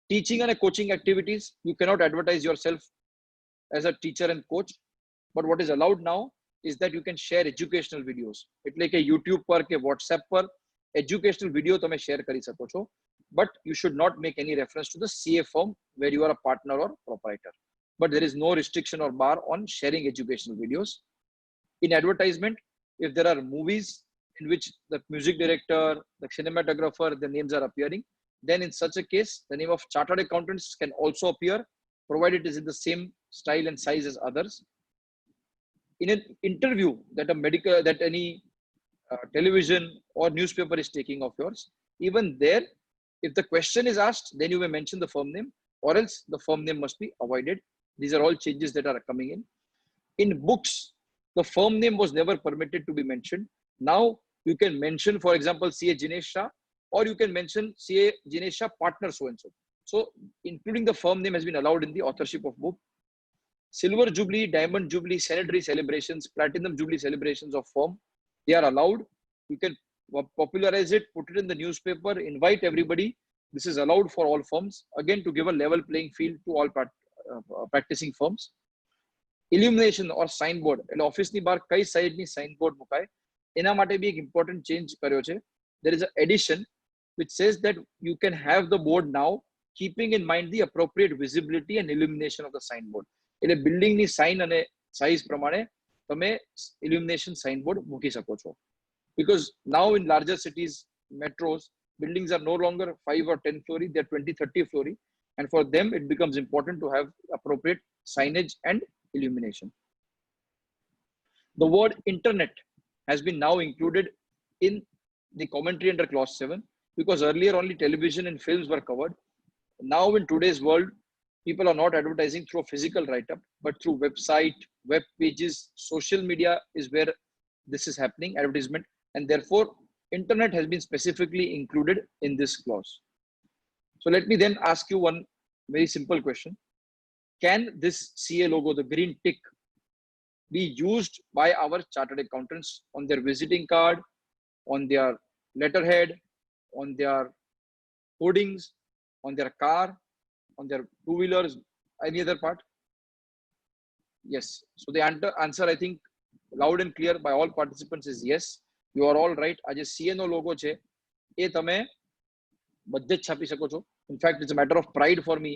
Teaching and coaching activities, you cannot advertise yourself as a teacher and coach, but what is allowed now is that you can share educational videos. It's like a YouTube par ke WhatsApp par educational video tame share kari sako છો, but you should not make any reference to the CA firm where you are a partner or proprietor. But there is no restriction or bar on sharing educational videos. In advertisement, if there are movies in which the music director, the cinematographer, the names are appearing, then in such a case, the name of chartered accountants can also appear, provided it is in the same style and size as others. In an interview that any television or newspaper is taking of yours, even there, if the question is asked, then you may mention the firm name, or else the firm name must be avoided. These are all changes that are coming in. In books, the firm name was never permitted to be mentioned. Now you can mention, for example, CA Jinesh Shah, or you can mention CA Jinesha partner so and so. So including the firm name has been allowed in the authorship of book. Silver Jubilee, Diamond Jubilee, Centenary celebrations, Platinum Jubilee celebrations of firm, they are allowed. You can popularize it, put it in the newspaper, invite everybody. This is allowed for all firms, again to give a level playing field to all practicing firms. Illumination or signboard, એટલે ઓફિસની બહાર કઈ સાઈડની signboard મુકાય એના માટે બી એક important change કર્યો છે. There is an addition which says that you can have the board now keeping in mind the appropriate visibility and illumination of the signboard. એટલે બિલ્ડિંગની સાઇન અને સાઇઝ પ્રમાણે તમે illumination signboard મૂકી શકો છો. Because now in larger cities, metros, buildings are no longer 5 or 10 story, they're 20, 30 story. And for them, it becomes important to have appropriate signage and illumination. The word internet has been now included in the commentary under clause 7, because earlier only television and films were covered. Now in today's world, people are not advertising through a physical write-up, but through website, web pages, social media is where this is happening, advertisement, and therefore internet has been specifically included in this clause. So let me then ask you one very simple question. Can this CA logo, the green tick, be used by our chartered accountants on their visiting card, on their letterhead, on their hoardings, on their car, on their two-wheelers, any other part? Yes. So the answer, I think, loud and clear by all participants is yes. You are all right. આજે CA નો logo છે એ તમે બધે જ છાપી શકો છો. In fact, it's a matter of pride for me.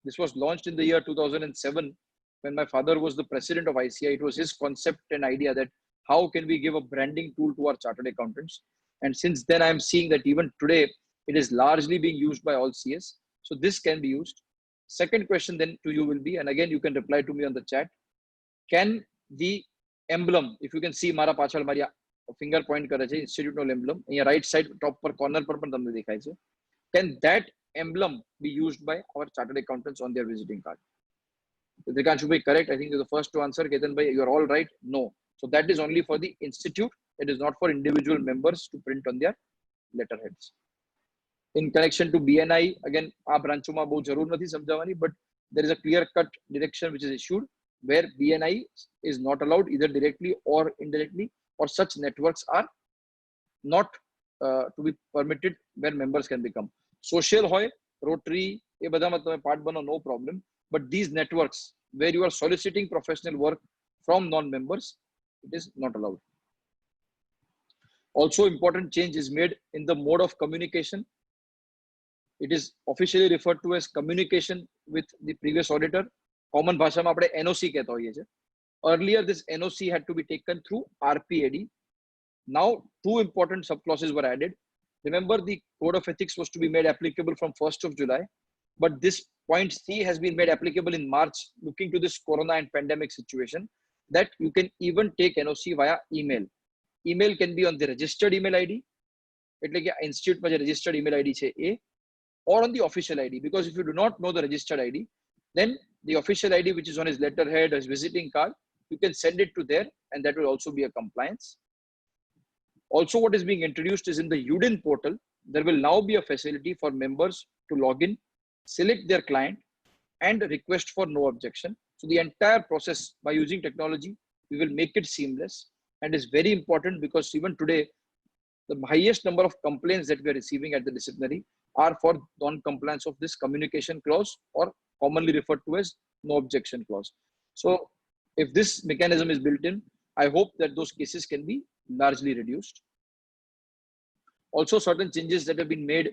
This was launched in the year 2007 when my father was the president of ICI. It was his concept and idea that how can we give a branding tool to our chartered accountants. And since then, I am seeing that even today, it is largely being used by all CS. So this can be used. Second question then to you will be, and again, you can reply to me on the chat. Can the emblem, if you can see Mara Pachal Maria finger point કરે છે, institutional emblem, અહીંયા right side top પર corner પર પણ તમને દેખાય છે. Can that emblem be used by our chartered accountants on their visiting card? They should be correct. I think you're the first to answer. Ketan bhai, you're all right. No. So that is only for the institute. It is not for individual members to print on their letterheads. In connection to BNI, again, આ બ્રાન્ચોમાં બહુ જરૂર નથી સમજાવવાની, but there is a clear cut direction which is issued where BNI is not allowed either directly or indirectly, or such networks are not to be permitted where members can become. Social hoy, Rotary, એ બધામાં તમે part બનો, no problem. But these networks where you are soliciting professional work from non-members, it is not allowed. Also, important change is made in the mode of communication. It is officially referred to as communication with the previous auditor. Common ભાષામાં આપણે NOC કહેતા હોઈએ છે. Earlier, this NOC had to be taken through RPAD. Now, two important subclauses were added. Remember, the Code of Ethics was to be made applicable from 1st of July. But this point C has been made applicable in March, looking to this corona and pandemic situation, that you can even take NOC via email. Email can be on the registered email ID, એટલે કે institute માં જે registered email ID છે એ, or on the official ID. Because if you do not know the registered ID, then the official ID, which is on his letterhead or his visiting card, you can send it to there, and that will also be a compliance. Also, what is being introduced is in the UDIN portal, there will now be a facility for members to log in, select their client, and request for no objection. So the entire process, by using technology, we will make it seamless, and is very important because even today, the highest number of complaints that we are receiving at the disciplinary are for non-compliance of this communication clause, or commonly referred to as no objection clause. So if this mechanism is built in, I hope that those cases can be largely reduced. Also, certain changes that have been made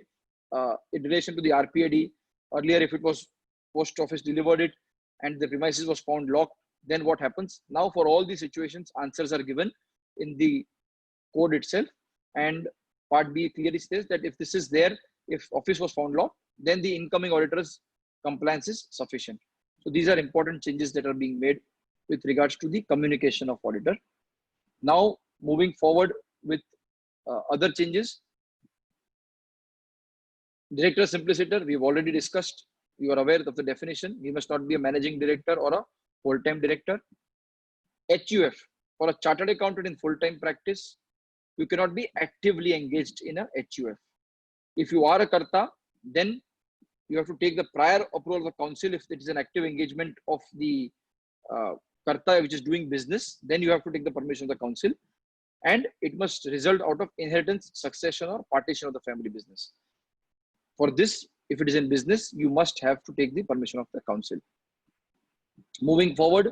in relation to the RPAD. Earlier, if it was post office delivered it and the premises was found locked, then what happens? Now, for all these situations, answers are given in the code itself. And part B clearly says that if this is there, if office was found locked, then the incoming auditor's compliance is sufficient. So these are important changes that are being made with regards to the communication of auditor. Now, moving forward with other changes. Director Simpliciter, we've already discussed. You are aware of the definition. He must not be a managing director or a full-time director. HUF, for a chartered accountant in full-time practice, you cannot be actively engaged in a HUF. If you are a karta, then you have to take the prior approval of the council. If it is an active engagement of the karta which is doing business, then you have to take the permission of the council, and it must result out of inheritance, succession, or partition of the family business. For this, if it is in business, you must have to take the permission of the council. Moving forward,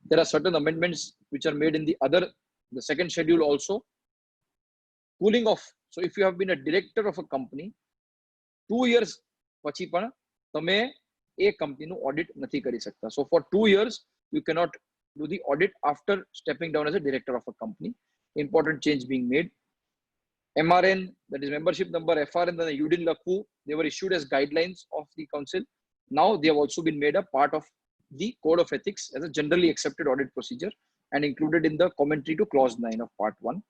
there are certain amendments which are made in the second schedule also. Cooling off. So if you have been a director of a company, 2 years પછી પણ તમે એ કંપનીનું audit નથી કરી શકતા. So for 2 years, you cannot do the audit after stepping down as a director of a company. Important change being made. MRN, that is membership number, FRN, and UDIN Lakhu, they were issued as guidelines of the council. Now they have also been made a part of the code of ethics as a generally accepted audit procedure and included in the commentary to clause 9 of part 1.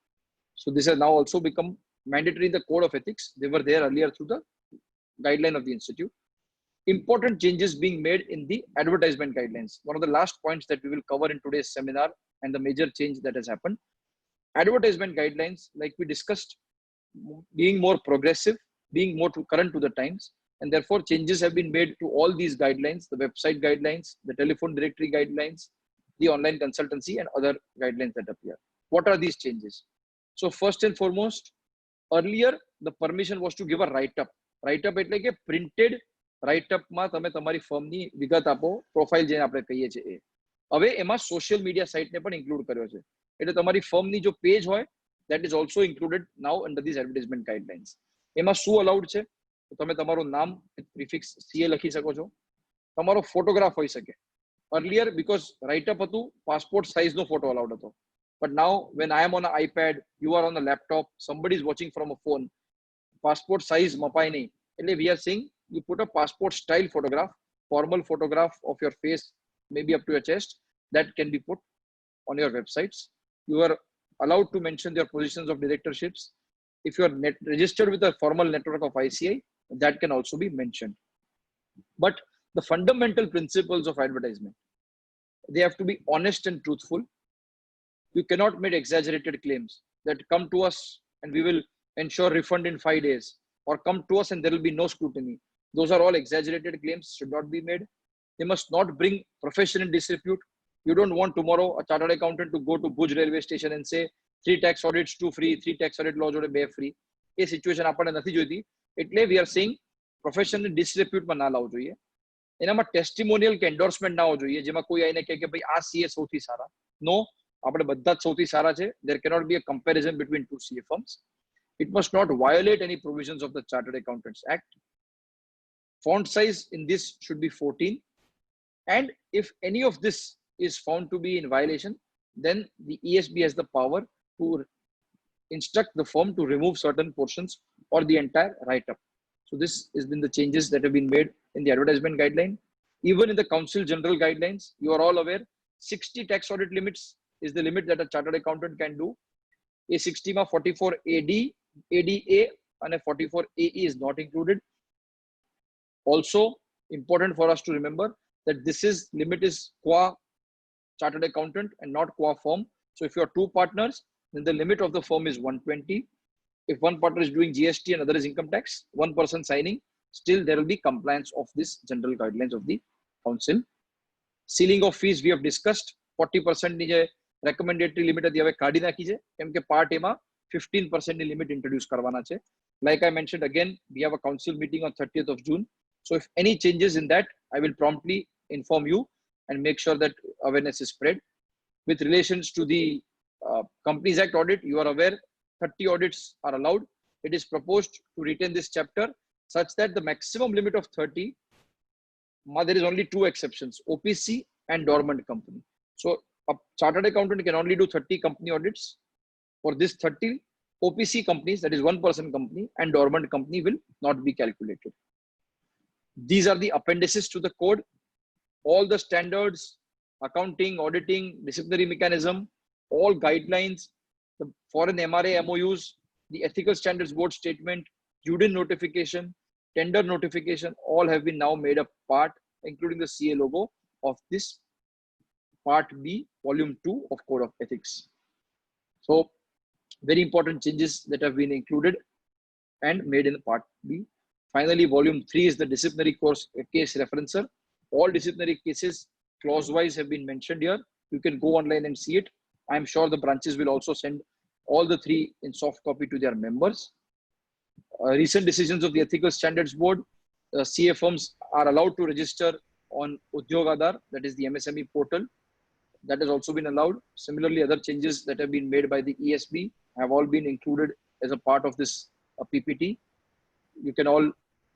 So this has now also become mandatory in the code of ethics. They were there earlier through the guideline of the institute. Important changes being made in the advertisement guidelines. One of the last points that we will cover in today's seminar and the major change that has happened. Advertisement guidelines, like we discussed, being more progressive, being more current to the times, and therefore changes have been made to all these guidelines, the website guidelines, the telephone directory guidelines, the online consultancy, and other guidelines that appear. What are these changes? So first and foremost, earlier the permission was to give a write-up. Write-up એટલે કે printed write-up માં તમે તમારી ફર્મની વિગત આપો, profile જે આપણે કહીએ છીએ એ. હવે એમાં સોશિયલ મીડિયા સાઇટને પણ ઇન્ક્લુડ કર્યો છે. એટલે તમારી ફર્મની જો પેજ હોય, that is also included now under these advertisement guidelines. એમાં શું અલાઉડ છે? તો તમે તમારું નામ પ્રિફિક્સ CA લખી શકો છો. તમારો ફોટોગ્રાફ હોઈ શકે. Earlier, because write-up હતું, પાસપોર્ટ સાઇઝનો ફોટો અલાઉડ હતો. But now, when I am on an iPad, you are on a laptop, somebody is watching from a phone, passport size mapai nahi. We are saying you put a passport style photograph, formal photograph of your face, maybe up to your chest, that can be put on your websites. You are allowed to mention your positions of directorships. If you are registered with a formal network of ICI, that can also be mentioned. But the fundamental principles of advertisement, they have to be honest and truthful. You cannot make exaggerated claims that come to us and we will ensure refund in 5 days, or come to us and there will be no scrutiny. Those are all exaggerated claims, should not be made. They must not bring profession in disrepute. You don't want tomorrow a chartered accountant to go to Bhuj railway station and say 3 tax audits 2 free, 3 tax audit law jode 2 free. A situation આપણને નથી જોઈતી. એટલે we are saying profession in disrepute માં ના લાવવું જોઈએ. એનામાં testimonial કે endorsement ના હોવો જોઈએ, જેમાં કોઈ આઈને કહે કે ભાઈ આ CA સૌથી સારા. No, આપણે બધા જ સૌથી સારા છે. There cannot be a comparison between 2 CA firms. It must not violate any provisions of the Chartered Accountants Act. Font size in this should be 14. And if any of this is found to be in violation, then the ESB has the power to instruct the firm to remove certain portions or the entire write-up. So this has been the changes that have been made in the advertisement guideline. Even in the council general guidelines, you are all aware, 60 tax audit limits is the limit that a chartered accountant can do. A 60 ma 44 AD, ADA and a 44 AE is not included. Also important for us to remember that this limit is qua chartered accountant and not qua firm. So if you are 2 partners, then the limit of the firm is 120. If one partner is doing GST and other is income tax, one person signing, still there will be compliance of this general guidelines of the council. Ceiling of fees we have discussed. 40% ની જે recommendatory limit હતી હવે કાઢી નાખી છે, કેમ કે part A માં 15% ની limit introduce કરવાના છે. Like I mentioned again, we have a council meeting on 30th of June. So if any changes in that, I will promptly inform you and make sure that awareness is spread. With relations to the Companies Act audit, you are aware 30 audits are allowed. It is proposed to retain this chapter such that the maximum limit of 30, there is only 2 exceptions, OPC and dormant company. So a chartered accountant can only do 30 company audits. For this 30, OPC companies, that is 1-person company, and dormant company will not be calculated. These are the appendices to the code. All the standards, accounting, auditing, disciplinary mechanism, all guidelines, the foreign MRA MOUs, the ethical standards board statement, UDIN notification, tender notification, all have been now made a part, including the CA logo, of this part B, volume 2 of Code of Ethics. So very important changes that have been included. and made in Part B. Finally, Volume 3 is the disciplinary course case referencer. All disciplinary cases clause-wise have been mentioned here. You can go online and see it. I'm sure the branches will also send all the 3 in soft copy to their members. Recent decisions of the Ethical Standards Board, CA firms are allowed to register on Udyog Aadhaar, that is the MSME portal. That has also been allowed. Similarly, other changes that have been made by the ESB have all been included as a part of this PPT. You can all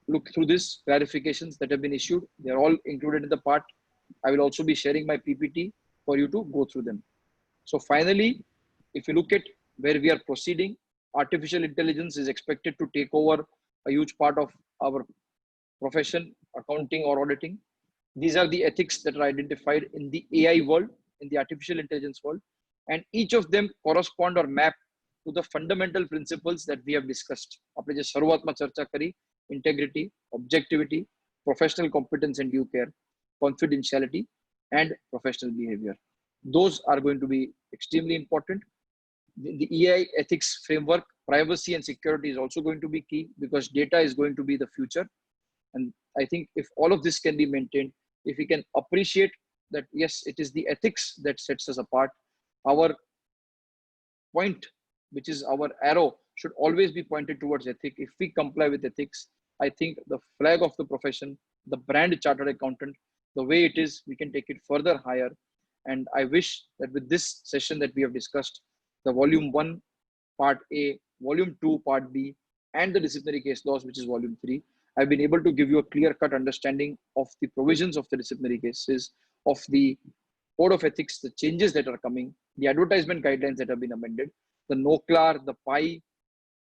look through this clarifications that have been issued. They are all included in the part. I will also be sharing my PPT for you to go through them. So finally, if you look at where we are proceeding, artificial intelligence is expected to take over a huge part of our profession, accounting or auditing. These are the ethics that are identified in the AI world, in the artificial intelligence world, and each of them correspond or map to the fundamental principles that we have discussed. आपने जो शुरुआत में चर्चा करी, integrity, objectivity, professional competence and due care, confidentiality, and professional behavior. Those are going to be extremely important. The AI ethics framework, privacy and security is also going to be key because data is going to be the future. And I think if all of this can be maintained, if we can appreciate that, yes, it is the ethics that sets us apart, our point, which is our arrow, should always be pointed towards ethics. If we comply with ethics, I think the flag of the profession, the brand chartered accountant, the way it is, we can take it further higher. And I wish that with this session that we have discussed, the Volume 1, Part A, Volume 2, Part B, and the disciplinary case laws, which is Volume 3, I've been able to give you a clear-cut understanding of the provisions of the disciplinary cases, of the code of ethics, the changes that are coming, the advertisement guidelines that have been amended, the NOCLAR, the PI,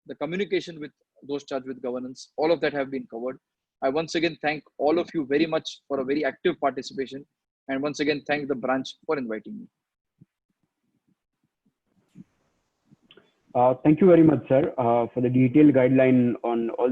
the communication with those charged with governance, all of that have been covered. I once again thank all of you very much for a very active participation, and once again thank the branch for inviting me. Thank you very much, sir, for the detailed guideline on all